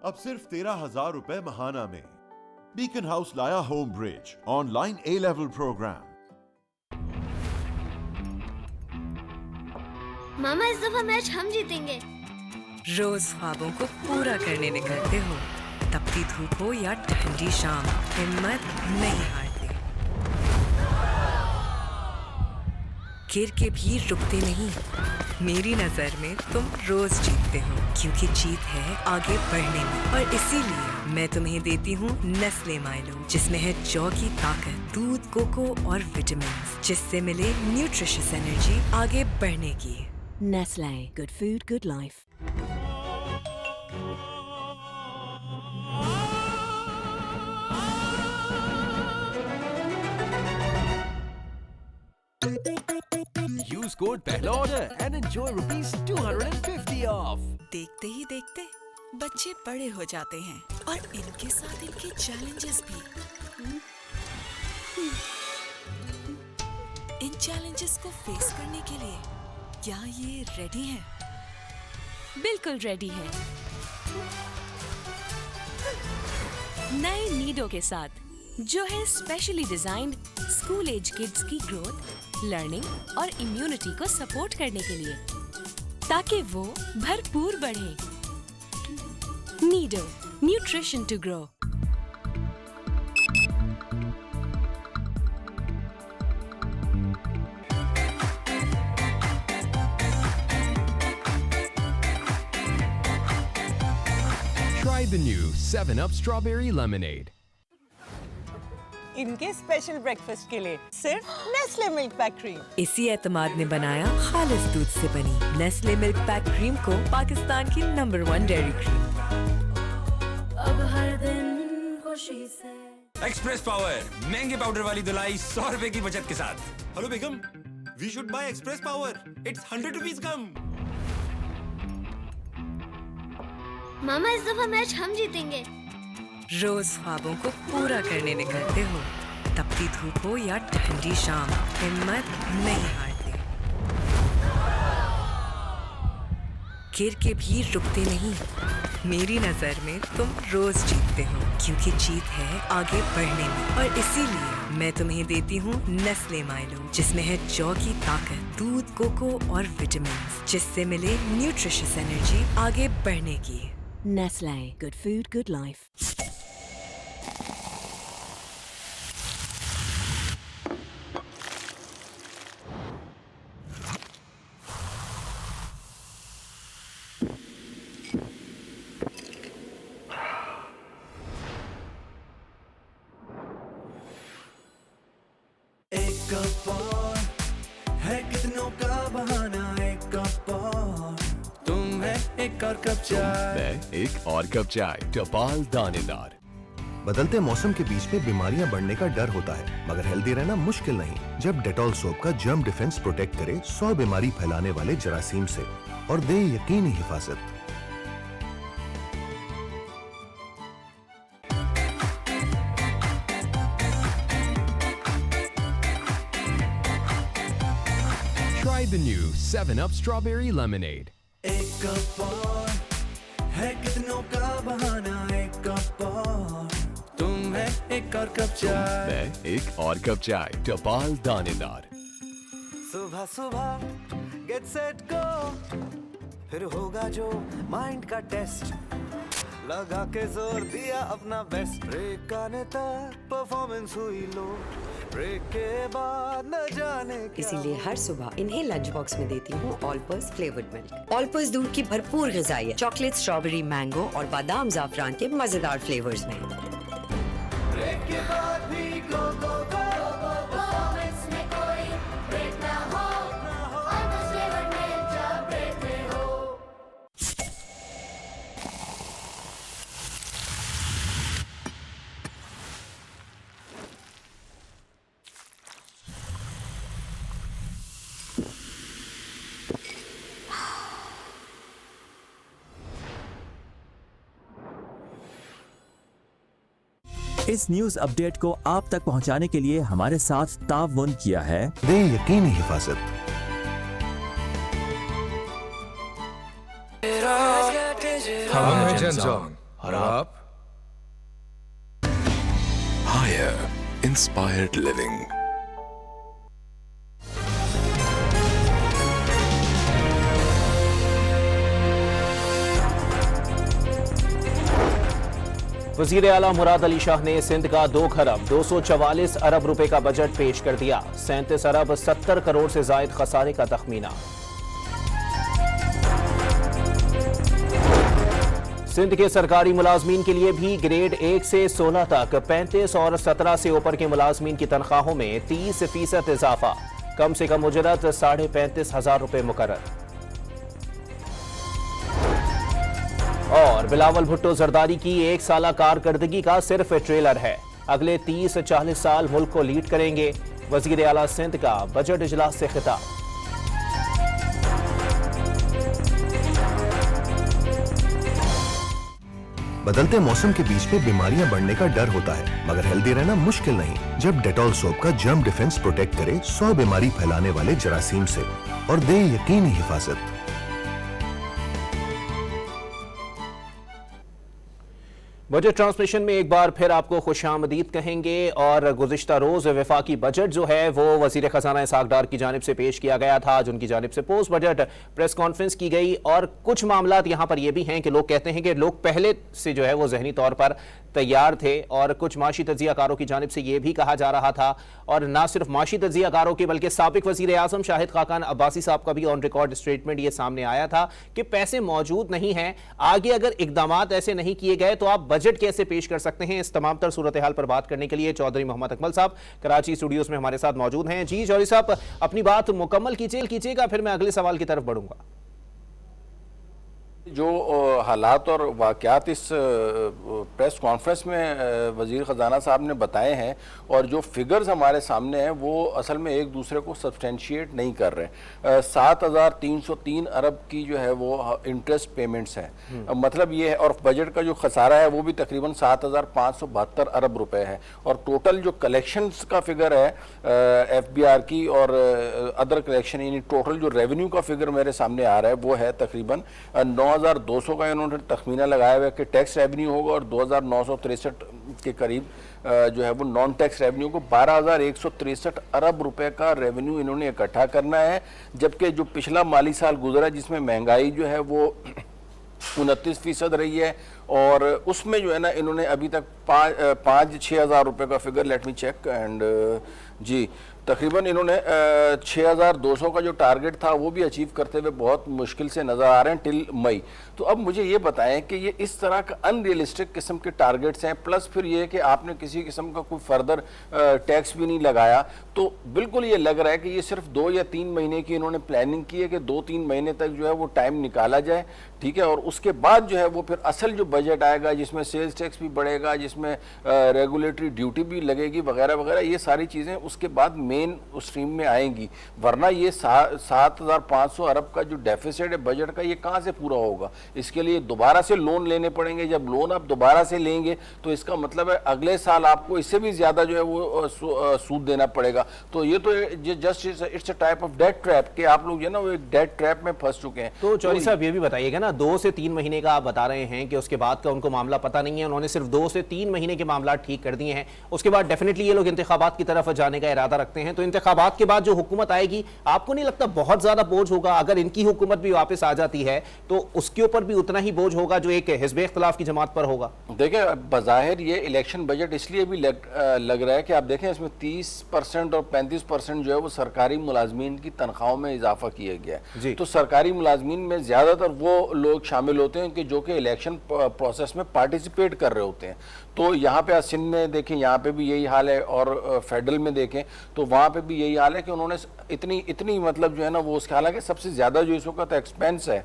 अब सिर्फ 13,000 रुपए महाना में बीकन हाउस लाया home Bridge online A-level programme. मामा इस दफा मैच हम जीतेंगे। रोज ख्वाबों को पूरा करने निकलते हो, तपती धूप हो या ठंडी शाम, हिम्मत नहीं हारते। गिर के भी रुकते नहीं। मेरी नजर में तुम रोज जीतते हो, क्योंकि जीत है आगे बढ़ने में। और इसीलिए मैं तुम्हें देती हूँ नेस्ले माइलो, जिसमें है जौ की ताकत, दूध, कोको और विटामिन, जिससे मिले न्यूट्रिशियस एनर्जी आगे बढ़ने की। Nestle, good food good life. Use code पहला order and enjoy ₹250 off. देखते ही देखते बच्चे बड़े हो जाते हैं और इनके साथ इनके चैलेंजेस भी। इन चैलेंजेस को फेस करने के लिए क्या ये रेडी हैं? बिल्कुल रेडी है। नए नीडो के साथ, जो है specially designed school age kids की ग्रोथ, लर्निंग और इम्यूनिटी को सपोर्ट करने के लिए, ताकि वो भरपूर बढ़े। Nido, nutrition to grow. Try the new 7-Up Strawberry Lemonade. इनके स्पेशल ब्रेकफास्ट के लिए सिर्फ नेस्ले मिल्क पैक क्रीम। इसी एतमाद ने बनाया खालिस दूध से बनी नेस्ले मिल्क पैक क्रीम को पाकिस्तान की नंबर 1 डेयरी क्रीम। अब हर दिन खुशी से एक्सप्रेस पावर, महंगे पाउडर वाली धुलाई 100 रुपए की बचत के साथ। हेलो बेगम, we should buy Express Power, it's 100 rupees कम। मामा इस दफा मैच हम जीतेंगे। रोज ख्वाबों को पूरा करने निकलते हो, तपती धूप हो या ठंडी शाम, हिम्मत नहीं हारते। गिर के भी रुकते नहीं। मेरी नजर में तुम रोज जीतते हो, क्योंकि जीत है आगे बढ़ने में। और इसीलिए मैं तुम्हें देती हूँ नेस्ले माइलो, जिसमें है जौ की ताकत, दूध, कोको और विटामिन, जिससे मिले न्यूट्रिशियस एनर्जी आगे बढ़ने की। Nestle, good food good life. एक कप और है कितनों का बहाना, एक कप और तुम है एक और कप चाय, मैं, एक और कप चाय, टपाल दानेदार। बदलते मौसम के बीच में बीमारियां बढ़ने का डर होता है, मगर हेल्दी रहना मुश्किल नहीं जब डेटॉल सोप का जर्म डिफेंस प्रोटेक्ट करे 100 बीमारी फैलाने वाले जरासीम से और दे यकीनी हिफाजत। Try the new 7-Up Strawberry Lemonade. एक कप और है कितनों का बहाना, एक कप और तुम है एक और कप चाय, मैं एक और कप चाय, टपाल दानेदार। सुबह सुबह गेट सेट गो, फिर होगा जो माइंड का टेस्ट, लगा के जोर दिया अपना बेस्ट, ब्रेक आने तक परफॉर्मेंस हुई लो, ब्रेक के बाद न जाने क्या। इसीलिए हर सुबह इन्हें लंच बॉक्स में देती हूँ ऑलपर्स फ्लेवर्ड मिल्क। ऑलपर्स दूध की भरपूर ग़िज़ाइयत चॉकलेट, स्ट्रॉबेरी, मैंगो और बादाम ज़ाफ़रान के मजेदार फ्लेवर्स में। ब्रेक के बाद भी गो गो गो, परफॉर्मेंस में कोई ब्रेक ना हो, ऑलपर्स फ्लेवर्ड मिल्क जब ब्रेक में हो। इस न्यूज अपडेट को आप तक पहुंचाने के लिए हमारे साथ ताउन किया है दे यकीनी हिफाजत। हम हैं जनजॉन और आप हायर इंस्पायर्ड लिविंग। वजीर आला मुराद अली शाह ने सिंध का 2 खरब 244 अरब रुपए का बजट पेश कर दिया। 37 अरब 70 करोड़ से जायद खसारे का तखमीना। सिंध के सरकारी मुलाजमीन के लिए भी ग्रेड 1 से 16 तक 35 और 17 से ऊपर के मुलाजमीन की तनख्वाहों में 30% इजाफा। कम से कम उजरत 35,500 रुपए मुकर्रर। और बिलावल भुट्टो जरदारी की 1 साला कारकर्दगी का सिर्फ ट्रेलर है। अगले 30-40 साल मुल्क को लीड करेंगे। वजीर आला सिंध का बजट इजलास से खिताब। बदलते मौसम के बीच में बीमारियां बढ़ने का डर होता है, मगर हेल्दी रहना मुश्किल नहीं जब डेटॉल सोप का जर्म डिफेंस प्रोटेक्ट करे 100 बीमारी फैलाने वाले जरासीम से और दे यकीनी हिफाजत। बजट ट्रांसमिशन में एक बार फिर आपको खुशामदीद कहेंगे। और गुज़िश्ता रोज वफाकी बजट जो है वो वजीर खजाना इसहाक डार की जानिब से पेश किया गया था। आज उनकी जानिब से पोस्ट बजट प्रेस कॉन्फ्रेंस की गई और कुछ मामलात यहाँ पर ये भी हैं कि लोग कहते हैं कि लोग पहले से जो है वो जहनी तौर पर तैयार थे और कुछ माशी तज्जियाकारों की जानिब से ये भी कहा जा रहा था, और ना सिर्फ माशी तज्जियाकारों के बल्कि साबिक वजीर आजम शाहिद खाकान अब्बासी साहब का भी ऑन रिकॉर्ड स्टेटमेंट ये सामने आया था कि पैसे मौजूद नहीं हैं। आगे अगर इकदामात ऐसे नहीं किए गए तो आप बजट कैसे पेश कर सकते हैं। इस तमाम तर सूरत हाल पर बात करने के लिए चौधरी मोहम्मद अकमल साहब कराची स्टूडियोज में हमारे साथ मौजूद हैं। जी चौधरी साहब, अपनी बात मुकम्मल कीजिएगा, फिर मैं अगले सवाल की तरफ बढ़ूंगा। जो हालात और वाक़यात इस प्रेस कॉन्फ्रेंस में वज़ीर ख़जाना साहब ने बताए हैं और जो फिगर्स हमारे सामने हैं वो असल में एक दूसरे को सब्सटेंशिएट नहीं कर रहे। 7,303 अरब की जो है वो इंटरेस्ट पेमेंट्स हैं। मतलब ये है, और बजट का जो खसारा है वो भी तकरीबन 7,572 अरब रुपए है। और टोटल जो कलेक्शंस का फिगर है FBR की और अदर कलेक्शन, यानी टोटल जो रेवेन्यू का फिगर मेरे सामने आ रहा है वो है तकरीबन 9,200 का इन्होंने तखमीना लगाया हुआ है कि टैक्स रेवेन्यू होगा और 2,963 के करीब जो है वो नॉन टैक्स रेवेन्यू को 12,163 अरब रुपए का रेवेन्यू इन्होंने इकट्ठा करना है। जबकि जो पिछला माली साल गुजरा जिसमें महंगाई जो है वो 29% रही है और उसमें जो है ना इन्होंने अभी तक 5-6 हज़ार रुपये का फिगर, लेट मी चेक एंड जी तकरीबन इन्होंने 6200 का जो टारगेट था वो भी अचीव करते हुए बहुत मुश्किल से नजर आ रहे हैं टिल मई। तो अब मुझे ये बताएं कि ये इस तरह का अनरियलिस्टिक किस्म के टारगेट्स हैं, प्लस फिर ये कि आपने किसी किस्म का कोई फर्दर टैक्स भी नहीं लगाया, तो बिल्कुल ये लग रहा है कि ये सिर्फ 2 या 3 महीने की इन्होंने प्लानिंग की है कि 2-3 महीने तक जो है वो टाइम निकाला जाए, ठीक है, और उसके बाद जो है वो फिर असल जो बजट आएगा जिसमें सेल्स टैक्स भी बढ़ेगा, जिसमें रेगुलेटरी ड्यूटी भी लगेगी वगैरह वगैरह, ये सारी चीज़ें उसके बाद मेन स्ट्रीम में आएंगी। वरना ये 7,500 अरब का जो डेफिसिट है बजट का, ये कहाँ से पूरा होगा? इसके लिए दोबारा से लोन लेने पड़ेंगे। जब लोन आप दोबारा से लेंगे तो इसका मतलब है अगले साल आपको इससे भी ज़्यादा जो है वो सूद देना पड़ेगा। तो ये तो just it's a type of debt trap कि आप लोग जो है ना वो एक डेट ट्रैप में फंस चुके हैं। तो चौधरी साहब ये भी बताइएगा ना, 2 से 3 महीने का आप बता रहे हैं कि उसके बाद का उनको मामला पता नहीं है, उन्होंने सिर्फ 2 से 3 महीने के मामला ठीक कर दिए हैं, उसके बाद डेफिनेटली ये लोग इंतखाबात की तरफ जाने का इरादा रखते हैं। तो इंतखाबात के बाद जो हुकूमत आएगी, आपको नहीं लगता बहुत ज्यादा बोझ होगा? अगर इनकी हुकूमत भी वापस आ जाती है तो उसके ऊपर भी उतना ही बोझ होगा जो एक हिज़्ब इख्तिलाफ की जमात पर होगा। देखिए, बज़ाहिर ये इलेक्शन बजट इसलिए भी लग रहा है कि आप देखें इसमें 30% और 35% जो है वो सरकारी मुलाजमीन की तनख्वाहों में इजाफा किया गया है। तो सरकारी मुलाजमीन में ज़्यादातर वो लोग शामिल होते हैं कि जो कि इलेक्शन प्रोसेस में पार्टिसिपेट कर रहे होते हैं। तो यहाँ पे सिंध में देखें, यहाँ पे भी यही हाल है, और फेडरल में देखें तो वहाँ पे भी यही हाल है कि उन्होंने इतनी मतलब जो है ना वो उसके, हालांकि सबसे ज़्यादा जो इस वक्त एक्सपेंस है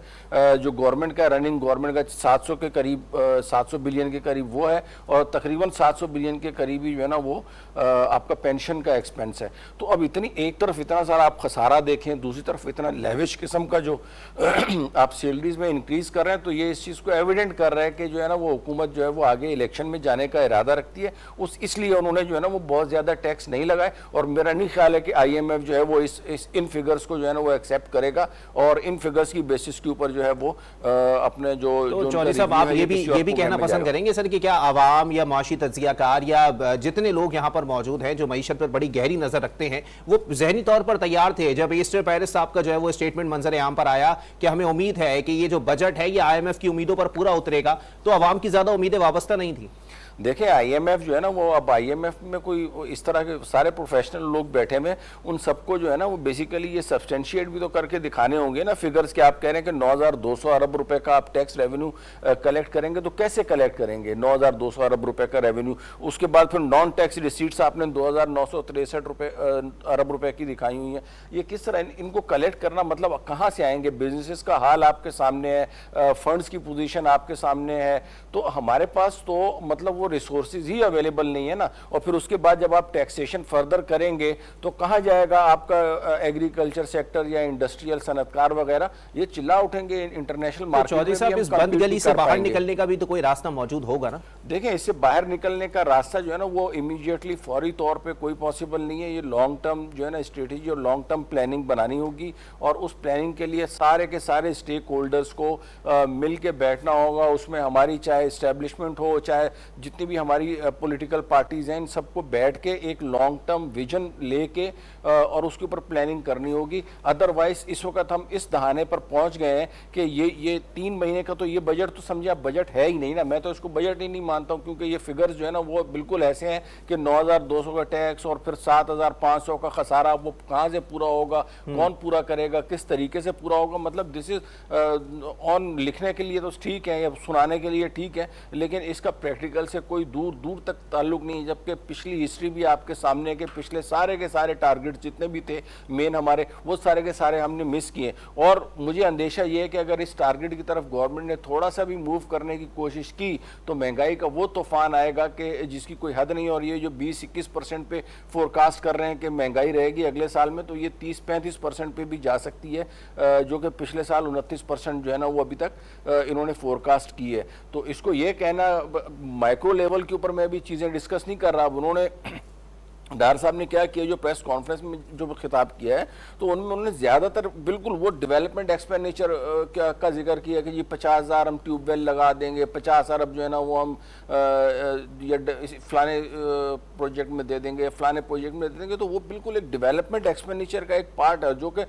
जो गवर्नमेंट का, रनिंग गवर्नमेंट का 700 के करीब 700 बिलियन के करीब वो है, और तकरीबन 700 बिलियन के करीब ही जो है ना वो आपका पेंशन का एक्सपेंस है। तो अब इतनी, एक तरफ इतना सारा आप खसारा देखें, दूसरी तरफ इतना लेविश किस्म का जो आप सैलरीज में इंक्रीज कर रहे हैं, तो ये इस चीज़ को एविडेंट कर रहा है कि जो है ना वो हुकूमत जो है वो आगे इलेक्शन में जाने का इरादा रखती है। इसलिए उन्होंने जो है ना वो बहुत ज़्यादा टैक्स नहीं लगाए, और मेरा नहीं ख्याल है कि IMF जो है वो इन फिगर्स को जो है ना वो एक्सेप्ट करेगा, और इन फिगर्स की बेसिस के ऊपर जो है वो अपने जो चौधरी साहब आप ये भी कहना पसंद करेंगे सर कि क्या आवाम या माशी तज्जियाकार या जितने लोग यहाँ पर मौजूद हैं जो मईशत पर बड़ी गहरी नजर रखते हैं, वो जहनी तौर पर तैयार थे जब ईस्टर पेरिस साहब का जो है वो स्टेटमेंट मंजर आम पर आया कि हमें उम्मीद है कि ये जो बजट है ये IMF की उम्मीदों पर पूरा उतरेगा, तो आवाम की ज्यादा उम्मीदें वाबस्ता नहीं थी? देखें, IMF जो है ना वो, अब IMF में कोई इस तरह के सारे प्रोफेशनल लोग बैठे हुए, उन सबको जो है ना वो बेसिकली ये सब्सटेंशिएट भी तो करके दिखाने होंगे ना फिगर्स के। आप कह रहे हैं कि 9,200 अरब रुपए का आप टैक्स रेवेन्यू कलेक्ट करेंगे, तो कैसे कलेक्ट करेंगे 9,200 अरब रुपए का रेवेन्यू? उसके बाद फिर नॉन टैक्स रिसीट्स आपने 2,963 अरब रुपए की दिखाई हुई हैं। ये किस तरह इनको कलेक्ट करना, मतलब कहाँ से आएंगे? बिजनेसेस का हाल आपके सामने है, फंड्स की पोजीशन आपके सामने है, तो हमारे पास तो मतलब रिसोर्सेज ही अवेलेबल नहीं है ना। और फिर उसके बाद जब आप टैक्सेशन फर्दर करेंगे तो कहाँ जाएगा आपका एग्रीकल्चर सेक्टर या इंडस्ट्रियल सनतकार वगैरह? ये चिल्ला उठेंगे इंटरनेशनल मार्केट में। चौधरी साहब, इस बंद गली से बाहर निकलने का भी तो कोई रास्ता मौजूद होगा ना? देखें, इससे बाहर निकलने का रास्ता जो है ना वो इमीडिएटली फौरी तौर पे कोई पॉसिबल नहीं है। ये लॉन्ग टर्म जो है ना स्ट्रेटेजी और लॉन्ग टर्म प्लानिंग बनानी होगी, और उस प्लानिंग के लिए सारे के सारे स्टेक होल्डर्स को मिल के बैठना होगा। उसमें हमारी चाहे इस्टेब्लिशमेंट हो, चाहे जितनी भी हमारी पॉलिटिकल पार्टीज हैं, इन सबको बैठ के एक लॉन्ग टर्म विजन लेके और उसके ऊपर प्लानिंग करनी होगी। अदरवाइज इस वक्त हम इस दहाने पर पहुंच गए हैं कि ये 3 महीने का तो ये बजट तो समझिए आप बजट है ही नहीं ना। मैं तो इसको बजट ही नहीं मानता हूं, क्योंकि ये फिगर्स जो है ना वो बिल्कुल ऐसे हैं कि 9,200 का टैक्स और फिर 7,500 का खसारा, वो कहाँ से पूरा होगा, कौन पूरा करेगा, किस तरीके से पूरा होगा? मतलब दिस इज ऑन लिखने के लिए तो ठीक है या सुनाने के लिए ठीक है, लेकिन इसका प्रैक्टिकल से कोई दूर तक ताल्लुक नहीं है। जबकि पिछली हिस्ट्री भी आपके सामने है कि पिछले सारे के सारे टारगेट जितने भी थे मेन हमारे, वो सारे के सारे हमने मिस किए। और मुझे अंदेशा ये है कि अगर इस टारगेट की तरफ गवर्नमेंट ने थोड़ा सा भी मूव करने की कोशिश की तो महंगाई का वो तूफान आएगा कि जिसकी कोई हद नहीं। और ये जो 20-21% पे फोरकास्ट कर रहे हैं कि महंगाई रहेगी अगले साल में, तो ये 30-35% पे भी जा सकती है, जो कि पिछले साल 29% जो है ना वो अभी तक इन्होंने फोरकास्ट की है। तो इसको ये कहना, माइक्रो लेवल के ऊपर मैं भी चीज़ें डिस्कस नहीं कर रहा। उन्होंने डार साहब ने क्या किया, जो प्रेस कॉन्फ्रेंस में जो खिताब किया है, तो उनमें उन्होंने ज़्यादातर बिल्कुल वो डेवलपमेंट एक्सपेंडिचर का जिक्र किया कि ये 50,000 हम ट्यूबवेल लगा देंगे, 50 अरब जो है ना वो हम फलाने प्रोजेक्ट में दे देंगे, फलाने प्रोजेक्ट में दे देंगे। तो वो बिल्कुल एक डेवलपमेंट एक्सपेंडिचर का एक पार्ट है, जो कि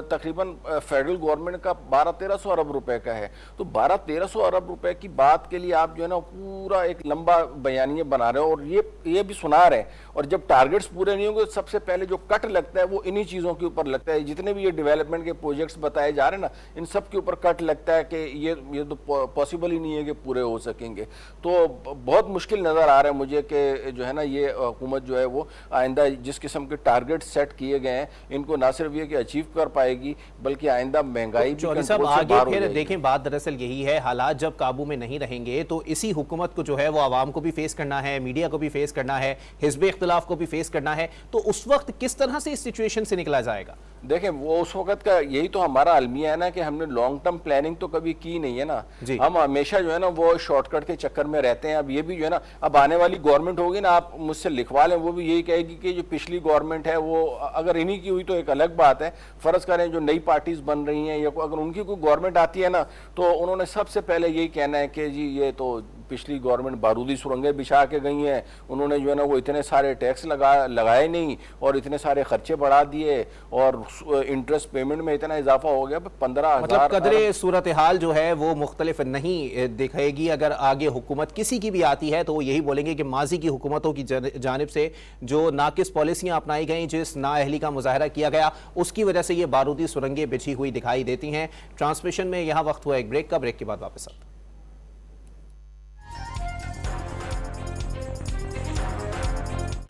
तकरीबन फेडरल गवर्नमेंट का 1200-1300 अरब रुपए का है। तो 1200-1300 अरब रुपए की बात के लिए आप जो है ना पूरा एक लंबा बयानिया बना रहे हो और ये भी सुना रहे हैं। और जब टारगेट्स पूरे नहीं होंगे, सबसे पहले जो कट लगता है वो इन्हीं चीज़ों के ऊपर लगता है। जितने भी ये डेवलपमेंट के प्रोजेक्ट्स बताए जा रहे हैं ना, इन सब के ऊपर कट लगता है कि ये तो पॉसिबल ही नहीं है कि पूरे हो सकेंगे। तो बहुत मुश्किल नज़र आ रहा है मुझे कि जो है ना ये हुकूमत जो है वो आइंदा जिस किस्म के टारगेट सेट किए गए हैं इनको ना सिर्फ ये कि अचीव कर पाएगी बल्कि आइंदा महंगाई भी कंट्रोल से बाहर हो फिर जाएगी। देखें, बात दरअसल यही है, हालात जब काबू में नहीं रहेंगे तो इसी हुकूमत को जो है वो आवाम को भी फेस करना है, मीडिया को भी फेस करना है, हिज़्ब इख्तिलाफ को भी फेस करना है। तो उस वक्त किस तरह से इस सिचुएशन से निकला जाएगा? देखें, वो उस वक्त का यही तो हमारा अलमिया है ना कि हमने लॉन्ग टर्म प्लानिंग तो कभी की नहीं है ना। हम हमेशा जो है ना वो शॉर्टकट के चक्कर में रहते हैं। अब ये भी जो है ना, अब आने वाली गवर्नमेंट होगी ना, आप मुझसे लिखवा लें, वो भी यही कहेगी कि जो पिछली गवर्नमेंट है वो अगर इन्हीं की हुई तो एक अलग बात है। फर्ज करें जो नई पार्टीज बन रही हैं या अगर उनकी कोई गवर्नमेंट आती है ना, तो उन्होंने सबसे पहले यही कहना है कि जी ये तो पिछली गवर्नमेंट बारूदी सुरंगें बिछा के गई हैं, उन्होंने जो है ना वो इतने सारे टैक्स लगाए नहीं और इतने सारे खर्चे बढ़ा दिए और इंटरेस्ट पेमेंट में इतना इजाफा हो गया 15,000। मतलब कदरे सूरत हाल जो है वो मुख्तलिफ नहीं दिखेगी। अगर आगे हुकूमत किसी की भी आती है तो वो यही बोलेंगे कि माजी की हुकूमतों की जानिब से जो नाकिस पॉलिसियां अपनाई गई, जिस नाअहली का मुजाहरा किया गया, उसकी वजह से ये बारूदी सुरंगें बिछी हुई दिखाई देती हैं। ट्रांसमिशन में यहाँ वक्त हुआ एक ब्रेक का, ब्रेक के बाद वापस आते हैं।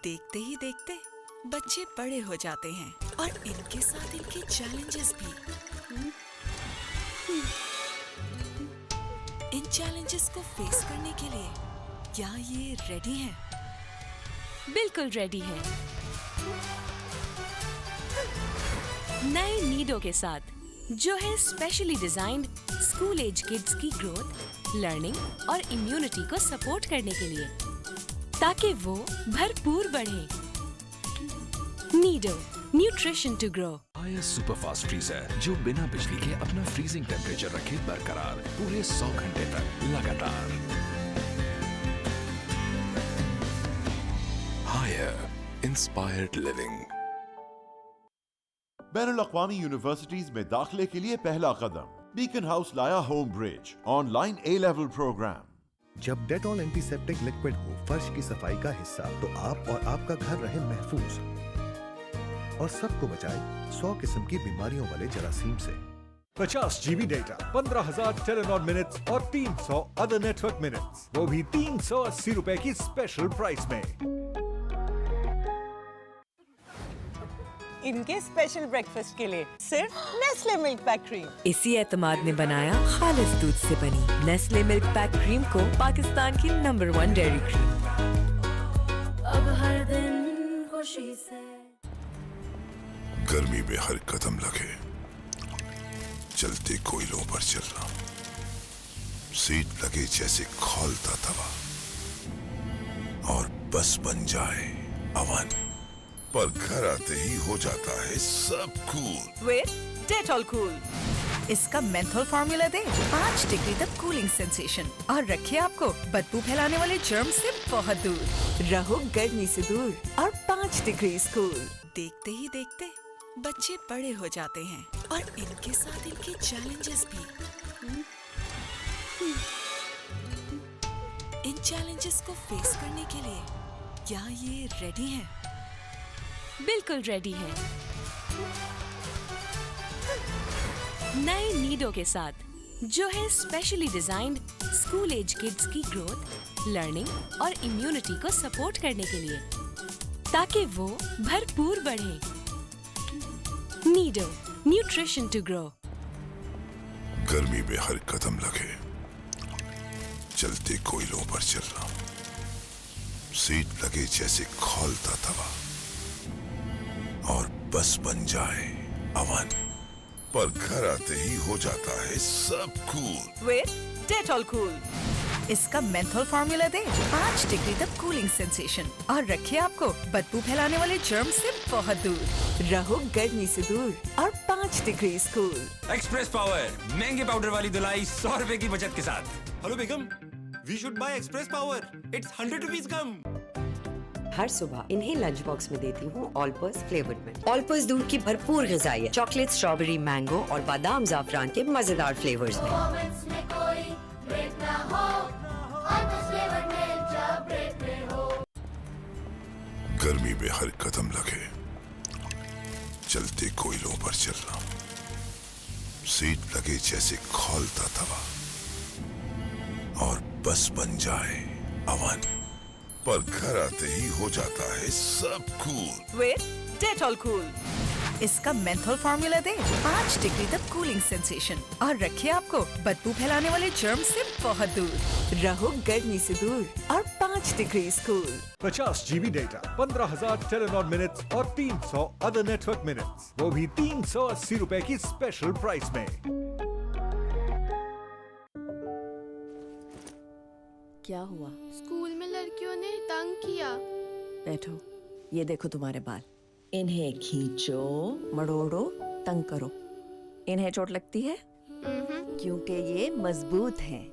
देखते ही देखते बच्चे बड़े हो जाते हैं और इनके साथ इनके चैलेंजेस भी। इन चैलेंजेस को फेस करने के लिए क्या ये रेडी हैं? बिल्कुल रेडी है। नए नीडो के साथ जो है specially designed school age kids की ग्रोथ, लर्निंग और इम्यूनिटी को सपोर्ट करने के लिए, ताकि वो भरपूर बढ़े। Nido, nutrition to grow. आया सुपरफास्ट फ्रीजर जो बिना बिजली के अपना फ्रीजिंग टेम्परेचर रखे बरकरार पूरे 100 घंटे तक लगातार। Higher inspired living. बैनुल-अक़वामी यूनिवर्सिटीज में दाखिले के लिए पहला कदम। बीकन हाउस लाया home Bridge online A-level program. जब डेटॉल एंटीसेप्टिक लिक्विड हो फर्श की सफाई का हिस्सा, तो आप और आपका घर रहे महफूज और सबको बचाए 100 किस्म की बीमारियों वाले जरासीम से। 50 GB डेटा, 15,000 टेलीनॉर मिनट्स और 300 अदर नेटवर्क मिनट्स, वो भी 380 रुपए की स्पेशल प्राइस में। इनके स्पेशल ब्रेकफास्ट के लिए सिर्फ नेस्ले मिल्क पैक क्रीम। इसी एतमाद ने बनाया खालिस दूध से बनी नेस्ले मिल्क पैक क्रीम को पाकिस्तान की नंबर 1 डेयरी क्रीम। अब हर दिन खुशी से। गर्मी में हर कदम लगे, चलते कोयलों पर चलना, सीट लगे जैसे खौलता तवा और बस बन जाए अवन, पर घर आते ही हो जाता है सब कूल विद डेटॉल कूल। इसका मेंथोल फार्मूला दे 5 डिग्री तक कूलिंग सेंसेशन और रखे आपको बदबू फैलाने वाले जर्म से बहुत दूर। रहो गर्मी से दूर और 5 डिग्री कूल। देखते ही देखते बच्चे बड़े हो जाते हैं और इनके साथ इनके चैलेंजेस भी। इन चैलेंजेस को फेस करने के लिए क्या ये रेडी हैं? बिल्कुल रेडी है। नए नीडो के साथ जो है specially designed school age kids की ग्रोथ, लर्निंग और इम्यूनिटी को सपोर्ट करने के लिए, ताकि वो भरपूर बढ़े। Nido, nutrition to grow. गर्मी में हर कदम लगे, चलते कोयलों पर चलना, सीट लगे जैसे खौलता तवा और बस बन जाए अवन, पर घर आते ही हो जाता है सब कूल विद डेटॉल कूल। इसका मेंथोल फार्मूला दे 5 डिग्री तक कूलिंग सेंसेशन और रखे आपको बदबू फैलाने वाले जर्म से बहुत दूर। रहो गर्मी से दूर और 5 डिग्री कूल। एक्सप्रेस पावर, महंगे पाउडर वाली धुलाई 100 रुपए की बचत के साथ। हेलो बेगम, we should buy Express Power, it's 100 rupees कम। हर सुबह इन्हें लंच बॉक्स में देती हूँ ऑलपर्स फ्लेवर्ड मिल्क। ऑलपर्स दूध की भरपूर ग़िज़ाइयत, चॉकलेट, स्ट्रॉबेरी, मैंगो और बादाम ज़ाफ़रान के मजेदार फ्लेवर्स में। मोमेंट्स में कोई ब्रेक ना हो, ऑलपर्स फ्लेवर्ड मिल्क जब ब्रेक में हो। गर्मी में हर कदम लगे चलते कोयलों पर चलना, सीट लगे जैसे खौलता तवा और बस बन जाए अवन, पर घर आते ही हो जाता है सब कूल विद डेटॉल कूल। इसका मेंथोल फार्मूला दे 5 डिग्री तक कूलिंग सेंसेशन और रखे आपको बदबू फैलाने वाले जर्म से बहुत दूर। रहो गर्मी से दूर और 5 degree cool. 50 GB data, 15,000 Telenor minutes और 300 अदर नेटवर्क मिनट्स, वो भी 380 रुपए की स्पेशल प्राइस में। क्या हुआ? स्कूल में लड़कियों ने तंग किया। बैठो, ये देखो तुम्हारे बाल, इन्हें खींचो, मड़ोड़ो, तंग करो। इन्हें चोट लगती है? क्योंकि ये मजबूत हैं।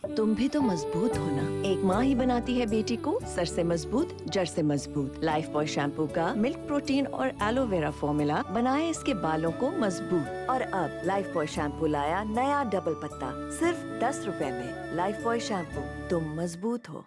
तुम भी तो मजबूत हो ना। एक माँ ही बनाती है बेटी को सर से मजबूत, जड़ से मजबूत। लाइफ बॉय शैम्पू का मिल्क प्रोटीन और एलोवेरा फॉर्मूला बनाए इसके बालों को मजबूत। और अब लाइफ बॉय शैम्पू लाया नया डबल पत्ता, सिर्फ 10 रुपए में। लाइफ बॉय शैम्पू, तुम मजबूत हो।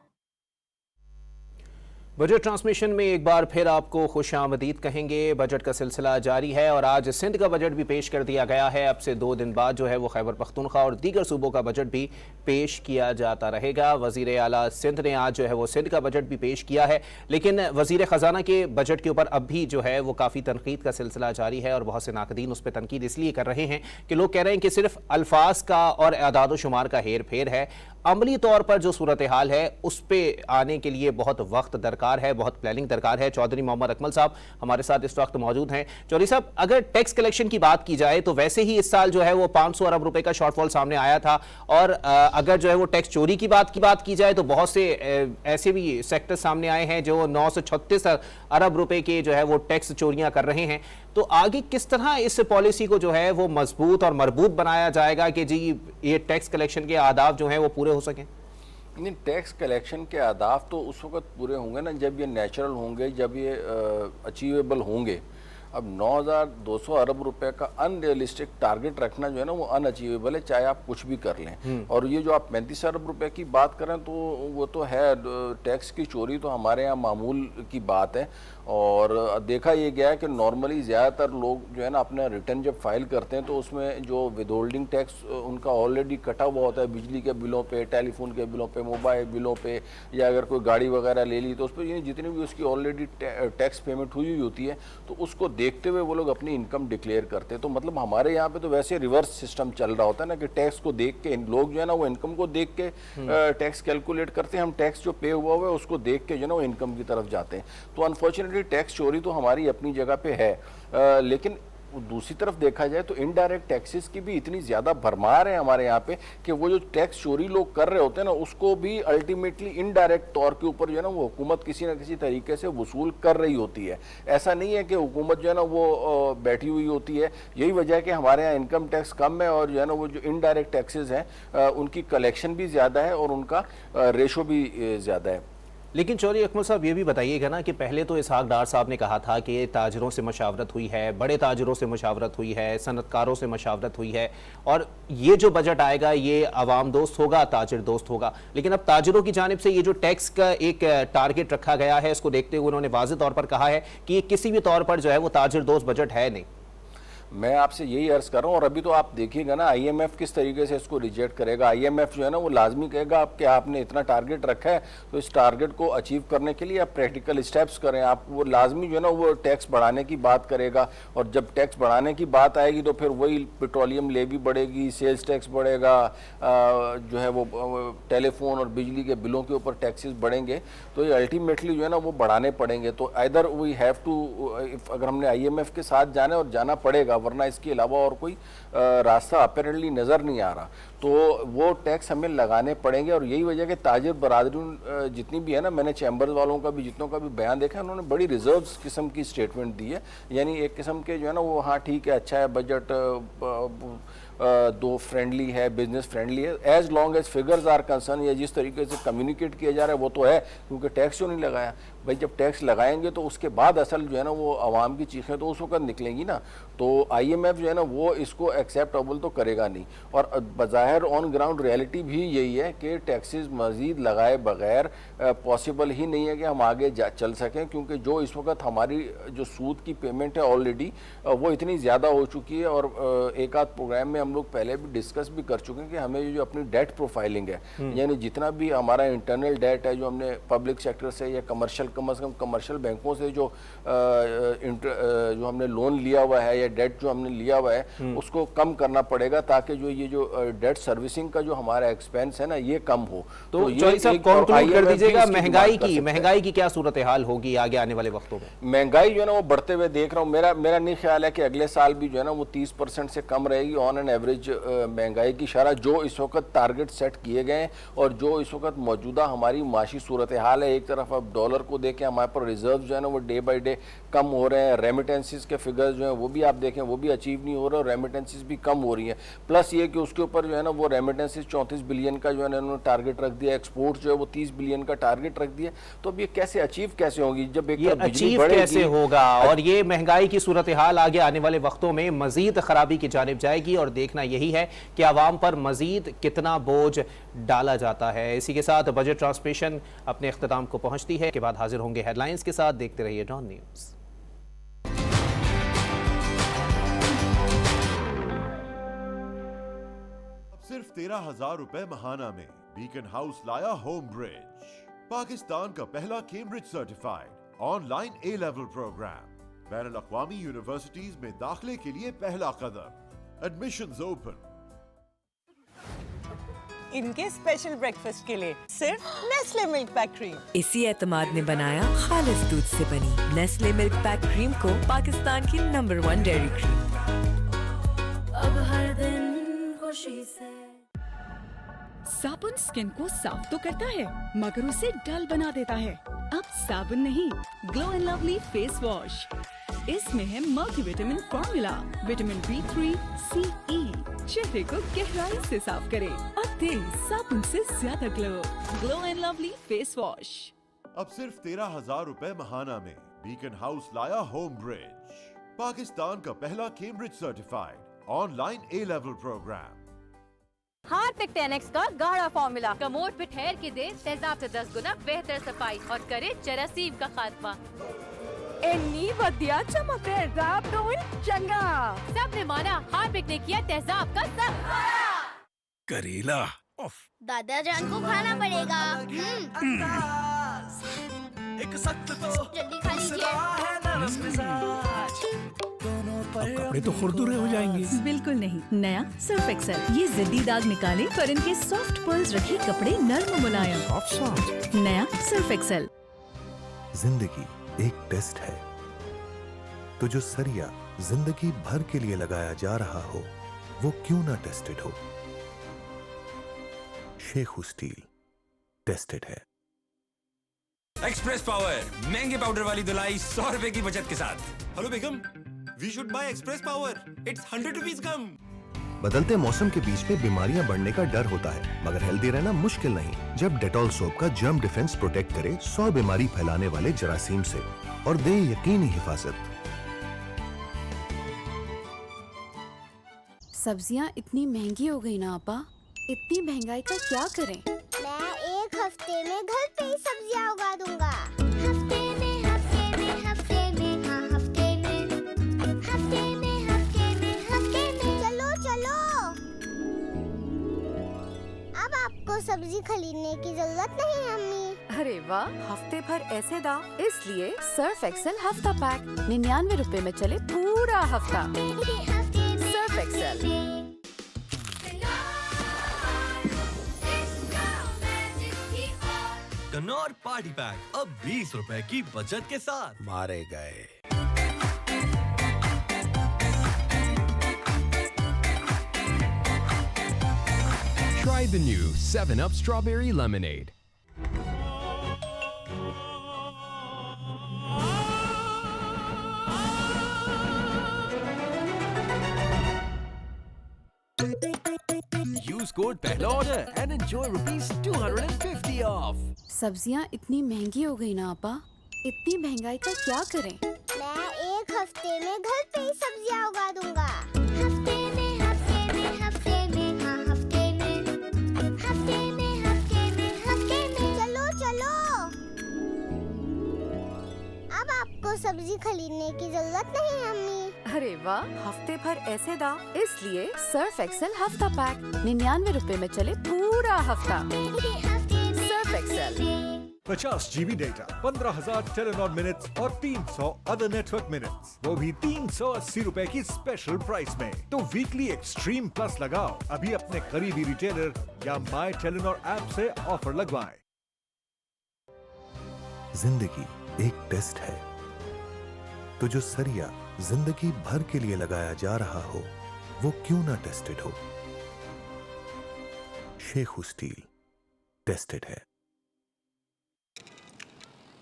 बजट ट्रांसमिशन में एक बार फिर आपको खुशामदीद कहेंगे। बजट का सिलसिला जारी है और आज सिंध का बजट भी पेश कर दिया गया है। अब से 2 दिन बाद जो है वो खैबर पख्तूनख्वा और दीगर सूबों का बजट भी पेश किया जाता रहेगा। वजीर आला सिंध ने आज जो है वो सिंध का बजट भी पेश किया है, लेकिन वजीर ख़जाना के बजट के ऊपर अब भी जो है वो काफ़ी तनकीद का सिलसिला जारी है और बहुत से नाकदीन उस पर तनकीद इसलिए कर रहे हैं कि लोग कह रहे हैं कि सिर्फ अल्फाज का और अदाद शुमार का हेर फेर है। अमली तौर पर जो सूरत हाल है उस पर आने के लिए बहुत वक्त दरकार है, बहुत प्लानिंग दरकार है। चौधरी मोहम्मद अकमल साहब हमारे साथ इस वक्त मौजूद हैं। चौधरी साहब, अगर टैक्स कलेक्शन की बात की जाए तो वैसे ही इस साल जो है वो 500 अरब रुपए का शॉर्टफॉल सामने आया था, और अगर जो है वो टैक्स चोरी की बात की जाए तो बहुत से ऐसे भी सेक्टर सामने आए हैं जो 936 अरब रुपए के जो है वो टैक्स चोरियां कर रहे हैं। तो आगे किस तरह इस पॉलिसी को जो है वो मजबूत और मरबूत बनाया जाएगा कि जी ये टैक्स कलेक्शन के आदाब जो हैं वो पूरे हो सकें? नहीं, टैक्स कलेक्शन के आदाब तो उस वक्त पूरे होंगे ना जब ये नेचुरल होंगे, जब ये अचीवेबल होंगे। अब 9,200 अरब रुपए का अनरियलिस्टिक टारगेट रखना जो है ना वो अनअचीवेबल है, चाहे आप कुछ भी कर लें। और ये जो आप 35 अरब रुपए की बात करें तो वो तो है, टैक्स की चोरी तो हमारे यहाँ मामूल की बात है। और देखा ये गया है कि नॉर्मली ज़्यादातर लोग जो है ना अपना रिटर्न जब फाइल करते हैं तो उसमें जो विदहोल्डिंग टैक्स उनका ऑलरेडी कटा हुआ होता है, बिजली के बिलों पे, टेलीफोन के बिलों पे, मोबाइल बिलों पे, या अगर कोई गाड़ी वगैरह ले ली तो उस पर जितनी भी उसकी ऑलरेडी टैक्स पेमेंट हुई होती है तो उसको देखते हुए वो लोग अपनी इनकम डिक्लेयर करते हैं। तो मतलब हमारे यहाँ पे तो वैसे रिवर्स सिस्टम चल रहा होता है ना कि टैक्स को देख के लोग जो है ना वो इनकम को देख के टैक्स कैलकुलेट करते हैं। हम टैक्स जो पे हुआ है उसको देख के जो है ना वो इनकम की तरफ जाते हैं। तो अनफॉर्चुनेटली टैक्स चोरी तो हमारी अपनी जगह पे है, लेकिन दूसरी तरफ देखा जाए तो इनडायरेक्ट टैक्सेस की भी इतनी ज़्यादा भरमार है हमारे यहाँ पे कि वो जो टैक्स चोरी लोग कर रहे होते हैं ना उसको भी अल्टीमेटली इनडायरेक्ट तौर के ऊपर जो है ना वो हुकूमत किसी ना किसी तरीके से वसूल कर रही होती है। ऐसा नहीं है कि हुकूमत जो है ना वो बैठी हुई होती है। यही वजह है कि हमारे यहाँ इनकम टैक्स कम है और जो है ना वो जो इनडायरेक्ट टैक्सेस हैं उनकी कलेक्शन भी ज़्यादा है और उनका रेशो भी ज़्यादा है। लेकिन चौधरी अकमल साहब ये भी बताइएगा ना कि पहले तो इसहाक डार साहब ने कहा था कि ताजरों से मशावरत हुई है, बड़े ताजरों से मशावरत हुई है, सनतकारों से मशावरत हुई है और ये जो बजट आएगा ये आवाम दोस्त होगा, ताजिर दोस्त होगा। लेकिन अब ताजिरों की जानिब से ये जो टैक्स का एक टारगेट रखा गया है इसको देखते हुए उन्होंने वाज़ेह तौर पर कहा है कि ये किसी भी तौर पर जो है वो ताजिर दोस्त बजट है नहीं। मैं आपसे यही अर्ज कर रहा हूँ और अभी तो आप देखिएगा ना IMF किस तरीके से इसको रिजेक्ट करेगा। IMF जो है ना वो लाजमी कहेगा आप कि आपने इतना टारगेट रखा है तो इस टारगेट को अचीव करने के लिए आप प्रैक्टिकल स्टेप्स करें। आप वो लाजमी जो है ना वो टैक्स बढ़ाने की बात करेगा और जब टैक्स बढ़ाने की बात आएगी तो फिर वही पेट्रोलियम लेवी बढ़ेगी, सेल्स टैक्स बढ़ेगा, जो है वो टेलीफोन और बिजली के बिलों के ऊपर टैक्सेस बढ़ेंगे। तो ये अल्टीमेटली जो है ना वो बढ़ाने पड़ेंगे। तो आइदर वी हैव टू, अगर हमने IMF के साथ जाना और जाना पड़ेगा, वरना इसके अलावा और कोई रास्ता अपेरेंटली नज़र नहीं आ रहा। तो वो टैक्स हमें लगाने पड़ेंगे और यही वजह कि ताजिर बरादरी जितनी भी है ना, मैंने चैम्बर्स वालों का भी जितनों का भी बयान देखा है, उन्होंने बड़ी रिजर्व किस्म की स्टेटमेंट दी है। यानी एक किस्म के जो है ना वो हाँ ठीक है, अच्छा है, बजट दो फ्रेंडली है, बिजनेस फ्रेंडली है, as long as figures are concern. या जिस तरीके से कम्युनिकेट किया जा रहा है वो तो है क्योंकि टैक्स क्यों नहीं लगाया। भाई जब टैक्स लगाएंगे तो उसके बाद असल जो है ना वो आवाम की चीखें तो उस वक्त निकलेंगी ना। तो IMF जो है ना वो इसको एक्सेप्टेबल तो करेगा नहीं, और बज़ाहिर ऑन ग्राउंड रियलिटी भी यही है कि टैक्सेस मजीद लगाए बगैर पॉसिबल ही नहीं है कि हम आगे चल सकें, क्योंकि जो इस वक्त हमारी जो सूद की पेमेंट है ऑलरेडी वो इतनी ज़्यादा हो चुकी है। और एक आध प्रोग्राम में हम लोग पहले भी डिस्कस भी कर चुके हैं कि हमें जो अपनी डेट प्रोफाइलिंग है, यानी जितना भी हमारा इंटरनल डेट है जो हमने पब्लिक सेक्टर से या कमर्शियल कम से कम कमर्शियल बैंकों से जो हमने लोन लिया हुआ है या डेट जो हमने लिया हुआ है उसको कम करना पड़ेगा, ताकि जो ये जो डेट सर्विसिंग का जो हमारा एक्सपेंस है ना ये कम हो। तो ये कंक्लूड कर दीजिएगा, महंगाई की क्या सूरत हाल होगी आगे आने वाले वक्तों में? महंगाई जो है ना वो बढ़ते हुए देख रहा हूँ। मेरा नहीं ख्याल है कि अगले साल भी जो है ना वो 30% से कम रहेगी ऑन एन एवरेज महंगाई की शरह, जो इस वक्त टारगेट सेट किए गए हैं और जो इस वक्त मौजूदा हमारी माशी सूरत हाल है। एक तरफ अब डॉलर को देखें, हमारे पर रिजर्व जो है ना वो डे बाई डे कम हो रहे हैं, रेमिटेंसेस के फिगर्स जो हैं वो भी आप देखें वो भी अचीव नहीं हो रहे और रेमिटेंसेस भी कम हो रही हैं। प्लस ये कि उसके ऊपर जो है ना वो रेमिटेंसेस 34 बिलियन का जो है ना उन्होंने टारगेट रख दिया, एक्सपोर्ट जो है वो 30 बिलियन का टारगेट रख दिया। तो अब ये कैसे अचीव कैसे होगी जब एक अचीव कैसे होगा? और ये महंगाई की सूरत हाल आगे आने वाले वक्तों में मजीद खराबी की जानिब जाएगी और देखना यही है कि आवाम पर मजीद कितना बोझ डाला जाता है। इसी के साथ बजट ट्रांसमिशन अपने इख्तिताम को पहुंचती है। के बाद हाजिर होंगे हेडलाइंस के साथ। देखते रहिए डॉन न्यूज़। सिर्फ 13,000 रुपए महाना में बीकन हाउस लाया होम ब्रिज, पाकिस्तान का पहला Cambridge certified online A level program, बैनुल अक़वामी यूनिवर्सिटीज में दाखिले के लिए पहला कदम, एडमिशंस ओपन। इनके स्पेशल ब्रेकफास्ट के लिए सिर्फ नेस्ले मिल्क पैक क्रीम। इसी एतमाद ने बनाया खालिस दूध से बनी नेस्ले मिल्क पैक क्रीम को पाकिस्तान की नंबर 1 डेयरी क्रीम। अब हर दिन खुशी से। साबुन स्किन को साफ तो करता है मगर उसे डल बना देता है। अब साबुन नहीं, glow and lovely face wash. इसमें है multivitamin formula, vitamin B3, C, E। चेहरे को गहराई से साफ करे और दे साबुन से ज्यादा glow and lovely face wash. अब सिर्फ 13,000 रुपए महाना में बीकन हाउस लाया होम ब्रिज, पाकिस्तान का पहला Cambridge certified online A level programme. Harpic 10X का गाढ़ा फॉर्मूला कमोड पे ठहर के दे तेजाब से 10 गुना बेहतर सफाई और करे जरासीम का खात्मा। इन्नी वधिया चमक है तेजाब तो चंगा। सबने माना हार्पिक ने किया तेजाब का सफाया। करेला दादा जान को खाना पड़ेगा। एक सख्त तो जल्दी खा लीजिए। कपड़े तो खुरदुरे हो जाएंगे। बिल्कुल नहीं, नया सर्फ एक्सेल ये जिद्दी दाग निकाले पर इनके सॉफ्ट पर्ल्स रखे कपड़े नर्म मुलायम। नया सर्फ एक्सेल। जिंदगी एक टेस्ट है, तो जो सरिया जिंदगी भर के लिए लगाया जा रहा हो वो क्यों ना टेस्टेड हो। शेखू स्टील टेस्टेड है। एक्सप्रेस पावर महंगे पाउडर वाली धुलाई 100 रुपए की बचत के साथ। हेलो बेगम, we should buy Express Power, it's 100 rupees कम। बदलते मौसम के बीच में बीमारियां बढ़ने का डर होता है, मगर हेल्दी रहना मुश्किल नहीं जब डेटॉल सोप का जर्म डिफेंस प्रोटेक्ट करे 100 बीमारी फैलाने वाले जरासीम से और दे यकीनी हिफाजत। सब्जियां इतनी महंगी हो गई ना आपा, इतनी महंगाई का क्या करें? मैं एक हफ्ते में घर पे ही सब्जियां उगा दूंगा। हफ्ते में आपको सब्जी खरीदने की जरूरत नहीं है अम्मी। अरे वाह, हफ्ते भर ऐसे दाम, इसलिए सर्फ एक्सेल हफ्ता पैक 99 रुपए में चले पूरा हफ्ता। Surf Excel. Knorr party pack अब 20 रुपए की बचत के साथ। मारे गए। Try the new 7-Up Strawberry Lemonade. Use code पहला ऑर्डर and enjoy ₹250 off. सब्जियां इतनी महंगी हो गई ना आपा, इतनी महंगाई का क्या करें? मैं एक हफ्ते में घर पे ही सब्जियां उगा दूंगा। हफ्ते में, हफ्ते में, हफ्ते में, हाँ हफ्ते में, हफ्ते में, हफ्ते में, हफ्ते में। चलो चलो, अब आपको सब्जी खरीदने की जरूरत नहीं है अम्मी। अरे वाह, हफ्ते भर ऐसे दाम, इसलिए सर्फ एक्सेल हफ्ता पैक 99 रुपए में चले पूरा हफ्ता। Surf Excel 50 GB data, 15,000 Telenor minutes और 300 अदर नेटवर्क मिनट्स, वो भी 380 रुपए की स्पेशल प्राइस में। तो वीकली एक्सट्रीम प्लस लगाओ अभी अपने करीबी रिटेलर या माई टेलीनॉर ऐप से ऑफर लगवाएं। जिंदगी एक टेस्ट है, तो जो सरिया जिंदगी भर के लिए लगाया जा रहा हो वो क्यों ना टेस्टेड हो। शेखू स्टील टेस्टेड है।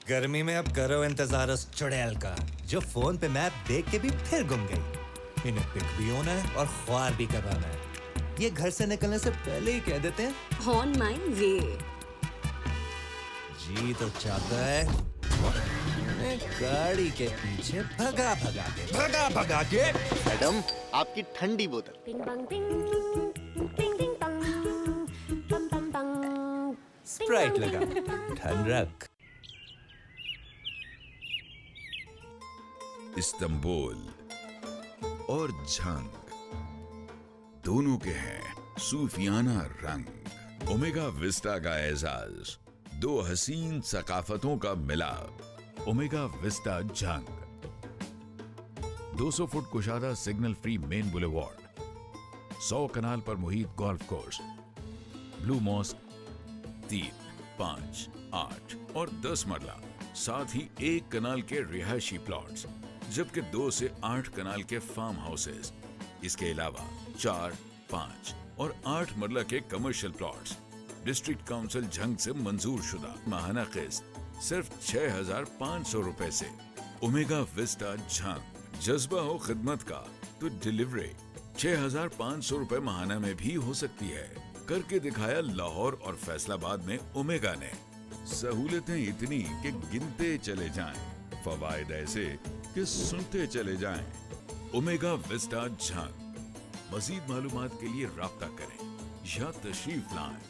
गर्मी में अब करो इंतजार उस चुड़ैल का, जो फोन पे मैप देख के भी फिर गुम गई। इन्हें पिक भी होना है और ख्वार भी करवाना है। ये घर से निकलने से पहले ही कह देते हैं ऑन माय वे। जी तो चाहता है गाड़ी के पीछे भगा भगा के मैडम आपकी ठंडी बोतल। स्प्राइट लगा, ठंड रख। इस्तांबुल और झंग दोनों के हैं सूफियाना रंग। ओमेगा विस्टा का एजाज, दो हसीन सकाफतों का मिलाप। ओमेगा विस्टा झंग 200 फुट कुशादा signal free main boulevard, 100 kanal पर मुहित गोल्फ कोर्स, ब्लू मॉस्क 3, 5, 8 और 10 मरला, साथ ही 1 कनाल के रिहायशी प्लॉट्स, जबकि 2 से 8 कनाल के फार्म हाउसेस। इसके अलावा 4, 5 और 8 मरला के commercial plots district council Jhang से मंजूर शुदा। माहाना किस्त सिर्फ 6,500 रुपए से। ओमेगा विस्टा झंग, जज्बा हो खिदमत का तो डिलीवरी 6,500 रुपए माहाना में भी हो सकती है। करके दिखाया लाहौर और फैसलाबाद में ओमेगा ने। सहूलतें इतनी कि गिनते चले जाएं, फवायद ऐसे कि सुनते चले जाएं। Omega Vista Jhang. मजीद मालूमात के लिए राब्ता करें या तशरीफ लाएं।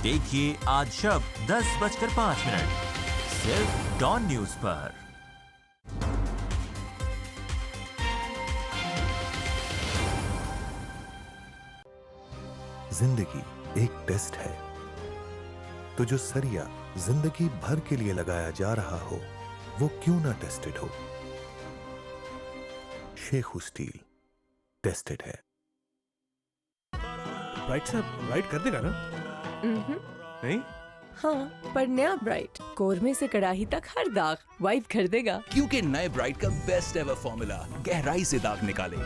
देखिए आज शब 10:05 सिर्फ डॉन न्यूज पर। जिंदगी एक टेस्ट है, तो जो सरिया जिंदगी भर के लिए लगाया जा रहा हो वो क्यों ना टेस्टेड हो। शेखू स्टील टेस्टेड है। ब्राइट साहब राइट कर देगा ना? नहीं? हाँ, पर नया ब्राइट कोरमे से कड़ाही तक हर दाग वाइप कर देगा। क्योंकि नए ब्राइट का बेस्ट एवर फॉर्मूला गहराई से दाग निकाले।